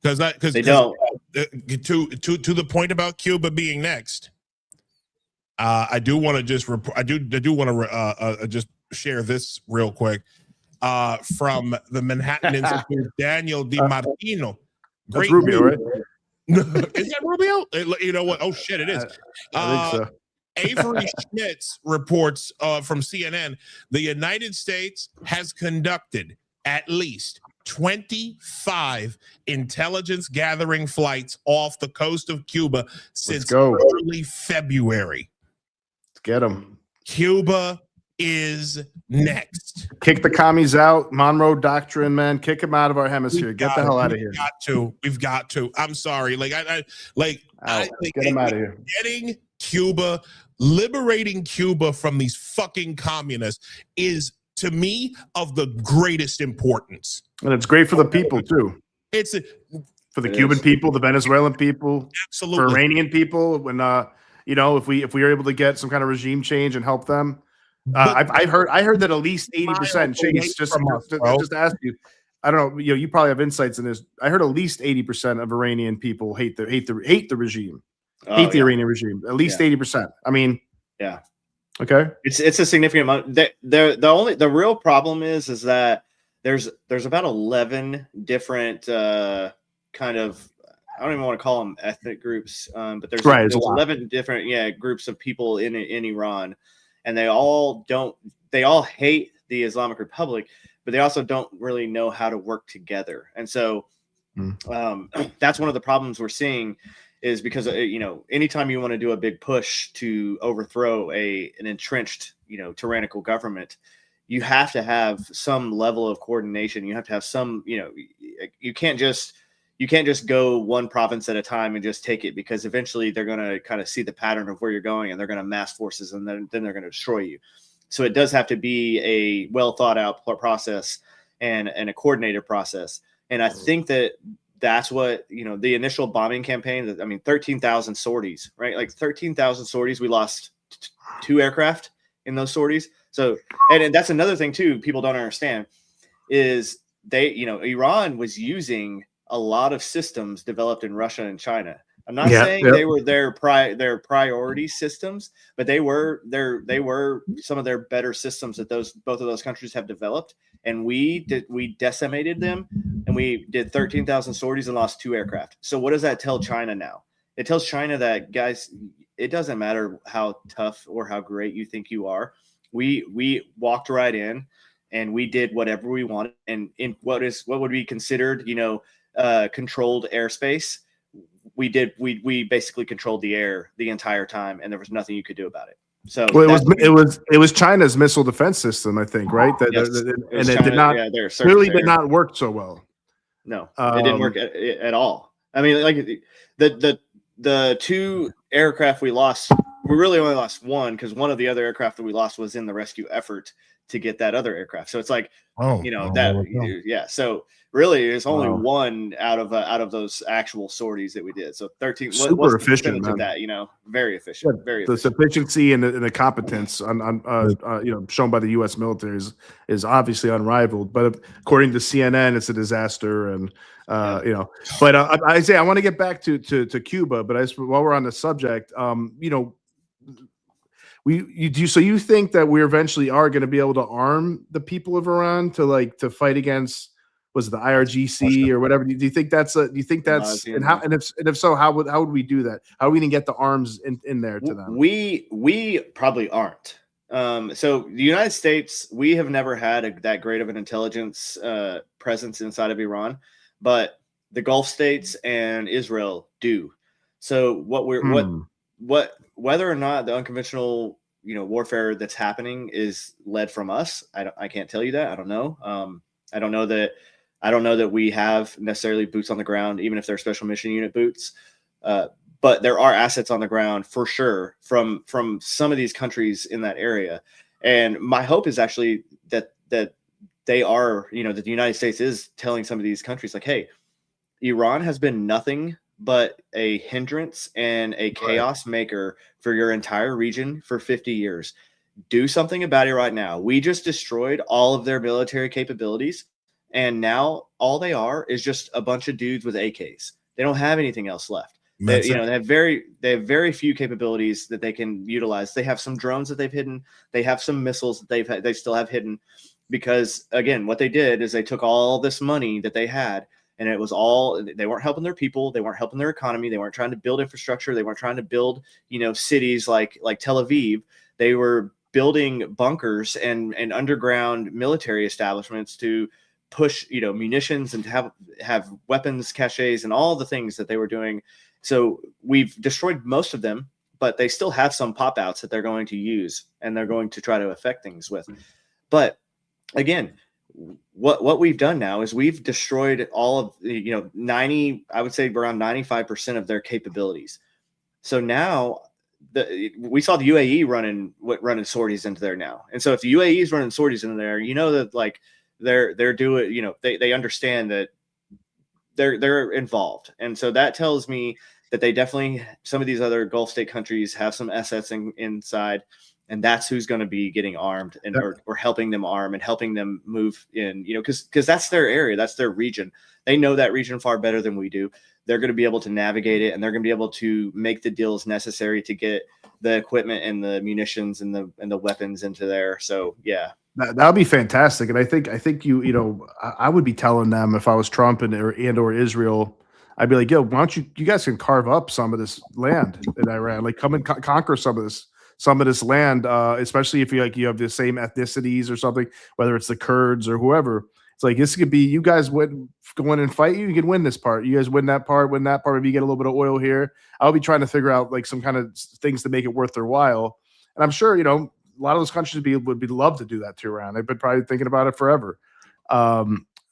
[SPEAKER 2] Because
[SPEAKER 3] they don't.
[SPEAKER 2] To the point about Cuba being next, I do want to just just share this real quick from the Manhattan Institute, Daniel DiMartino.
[SPEAKER 1] That's Rubio, right?
[SPEAKER 2] Is that Rubio? You know what? Oh shit, it is.
[SPEAKER 1] I think so.
[SPEAKER 2] Avery Schmitz reports from CNN, the United States has conducted at least 25 intelligence gathering flights off the coast of Cuba since early February.
[SPEAKER 1] Let's get them.
[SPEAKER 2] Cuba is next.
[SPEAKER 1] Kick the commies out. Monroe Doctrine, man. Kick them out of our hemisphere. Get the hell out of here.
[SPEAKER 2] We've got to. I'm sorry.
[SPEAKER 1] Get them out of here.
[SPEAKER 2] Getting Cuba, liberating Cuba from these fucking communists is, to me, of the greatest importance.
[SPEAKER 1] And it's great for the people too. For the Cuban people, the Venezuelan people,
[SPEAKER 2] absolutely,
[SPEAKER 1] for Iranian people. When if we are able to get some kind of regime change and help them, I heard that at least 80%. Chase, just to ask you, I don't know. You probably have insights in this. I heard at least 80% of Iranian people hate the regime. Hate the Iranian regime. At least 80%. I mean,
[SPEAKER 3] yeah.
[SPEAKER 1] Okay.
[SPEAKER 3] It's a significant amount. The real problem is that there's about 11 different kind of, I don't even want to call them ethnic groups, but there's 11 different groups of people in Iran, and they all hate the Islamic Republic, but they also don't really know how to work together. And so that's one of the problems we're seeing, is because anytime you want to do a big push to overthrow an entrenched tyrannical government, you have to have some level of coordination. You have to have some, you can't just you can't just go one province at a time and just take it, because eventually they're going to kind of see the pattern of where you're going, and they're going to mass forces, and then they're going to destroy you. So it does have to be a well thought out process and a coordinated process. And I think that's what, the initial bombing campaign, 13,000 sorties, right? Like 13,000 sorties. We lost 2 aircraft in those sorties. So, and that's another thing too, people don't understand, is Iran was using a lot of systems developed in Russia and China. I'm not saying they were their priority systems, but they were some of their better systems that both of those countries have developed. And we decimated them, and we did 13,000 sorties and lost 2 aircraft. So what does that tell China now? It tells China that, guys, it doesn't matter how tough or how great you think you are. We walked right in, and we did whatever we wanted. And in what would be considered, controlled airspace, we basically controlled the air the entire time, and there was nothing you could do about it. So
[SPEAKER 1] it was China's missile defense system, I think, right? It did not work so well.
[SPEAKER 3] No, it didn't work at all. I mean, like the 2 aircraft we lost, we really only lost 1, because one of the other aircraft that we lost was in the rescue effort to get that other aircraft. So it's like, so really there's only 1 out of those actual sorties that we did. So 13,
[SPEAKER 1] super efficient, man.
[SPEAKER 3] that, very efficient, very
[SPEAKER 1] the efficiency and the competence shown by the U.S. military is obviously unrivaled. But according to CNN, it's a disaster. And but I want to get back to Cuba. But while we're on the subject, so you think that we eventually are going to be able to arm the people of Iran to fight against, was it the IRGC or whatever? Do you think that's and if so, how would we do that? How are we going to get the arms in there to them?
[SPEAKER 3] We probably aren't. So the United States, we have never had that great of an intelligence presence inside of Iran, but the Gulf states and Israel do. So whether or not the unconventional, warfare that's happening is led from us, I can't tell you that. I don't know. I don't know that we have necessarily boots on the ground, even if they're special mission unit boots. But there are assets on the ground for sure from some of these countries in that area. And my hope is actually that they are, that the United States is telling some of these countries, like, hey, Iran has been nothing but a hindrance and a chaos maker for your entire region for 50 years. Do something about it right now. We just destroyed all of their military capabilities, and now all they are is just a bunch of dudes with AKs. They don't have anything else left. They have very few capabilities that they can utilize. They have some drones that they've hidden. They have some missiles that they still have hidden, because again, what they did is they took all this money that they had, and it was all, they weren't helping their people. They weren't helping their economy. They weren't trying to build infrastructure. They weren't trying to build, cities like Tel Aviv. They were building bunkers and underground military establishments to push, munitions and to have weapons caches and all the things that they were doing. So we've destroyed most of them, but they still have some pop outs that they're going to use and they're going to try to affect things with. But again, what we've done now is we've destroyed all of the, 90, I would say around 95% of their capabilities. So now we saw the UAE running sorties into there now. And so if the UAE is running sorties into there, that like they're doing, they understand that they're involved. And so that tells me that they definitely, some of these other Gulf state countries have some assets inside, and that's who's going to be getting armed and or helping them arm and helping them move in, because that's their area, that's their region. They know that region far better than we do. They're going to be able to navigate it, and they're going to be able to make the deals necessary to get the equipment and the munitions and the weapons into there. So yeah,
[SPEAKER 1] that would be fantastic. And I think I would be telling them, if I was Trump or Israel, I'd be like, yo, why don't you guys can carve up some of this land in Iran, like come and conquer some of this land, especially if you have the same ethnicities or something, whether it's the Kurds or whoever. It's like, this could be, you guys would go in and fight, you can win this part. You guys win that part. Maybe you get a little bit of oil here. I'll be trying to figure out like some kind of things to make it worth their while. And I'm sure, a lot of those countries would love to do that to Iran. They've been probably thinking about it forever.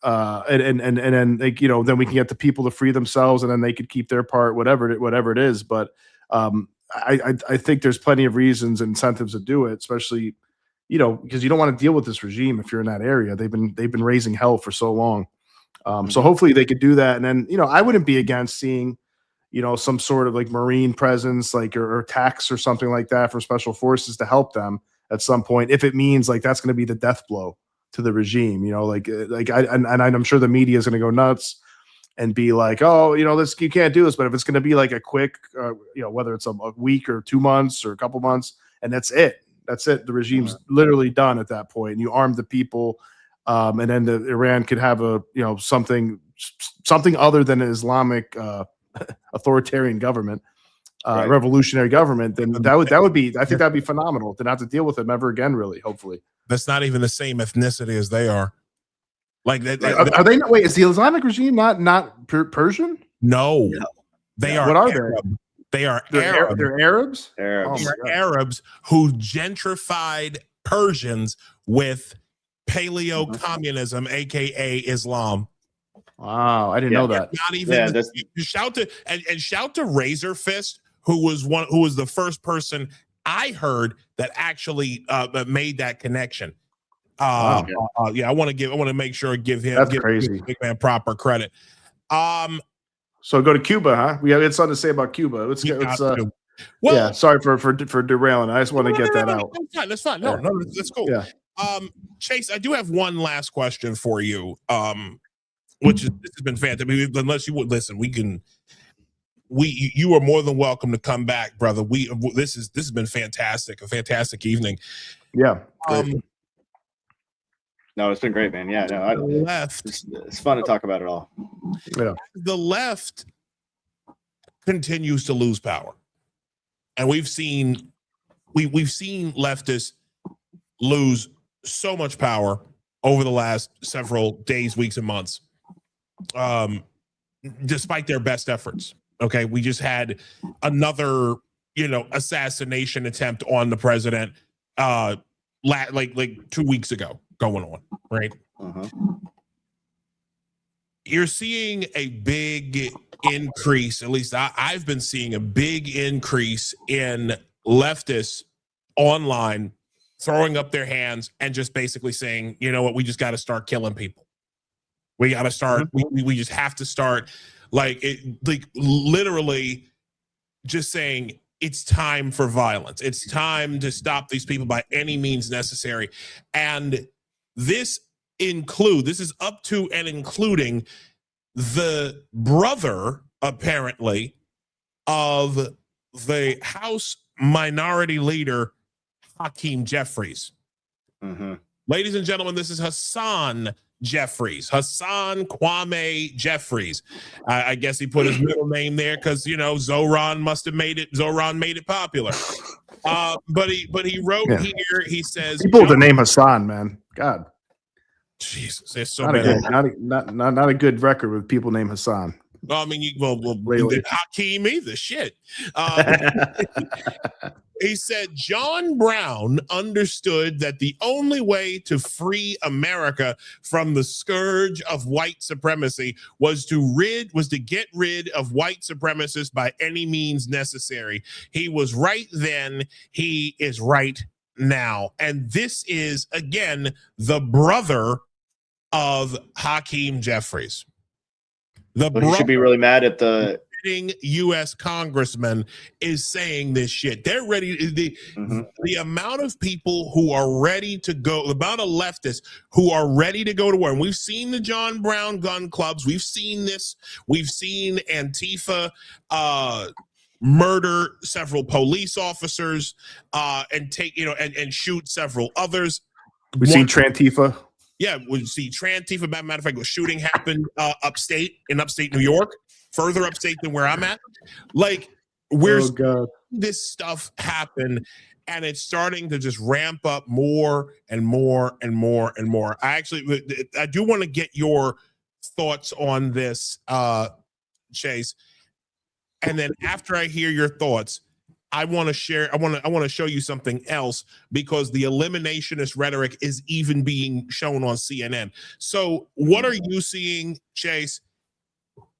[SPEAKER 1] and then like, you know, then we can get the people to free themselves, and then they could keep their part, whatever it is. But I think there's plenty of reasons and incentives to do it, especially, you know, because you don't want to deal with this regime if you're in that area. They've been raising hell for so long. So hopefully they could do that. And then, you know, I wouldn't be against seeing, you know, some sort of like Marine presence, like or tax or something like that for special forces to help them at some point, if it means like that's going to be the death blow to the regime. You know, I'm sure the media is going to go nuts and be like, oh, you know, this, you can't do this. But if it's going to be like a quick, you know, whether it's a week or 2 months or a couple months, and that's it. The regime's literally done at that point. And you arm the people, and then Iran could have a, you know, something other than an Islamic authoritarian government, revolutionary government. Then that would be, I think that'd be phenomenal to not have to deal with them ever again. Really, hopefully.
[SPEAKER 2] That's not even the same ethnicity as they are. Like that,
[SPEAKER 1] are they not? Wait, is the Islamic regime not Persian?
[SPEAKER 2] No, they are.
[SPEAKER 1] What are
[SPEAKER 2] Arab. They are
[SPEAKER 1] They're
[SPEAKER 2] Arab.
[SPEAKER 1] They're Arabs.
[SPEAKER 3] Arabs.
[SPEAKER 2] They're Arabs who gentrified Persians with paleo communism, aka Islam.
[SPEAKER 1] Wow, I didn't know that.
[SPEAKER 2] Not even shout to Razor Fist, who was the first person I heard that actually made that connection.
[SPEAKER 1] Wow.
[SPEAKER 2] I want to make sure give
[SPEAKER 1] crazy.
[SPEAKER 2] Big Man proper credit.
[SPEAKER 1] So go to Cuba, huh? We have something to say about Cuba. Yeah, sorry for derailing. I just want to get that out.
[SPEAKER 2] That's fine. No, that's cool.
[SPEAKER 1] Yeah.
[SPEAKER 2] Chase, I do have one last question for you. This has been fantastic. I mean, unless you would listen, you are more than welcome to come back, brother. This has been fantastic, a fantastic evening.
[SPEAKER 1] Yeah.
[SPEAKER 3] No, it's been great, man. Yeah, no, it's fun to talk about it all.
[SPEAKER 1] Yeah.
[SPEAKER 2] The left continues to lose power, and we've seen leftists lose so much power over the last several days, weeks, and months, despite their best efforts. Okay, we just had another, assassination attempt on the president, like 2 weeks ago going on, right? You're seeing a big increase, at least I've been seeing a big increase in leftists online throwing up their hands and just basically saying, you know what, we just got to start killing people. We got to start, we just have to start literally just saying it's time for violence. It's time to stop these people by any means necessary. And this is up to and including the brother, apparently, of the House Minority Leader, Hakeem Jeffries. Ladies and gentlemen, this is Hassan Jeffries, Hassan Kwame Jeffries. I guess he put his middle name there because Zoran made it popular. But he wrote here. He says
[SPEAKER 1] people with the name Hassan, man. God,
[SPEAKER 2] Jesus, there's so
[SPEAKER 1] not
[SPEAKER 2] many.
[SPEAKER 1] Not a good record with people named Hassan.
[SPEAKER 2] Well, I mean, Hakeem either. Shit. He said John Brown understood that the only way to free America from the scourge of white supremacy was to get rid of white supremacists by any means necessary. He was right then. He is right now. And this is, again, the brother of Hakeem Jeffries.
[SPEAKER 3] He should be really mad at the
[SPEAKER 2] U.S. congressman is saying this shit. They're ready. The amount of people who are ready to go, the amount of leftists who are ready to go to war. And we've seen the John Brown gun clubs. We've seen this. We've seen Antifa murder several police officers and shoot several others.
[SPEAKER 1] We've seen Trantifa.
[SPEAKER 2] Yeah, we see Trantifa. Matter of fact, a shooting happened upstate New York, further upstate than where I'm at. Like, we're seeing this stuff happen, and it's starting to just ramp up more and more and more and more. I do want to get your thoughts on this, Chase, and then after I hear your thoughts, I want to share. I want to show you something else, because the eliminationist rhetoric is even being shown on CNN. So, what are you seeing, Chase?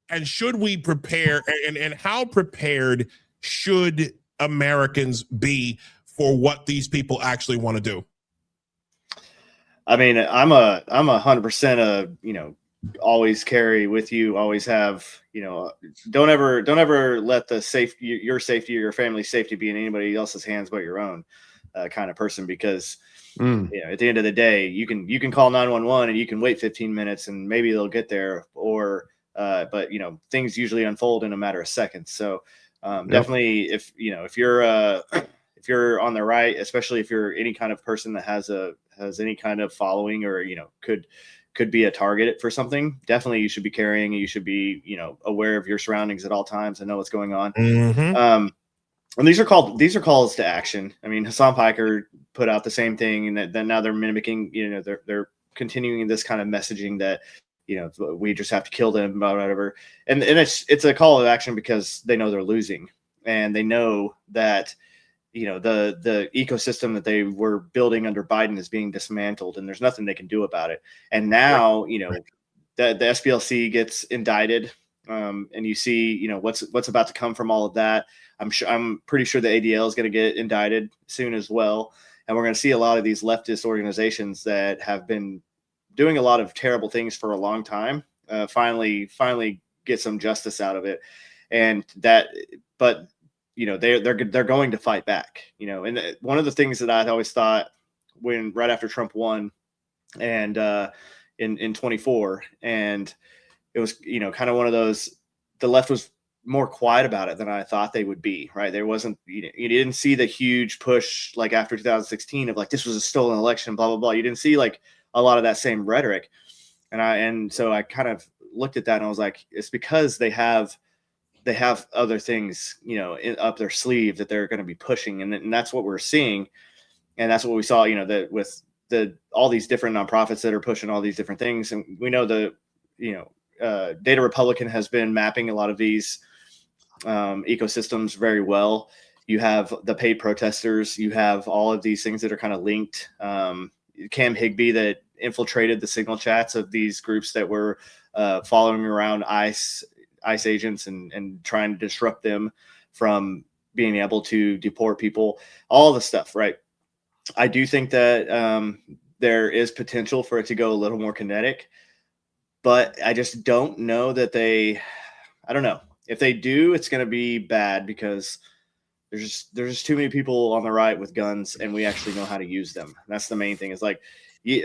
[SPEAKER 2] And should we prepare? And how prepared should Americans be for what these people actually want to do?
[SPEAKER 3] I mean, I'm 100% always carry with you, always have, don't ever let your safety or your family's safety be in anybody else's hands but your own, kind of person, because at the end of the day, you can call 911 and you can wait 15 minutes and maybe they'll get there, but things usually unfold in a matter of seconds. So definitely, if you're on the right, especially if you're any kind of person that has any kind of following, or could be a target for something, definitely you should be carrying. You should be aware of your surroundings at all times and know what's going on. And these are calls to action. I mean, Hassan Piker put out the same thing, and then now they're mimicking. They're continuing this kind of messaging that we just have to kill them, whatever. And it's a call to action because they know they're losing, and they know that the ecosystem that they were building under Biden is being dismantled, and there's nothing they can do about it. And now, the SPLC gets indicted, and you see, what's about to come from all of that. I'm pretty sure the ADL is going to get indicted soon as well. And we're going to see a lot of these leftist organizations that have been doing a lot of terrible things for a long time, finally get some justice out of it. And but they're going to fight back, and one of the things that I always thought right after Trump won, and in 24, and it was kind of one of those, the left was more quiet about it than I thought they would be. Right, there wasn't, you didn't see the huge push like after 2016 of like this was a stolen election, blah blah blah. You didn't see like a lot of that same rhetoric, and so I kind of looked at that and I was like, it's because they have other things, up their sleeve that they're going to be pushing. And that's what we're seeing. And that's what we saw, that with all these different nonprofits that are pushing all these different things. And we know Data Republican has been mapping a lot of these ecosystems very well. You have the paid protesters, you have all of these things that are kind of linked. Cam Higbee that infiltrated the signal chats of these groups that were following around ICE agents and trying to disrupt them from being able to deport people, all the stuff, right? I do think that there is potential for it to go a little more kinetic, but I just don't know that I don't know. If they do, it's going to be bad because there's just too many people on the right with guns, and we actually know how to use them. That's the main thing, is like,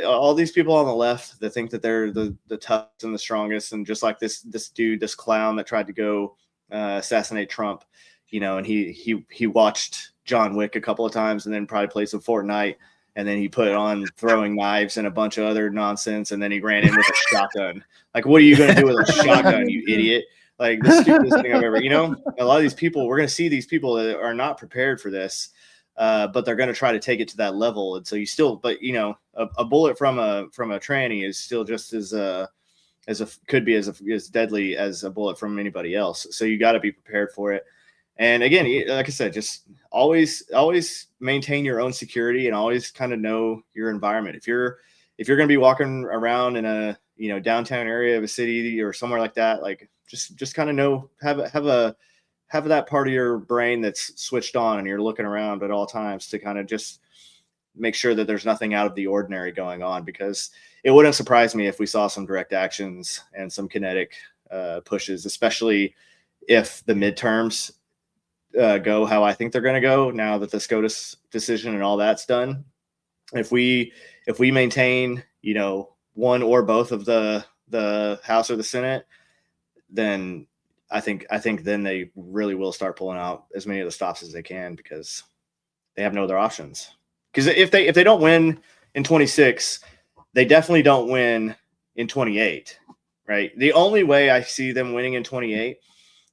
[SPEAKER 3] all these people on the left that think that they're the toughest and the strongest, and just like this dude, this clown that tried to go assassinate Trump, and he watched John Wick a couple of times, and then probably played some Fortnite, and then he put on throwing knives and a bunch of other nonsense, and then he ran in with a shotgun. Like, what are you going to do with a shotgun, you idiot? Like, the stupidest thing I've ever. A lot of these people, we're going to see these people that are not prepared for this. But they're going to try to take it to that level, and so you still, but a bullet from a tranny is still just could be as deadly as a bullet from anybody else. So you got to be prepared for it. And again, like I said, just always maintain your own security and always kind of know your environment. If you're going to be walking around in a downtown area of a city or somewhere like that, like just kind of know, have that part of your brain that's switched on and you're looking around at all times to kind of just make sure that there's nothing out of the ordinary going on, because it wouldn't surprise me if we saw some direct actions and some kinetic pushes, especially if the midterms go how I think they're going to go now that the SCOTUS decision and all that's done. If we maintain, one or both of the House or the Senate, then I think then they really will start pulling out as many of the stops as they can, because they have no other options. Because if they don't win in 26, they definitely don't win in 28, right? The only way I see them winning in 28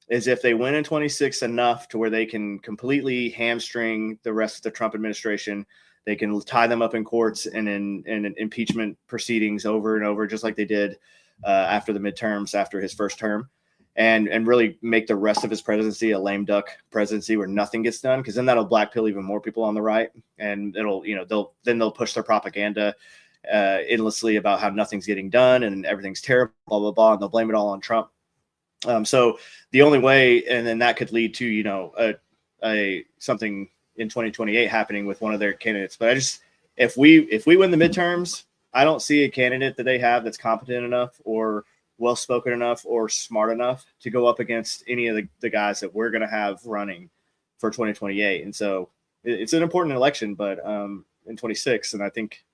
[SPEAKER 3] is if they win in 26 enough to where they can completely hamstring the rest of the Trump administration. They can tie them up in courts and in impeachment proceedings over and over, just like they did after the midterms, after his first term. and really make the rest of his presidency a lame duck presidency where nothing gets done, because then that'll black pill even more people on the right, and it'll they'll push their propaganda endlessly about how nothing's getting done and everything's terrible, blah blah blah, and they'll blame it all on Trump. So the only way, and then that could lead to a something in 2028 happening with one of their candidates. But if we win the midterms, I don't see a candidate that they have that's competent enough or well-spoken enough or smart enough to go up against any of the guys that we're going to have running for 2028. And so it's an important election, but in 26, and I think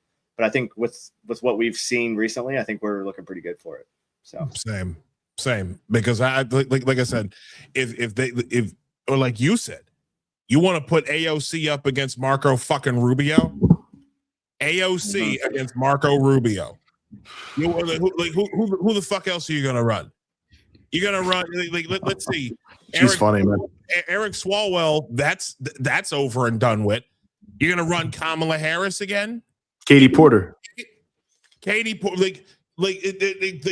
[SPEAKER 3] with what we've seen recently, I think we're looking pretty good for it. So
[SPEAKER 2] same, because I like I said, if or like you said, you want to put AOC up against Marco fucking Rubio, AOC against Marco Rubio. Who the fuck else are you gonna run? You're gonna run let's see.
[SPEAKER 1] She's funny, man.
[SPEAKER 2] Eric Swalwell, that's over and done with. You're gonna run Kamala Harris again?
[SPEAKER 1] Katie Porter.
[SPEAKER 2] Katie Porter, like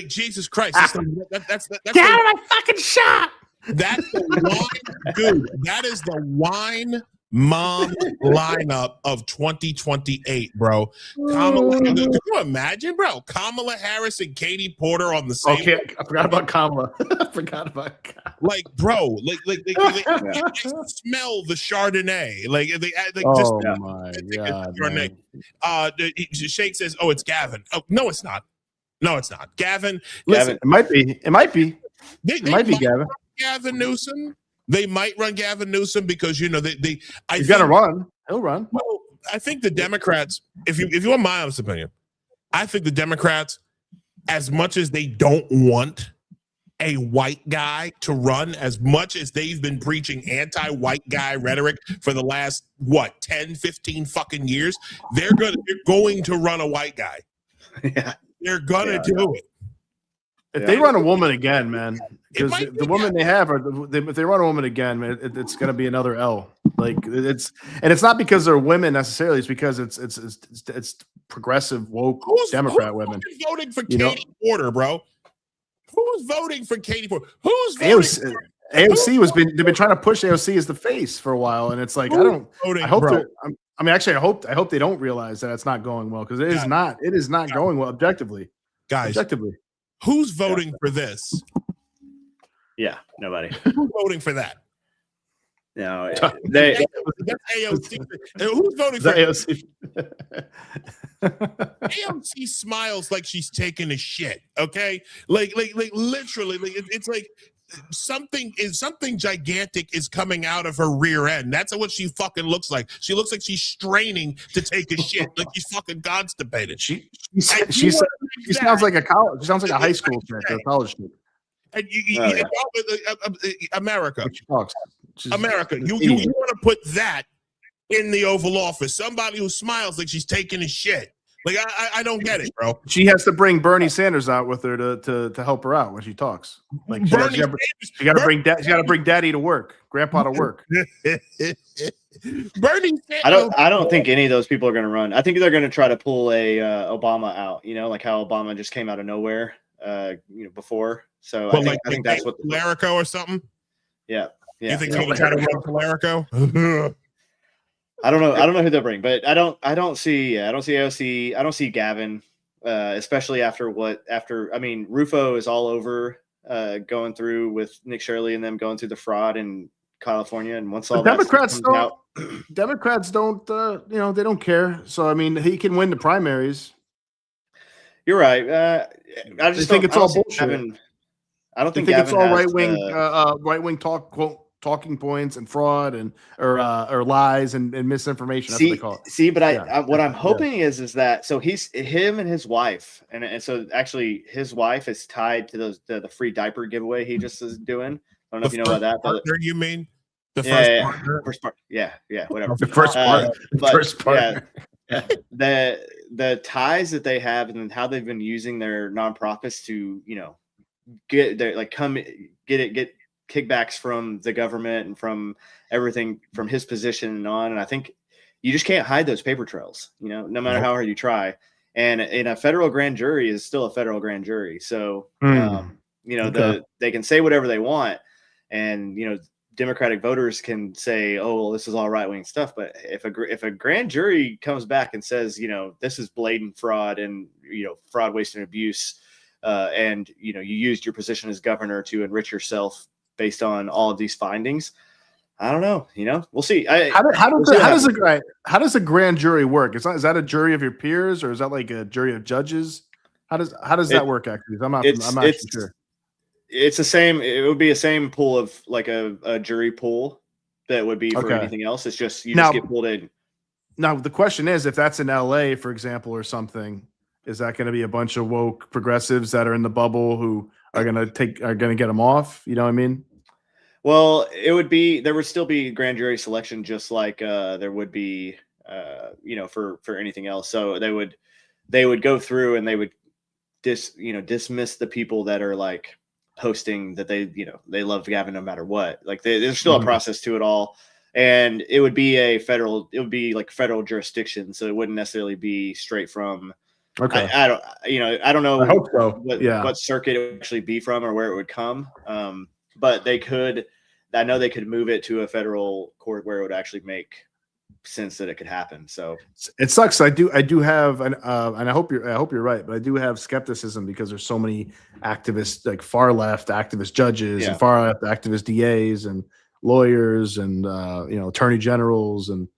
[SPEAKER 2] Jesus Christ. That's
[SPEAKER 1] Get out of my fucking shot.
[SPEAKER 2] That's the wine, dude. That is the wine mom lineup of 2028, bro. Could you imagine, bro? Kamala Harris and Katie Porter on the same.
[SPEAKER 1] Okay, I forgot about Kamala.
[SPEAKER 2] Like, bro, like smell the Chardonnay.
[SPEAKER 1] My God,
[SPEAKER 2] Chardonnay. Shake says, "Oh, it's Gavin." Oh, no, it's not. No, it's not. Gavin.
[SPEAKER 1] Listen, it might be. It might be.
[SPEAKER 2] It
[SPEAKER 1] might be Gavin.
[SPEAKER 2] Gavin Newsom. They might run Gavin Newsom because he's
[SPEAKER 1] gonna run. He'll run.
[SPEAKER 2] Well, I think the Democrats, if you want my honest opinion, I think the Democrats, as much as they don't want a white guy to run, as much as they've been preaching anti-white guy rhetoric for the last 10, 15 fucking years, they're going to run a white guy.
[SPEAKER 3] Yeah.
[SPEAKER 2] They're gonna do it.
[SPEAKER 1] If they run a woman again, man, because the woman they have, if they run a woman again, man, it's going to be another L. Like it's not because they're women necessarily. It's because it's progressive woke Democrat women.
[SPEAKER 2] Who's voting for Katie Porter, bro? Who's voting for Katie Porter? Who's voting?
[SPEAKER 1] AOC they've been trying to push AOC as the face for a while, and it's like I hope they don't realize that it's not going well, because it is not going well objectively.
[SPEAKER 2] Guys, who's voting for this?
[SPEAKER 3] Yeah, nobody.
[SPEAKER 2] Who's voting for that?
[SPEAKER 3] No,
[SPEAKER 2] that's AOC. Who's voting for
[SPEAKER 1] AOC?
[SPEAKER 2] AOC smiles like she's taking a shit. Okay, like literally, it's like something gigantic is coming out of her rear end. That's what she fucking looks like. She looks like she's straining to take a shit, like she's fucking constipated.
[SPEAKER 1] She sounds like a college. She sounds like a high school chick or a college chick.
[SPEAKER 2] And America, America, you want to put that in the Oval Office? Somebody who smiles like she's taking a shit. Like I don't get it, bro.
[SPEAKER 1] She has to bring Bernie Sanders out with her to help her out when she talks. Like she got to bring Daddy to work, Grandpa to work.
[SPEAKER 2] Bernie Sanders.
[SPEAKER 3] I don't think any of those people are going to run. I think they're going to try to pull a Obama out. Like how Obama just came out of nowhere. Before. So I think that's what
[SPEAKER 2] Polarico or something.
[SPEAKER 3] Yeah.
[SPEAKER 2] You think they're going to try to run Polarico?
[SPEAKER 3] I don't know who they'll bring, but I don't see AOC. I don't see Gavin, especially after Rufo is all over going through with Nick Shirley and them going through the fraud in California, and once all
[SPEAKER 1] Democrats don't they don't care. So he can win the primaries.
[SPEAKER 3] You're right. I just think it's all bullshit. I don't think
[SPEAKER 1] it's all right wing talking points and fraud or lies and misinformation. That's what they call it.
[SPEAKER 3] See, but what I'm hoping is that him and his wife, and so actually his wife is tied to the free diaper giveaway he just is doing. I don't know if you know about that.
[SPEAKER 2] Partner, you mean the
[SPEAKER 3] first part? Yeah, whatever.
[SPEAKER 1] The first part. First part.
[SPEAKER 3] Yeah. The ties that they have and how they've been using their nonprofits to get kickbacks from the government and from everything from his position and on. And I think you just can't hide those paper trails, no matter how hard you try. And in a federal grand jury is still a federal grand jury. So You know,
[SPEAKER 1] Okay.
[SPEAKER 3] they can say whatever they want, and you know, Democratic voters can say, "Oh, well, this is all right wing stuff." But if a grand jury comes back and says, you know, this is blatant fraud and you know, fraud, waste, and abuse, and you know, you used your position as governor to enrich yourself based on all of these findings, I don't know. You know, we'll see.
[SPEAKER 1] How
[SPEAKER 3] We'll see what happens.
[SPEAKER 1] how does a grand jury work? Is that a jury of your peers, or is that like a jury of judges? How does that work? Actually, I'm not actually sure.
[SPEAKER 3] It's the same. It would be the same pool of like a jury pool that would be for
[SPEAKER 1] Okay.
[SPEAKER 3] anything else. It's just you
[SPEAKER 1] Now-
[SPEAKER 3] just get pulled in.
[SPEAKER 1] Now the question is, if that's in LA, for example, or something, is that going to be a bunch of woke progressives that are in the bubble who are going to get them off? You know what I mean?
[SPEAKER 3] Well, there would still be grand jury selection, just like there would be, you know, for anything else. So they would go through and they would dismiss the people that are like posting that they love Gavin no matter what. Like there's still a process to it all, and it would be like federal jurisdiction, so it wouldn't necessarily be straight from.
[SPEAKER 1] Okay.
[SPEAKER 3] I don't know
[SPEAKER 1] I hope so.
[SPEAKER 3] what circuit it would actually be from or where it would come. But I know they could move it to a federal court where it would actually make sense that it could happen. So
[SPEAKER 1] it sucks. I do have, and I hope you're right, but I do have skepticism because there's so many activists, like far left activist judges and far left activist DAs and lawyers and attorney generals, and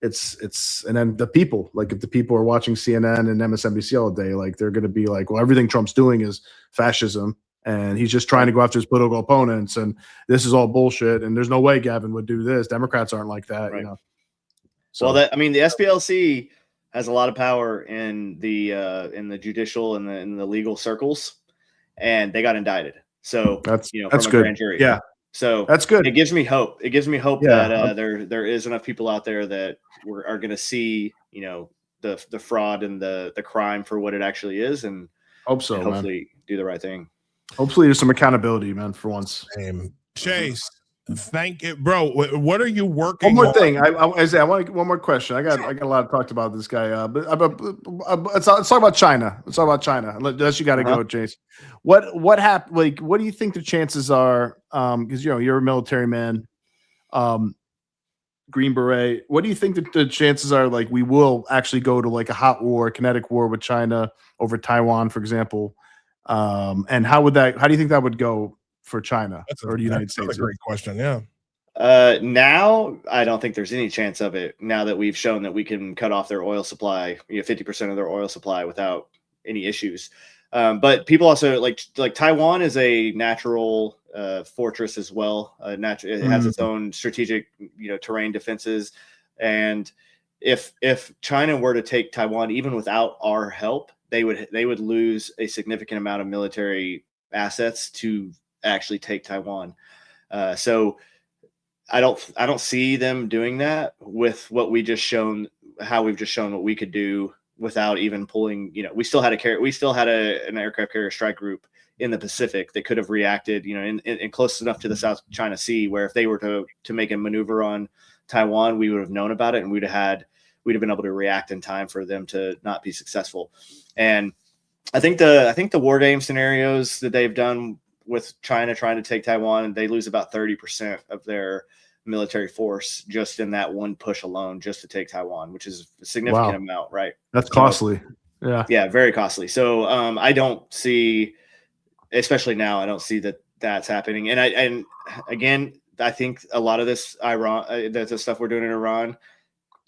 [SPEAKER 1] it's and then the people, like if the people are watching CNN and MSNBC all day, like they're going to be like, well, everything Trump's doing is fascism and he's just trying to go after his political opponents, and this is all bullshit, and there's no way Gavin would do this. Democrats aren't like that,
[SPEAKER 3] right.
[SPEAKER 1] you know. So,
[SPEAKER 3] well, the SPLC has a lot of power in the judicial and in the legal circles, and they got indicted. So
[SPEAKER 1] that's
[SPEAKER 3] from
[SPEAKER 1] good.
[SPEAKER 3] A grand jury.
[SPEAKER 1] Yeah.
[SPEAKER 3] So
[SPEAKER 1] that's good.
[SPEAKER 3] It gives me hope. It gives me hope that there is enough people out there that are going to see, you know, the fraud and the crime for what it actually is, and
[SPEAKER 1] hope so,
[SPEAKER 3] and hopefully do the right thing.
[SPEAKER 1] Hopefully there's some accountability, man, for once.
[SPEAKER 2] Chase, thank you, bro. What are you working on?
[SPEAKER 1] One more thing. I want one more question. I got a lot of talked about this guy, but let's talk about China. Let's talk about China. Unless you got to go, Chase. What happened? Like, what do you think the chances are? Because you're a military man, Green Beret. What do you think that the chances are? Like, we will actually go to like a hot war, kinetic war with China over Taiwan, for example. And how do you think that would go for China or the United States?
[SPEAKER 2] That's a great question. Yeah.
[SPEAKER 3] Now I don't think there's any chance of it. Now that we've shown that we can cut off their oil supply, 50% of their oil supply without any issues. But people also like Taiwan is a natural fortress as well. It has its own strategic, terrain defenses. And if China were to take Taiwan, even without our help, they would lose a significant amount of military assets to actually take Taiwan. So I don't see them doing that with what we just shown, how we've just shown what we could do without even pulling. We still had an aircraft carrier strike group in the Pacific that could have reacted, in close enough to the South China Sea, where if they were to make a maneuver on Taiwan, we would have known about it and we'd have been able to react in time for them to not be successful. And I think the war game scenarios that they've done with China trying to take Taiwan, they lose about 30% of their military force just in that one push alone, just to take Taiwan, which is a significant amount, right?
[SPEAKER 1] That's costly. Yeah,
[SPEAKER 3] very costly. So I don't see, especially now, I don't see that's happening. And again, I think a lot of this the stuff we're doing in Iran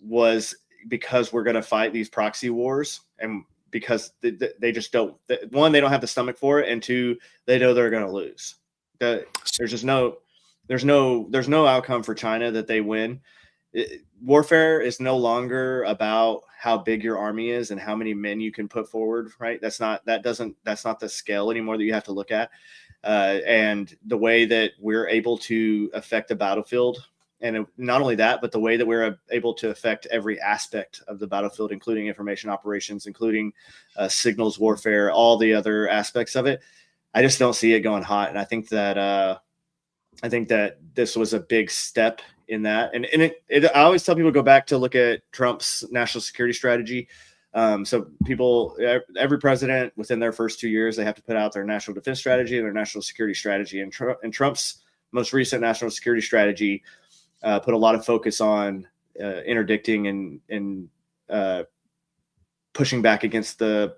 [SPEAKER 3] was because we're going to fight these proxy wars, and because they just don't. One, they don't have the stomach for it, and two, they know they're going to lose. There's no outcome for China that they win. Warfare is no longer about how big your army is and how many men you can put forward, right? That's not the scale anymore that you have to look at. And the way that we're able to affect the battlefield, and not only that, but the way that we're able to affect every aspect of the battlefield, including information operations, including signals warfare, all the other aspects of it. I just don't see it going hot. And I think that this was a big step in that. And I always tell people, go back to look at Trump's national security strategy. So every president within their first 2 years, they have to put out their national defense strategy and their national security strategy. And Trump's most recent national security strategy put a lot of focus on interdicting and pushing back against the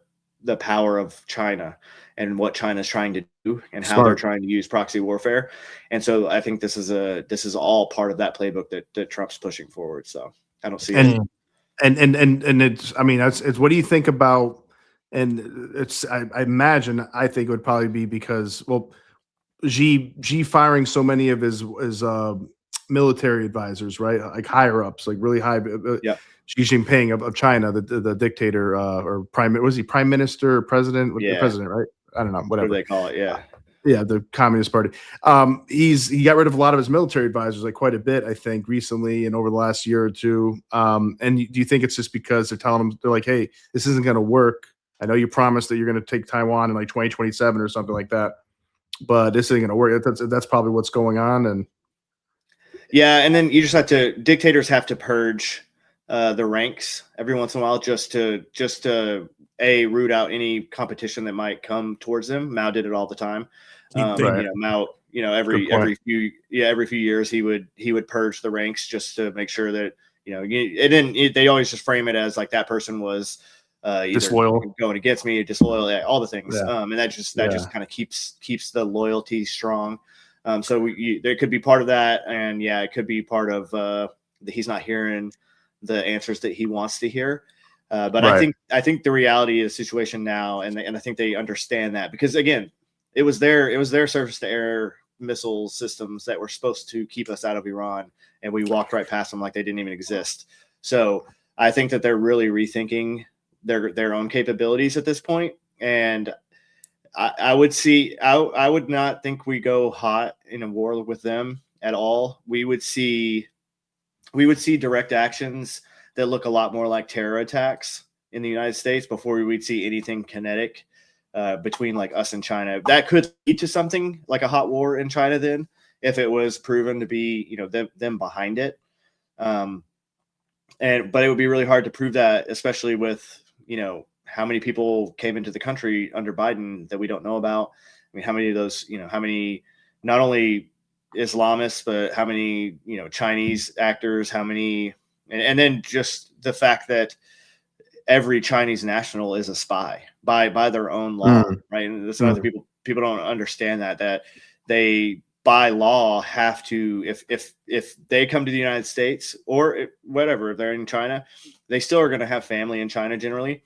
[SPEAKER 3] power of China and what China's trying to do and how they're trying to use proxy warfare. And so I think this is all part of that playbook that Trump's pushing forward. So I don't see it.
[SPEAKER 1] And it's, I mean, it's what do you think about, and it's, I imagine, I think it would probably be because, well, Xi firing so many of his military advisors, right? Like higher ups, like really high.
[SPEAKER 3] Yeah.
[SPEAKER 1] Xi Jinping of China, the dictator, or was he prime minister or president?
[SPEAKER 3] Yeah.
[SPEAKER 1] President, right? I don't know, whatever.
[SPEAKER 3] What do they call it? Yeah.
[SPEAKER 1] Yeah, the Communist Party. He got rid of a lot of his military advisors, like quite a bit, I think, recently and over the last year or two. And do you think it's just because they're telling him, they're like, hey, this isn't going to work. I know you promised that you're going to take Taiwan in like 2027 or something like that, but this isn't going to work. That's probably what's going on. And
[SPEAKER 3] yeah, and then you just dictators have to purge the ranks every once in a while just to root out any competition that might come towards them. Mao did it all the time. Mao, every few years he would purge the ranks just to make sure that they always just frame it as like that person was either
[SPEAKER 1] disloyal,
[SPEAKER 3] going against me, disloyal, all the things.
[SPEAKER 1] Yeah.
[SPEAKER 3] And that just kind of keeps the loyalty strong. So there could be part of that, and it could be part of that he's not hearing the answers that he wants to hear. But right. I think the reality of the situation now, and I think they understand that, because again, it was their surface to air missile systems that were supposed to keep us out of Iran, and we walked right past them like they didn't even exist. So I think that they're really rethinking their own capabilities at this point. And I would not think we go hot in a war with them at all. We would see direct actions that look a lot more like terror attacks in the United States before we'd see anything kinetic between like us and China. That could lead to something like a hot war in China then, if it was proven to be, them behind it. But it would be really hard to prove that, especially with, how many people came into the country under Biden that we don't know about. I mean, how many of those, how many, not only Islamists, but how many, Chinese actors, how many, and then just the fact that every Chinese national is a spy by their own law, right? And that's another people don't understand that they by law have to, if they come to the United States or whatever, if they're in China, they still are going to have family in China generally.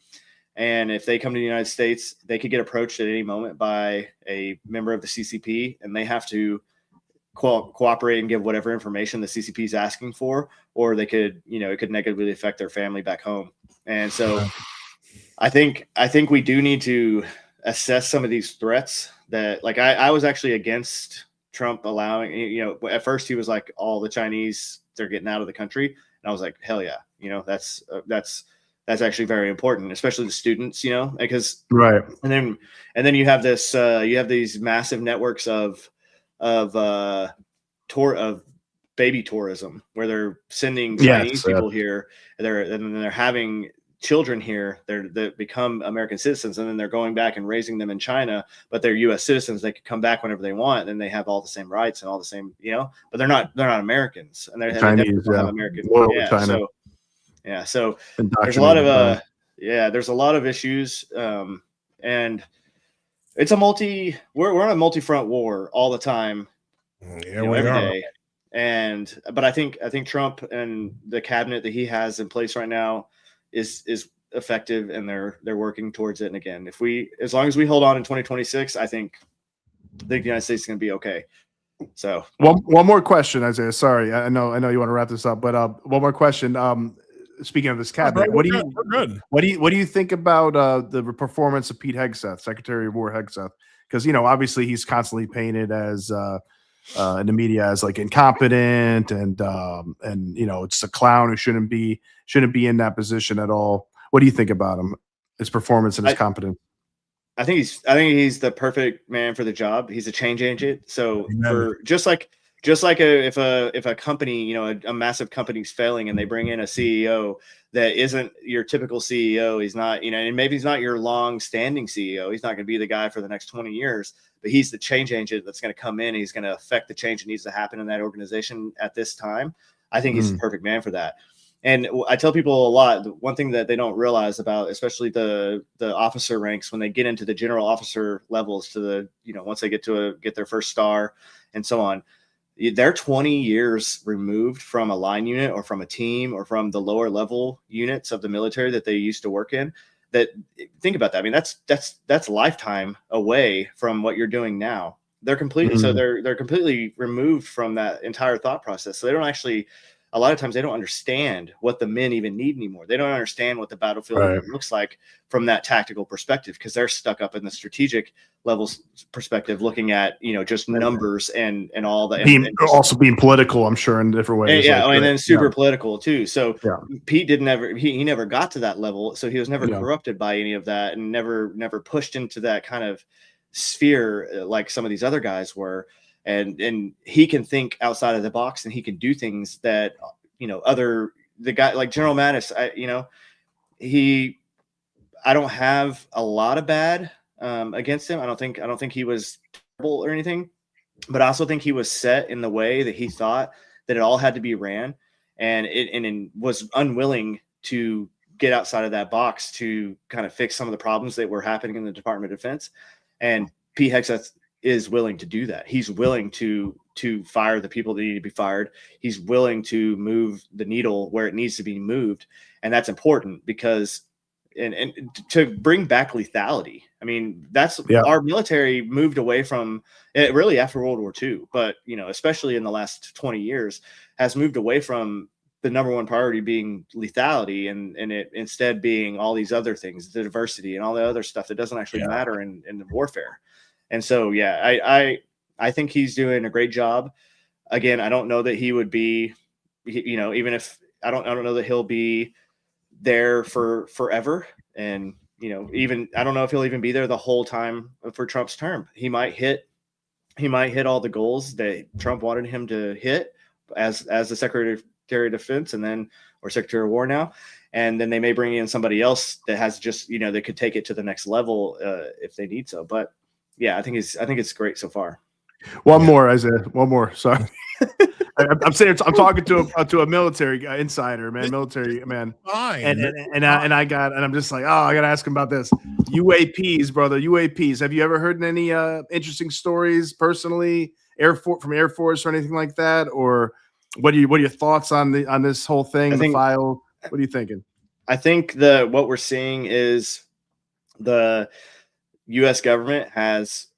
[SPEAKER 3] And if they come to the United States, they could get approached at any moment by a member of the CCP, and they have to cooperate and give whatever information the CCP is asking for, or they could, it could negatively affect their family back home. And so I think we do need to assess some of these threats that, like, I was actually against Trump allowing, at first he was like, all the Chinese, they're getting out of the country. And I was like, hell yeah. That's actually very important, especially the students, because
[SPEAKER 1] right.
[SPEAKER 3] And then you have this, you have these massive networks of baby tourism, where they're sending Chinese people here, and they're having children here that become American citizens, and then they're going back and raising them in China, but they're U.S. citizens. They can come back whenever they want, and they have all the same rights and all the same, but they're not Americans, and they're Chinese, have American. China. So there's a lot of there's a lot of issues, and it's we're on a multi-front war all the time, every day. But I think Trump and the cabinet that he has in place right now is effective, and they're working towards it. And again, as long as we hold on in 2026, I think the United States is going to be okay. So
[SPEAKER 1] one more question, Isaiah. Sorry, I know you want to wrap this up, but one more question. Speaking of this cabinet, what do you think about the performance of Pete Hegseth, Secretary of War Hegseth? Because obviously he's constantly painted as in the media as like incompetent and it's a clown who shouldn't be in that position at all. What do you think about him, his performance and his competence? I think
[SPEAKER 3] he's the perfect man for the job. He's a change agent. So for just like Just like if a company, you know, a massive company's failing and they bring in a CEO that isn't your typical CEO, he's not, you know, and maybe he's not your long-standing CEO. He's not going to be the guy for the next 20 years, but he's the change agent that's going to come in. He's going to affect the change that needs to happen in that organization at this time. I think he's the perfect man for that. And I tell people a lot, one thing that they don't realize about, especially the officer ranks, when they get into the general officer levels to the, you know, once they get their first star and so on, they're 20 years removed from a line unit or from a team or from the lower level units of the military that they used to work in. That, think about that. I mean, that's lifetime away from what you're doing now. They're completely, so they're completely removed from that entire thought process. So they don't actually, a lot of times they don't understand what the men even need anymore. They don't understand what the battlefield looks like from that tactical perspective, because they're stuck up in the strategic levels perspective, looking at, you know, just numbers and all the
[SPEAKER 1] also being political, I'm sure, in different ways.
[SPEAKER 3] And then super political too. So Pete he never got to that level. So he was never corrupted by any of that, and never pushed into that kind of sphere like some of these other guys were. And he can think outside of the box, and he can do things that, you know, the guy like General Mattis, I don't have a lot of bad against him. I don't think he was terrible or anything, but I also think he was set in the way that he thought that it all had to be ran, and was unwilling to get outside of that box to kind of fix some of the problems that were happening in the Department of Defense. And Pete Hegseth is willing to do that. He's willing to fire the people that need to be fired. He's willing to move the needle where it needs to be moved. And that's important because, and to bring back lethality. I mean, that's our military moved away from it really after World War II, but, you know, especially in the last 20 years has moved away from the number one priority being lethality and it instead being all these other things, the diversity and all the other stuff that doesn't actually matter in the warfare. And so, I think he's doing a great job. Again, I don't know that he would be, you know, even if I don't know that he'll be there for forever. And, you know, even I don't know if he'll even be there the whole time for Trump's term. He might hit all the goals that Trump wanted him to hit as the Secretary of Defense, and then, or Secretary of War now. And then they may bring in somebody else that has just, you know, they could take it to the next level if they need so. But yeah, I think it's great so far.
[SPEAKER 1] One more. Sorry. I'm saying I'm talking to a military guy, insider, man, military man.
[SPEAKER 2] Fine.
[SPEAKER 1] And I'm just like, I got to ask him about this. UAPs, brother. UAPs. Have you ever heard any interesting stories personally, from Air Force or anything like that? Or what are your thoughts on this whole thing? The file. What are you thinking?
[SPEAKER 3] I think what we're seeing is the U.S. government has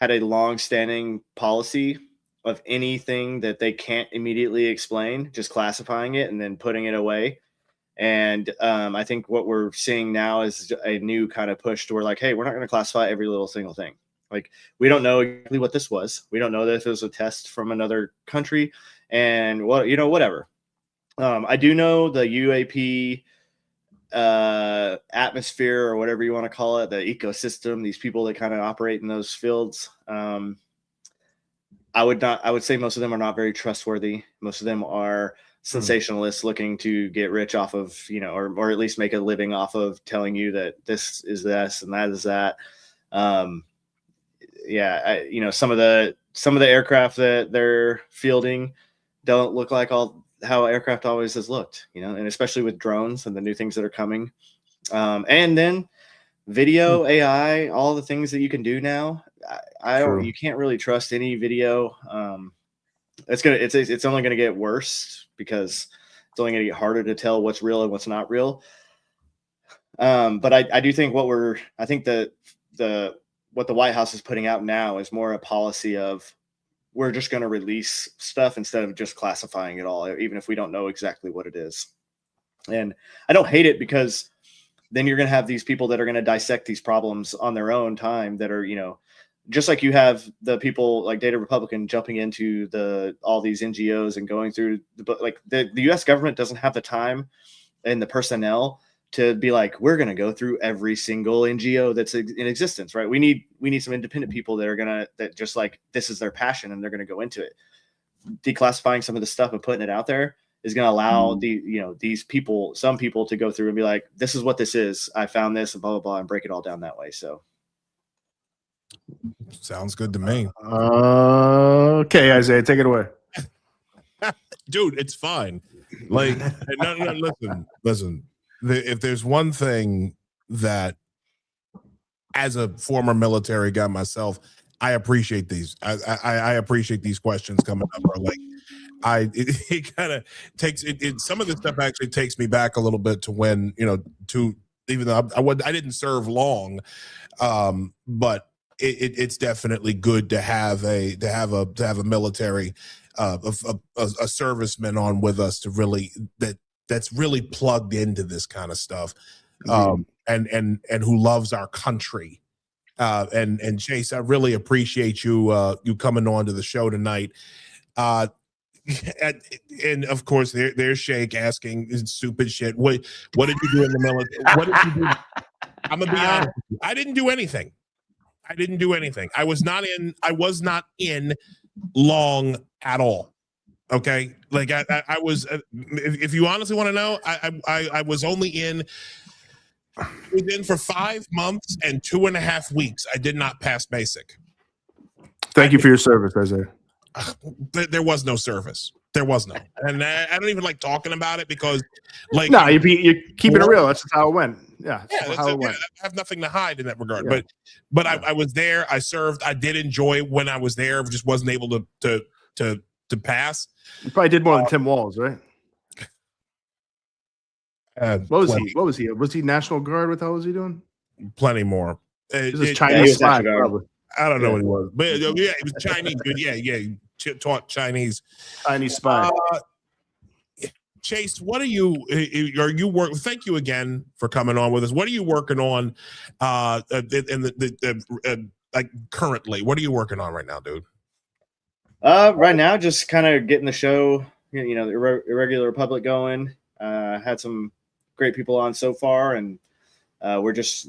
[SPEAKER 3] had a long-standing policy of anything that they can't immediately explain, just classifying it and then putting it away. And I think what we're seeing now is a new kind of push to where, like, hey, we're not going to classify every little single thing. Like, we don't know exactly what this was. We don't know that if it was a test from another country, and whatever. I do know the UAP atmosphere, or whatever you want to call it, the ecosystem, these people that kind of operate in those fields. I would say most of them are not very trustworthy. Most of them are sensationalists looking to get rich off of, you know, or at least make a living off of telling you that this is this and that is that. Some of the aircraft that they're fielding don't look like how aircraft always has looked, you know, and especially with drones and the new things that are coming. And then video, AI, all the things that you can do now. You can't really trust any video. It's only going to get worse because it's only going to get harder to tell what's real and what's not real. But I do think what the White House is putting out now is more a policy of, we're just going to release stuff instead of just classifying it all, even if we don't know exactly what it is. And I don't hate it, because then you're going to have these people that are going to dissect these problems on their own time, that are, you know, just like you have the people like Data Republican jumping into all these NGOs and going through the US government doesn't have the time and the personnel to be like, we're going to go through every single NGO that's in existence, right? We need some independent people that just like, this is their passion and they're going to go into it. declassifying some of the stuff and putting it out there is going to allow some people to go through and be like, this is what this is. I found this and blah, blah, blah, and break it all down that way. So.
[SPEAKER 2] Sounds good to me.
[SPEAKER 1] Okay, Isaiah, take it away.
[SPEAKER 2] Dude, it's fine. Like, no, listen. If there's one thing that, as a former military guy myself, I appreciate these. I appreciate these questions coming up. Or like, it kind of takes it. Some of this stuff actually takes me back a little bit to when, to even though I didn't serve long, but it's definitely good to have a military, a serviceman on with us to really that's really plugged into this kind of stuff, and who loves our country. And Chase, I really appreciate you coming on to the show tonight. And of course, there's Shake asking stupid shit. What did you do in the military? What did you do? I'm gonna be honest with you. I didn't do anything. I was not in long at all. Okay, like I was. If you honestly want to know, I was only in for 5 months and 2.5 weeks. I did not pass basic.
[SPEAKER 1] Thank you for your service, Isaiah.
[SPEAKER 2] There was no service. There was no, and I don't even like talking about it because, like,
[SPEAKER 1] no, you're keeping it real. That's just how it went. Yeah, how it went.
[SPEAKER 2] I have nothing to hide in that regard.
[SPEAKER 1] Yeah.
[SPEAKER 2] But I was there. I served. I did enjoy when I was there. Just wasn't able to pass.
[SPEAKER 1] You probably did more than Tim Walls, right? What was he? What was he? Was he National Guard? What the hell was he doing?
[SPEAKER 2] Plenty more.
[SPEAKER 1] This is Chinese spy, probably.
[SPEAKER 2] I don't know what he was, but yeah, he was Chinese. But yeah, he taught Chinese.
[SPEAKER 1] Chinese spy.
[SPEAKER 2] Chase, what are you work? Thank you again for coming on with us. What are you working on? Like currently, what are you working on right now, dude?
[SPEAKER 3] Right now, just kind of getting the show, the Irregular Republic going. Had some great people on so far, and we're just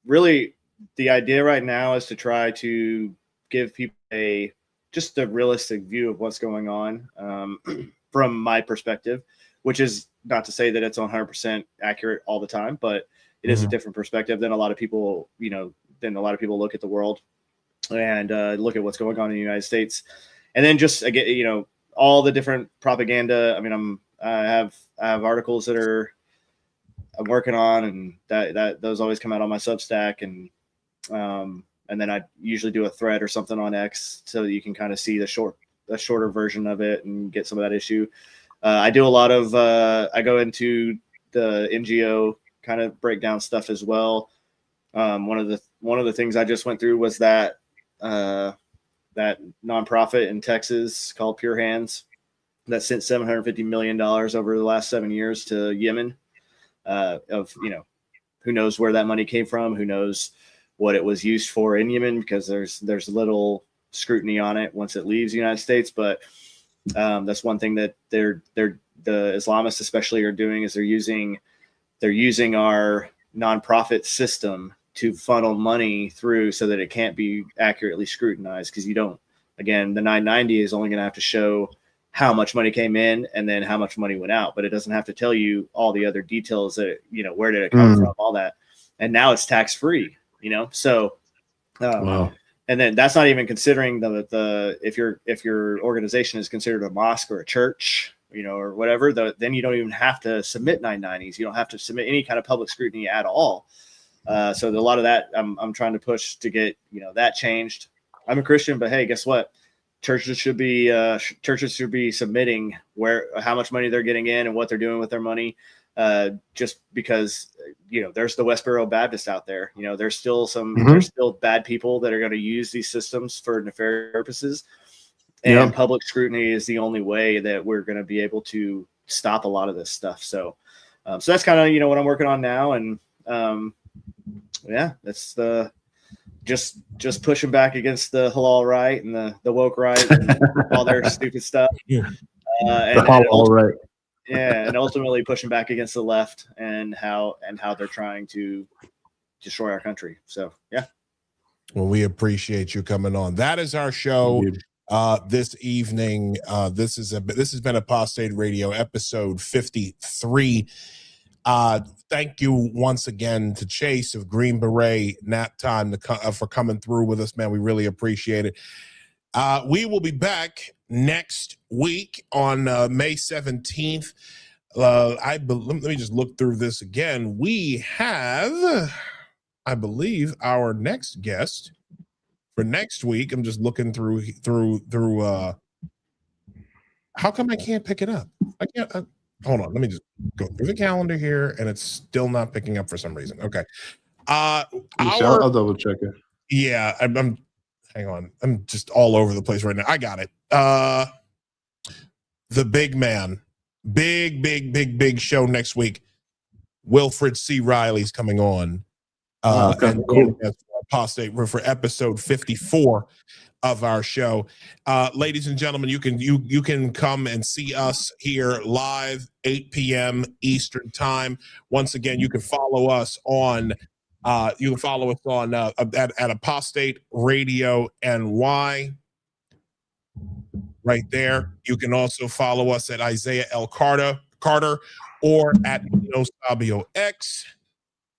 [SPEAKER 3] really. The idea right now is to try to give people just a realistic view of what's going on from my perspective, which is not to say that it's 100% accurate all the time, but it is a different perspective than a lot of people, look at the world and look at what's going on in the United States. And then just, again, all the different propaganda. I mean, I have articles that I'm working on, and that those always come out on my Substack, and then I usually do a thread or something on X so that you can kind of see the shorter version of it and get some of that issue. I do a lot of I go into the NGO kind of breakdown stuff as well. One of the things I just went through was that nonprofit in Texas called Pure Hands that sent $750 million over the last 7 years to Yemen. Who knows where that money came from? Who knows what it was used for in Yemen, because there's little scrutiny on it once it leaves the United States. But that's one thing that the Islamists especially are doing, is they're using our nonprofit system to funnel money through so that it can't be accurately scrutinized, because the 990 is only going to have to show how much money came in and then how much money went out, but it doesn't have to tell you all the other details that, where did it come from, all that. And now it's tax free. So, wow. And then that's not even considering if your organization is considered a mosque or a church, or whatever, then you don't even have to submit 990s. You don't have to submit any kind of public scrutiny at all. So a lot of that I'm trying to push to get, that changed. I'm a Christian, but hey, guess what? Churches should be submitting how much money they're getting in and what they're doing with their money. Just because, there's the Westboro Baptist out there, there's still there's still bad people that are going to use these systems for nefarious purposes, and public scrutiny is the only way that we're going to be able to stop a lot of this stuff. So that's kind of, what I'm working on now. And that's just pushing back against the halal right and the woke right and all their stupid stuff. And ultimately pushing back against the left and how they're trying to destroy our country. So, yeah.
[SPEAKER 2] Well, we appreciate you coming on. That is our show. this evening. This has been Apostate Radio episode 53. Thank you once again to Chase of Green Beret Nap Time for coming through with us, man. We really appreciate it. We will be back next week on May 17th. Let me just look through this again. We have, I believe, our next guest for next week. I'm just looking through. How come I can't pick it up? I can't. Hold on. Let me just go through the calendar here, and it's still not picking up for some reason. Okay.
[SPEAKER 1] I'll double check it.
[SPEAKER 2] Yeah, I'm. Hang on. I'm just all over the place right now. I got it. The big man, big show next week. Wilfred C. Riley's coming on.
[SPEAKER 1] Okay, cool.
[SPEAKER 2] Apostate for episode 54 of our show. Ladies and gentlemen, you can come and see us here live 8 p.m. Eastern time. Once again, you can follow us on at Apostate Radio NY right there. You can also follow us at Isaiah L. Carter or at Nino Sabio X.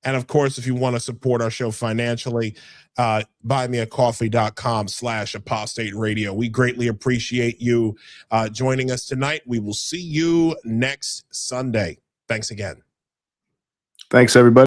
[SPEAKER 2] And of course, if you want to support our show financially, buymeacoffee.com/Apostate Radio. We greatly appreciate you joining us tonight. We will see you next Sunday. Thanks again.
[SPEAKER 1] Thanks, everybody.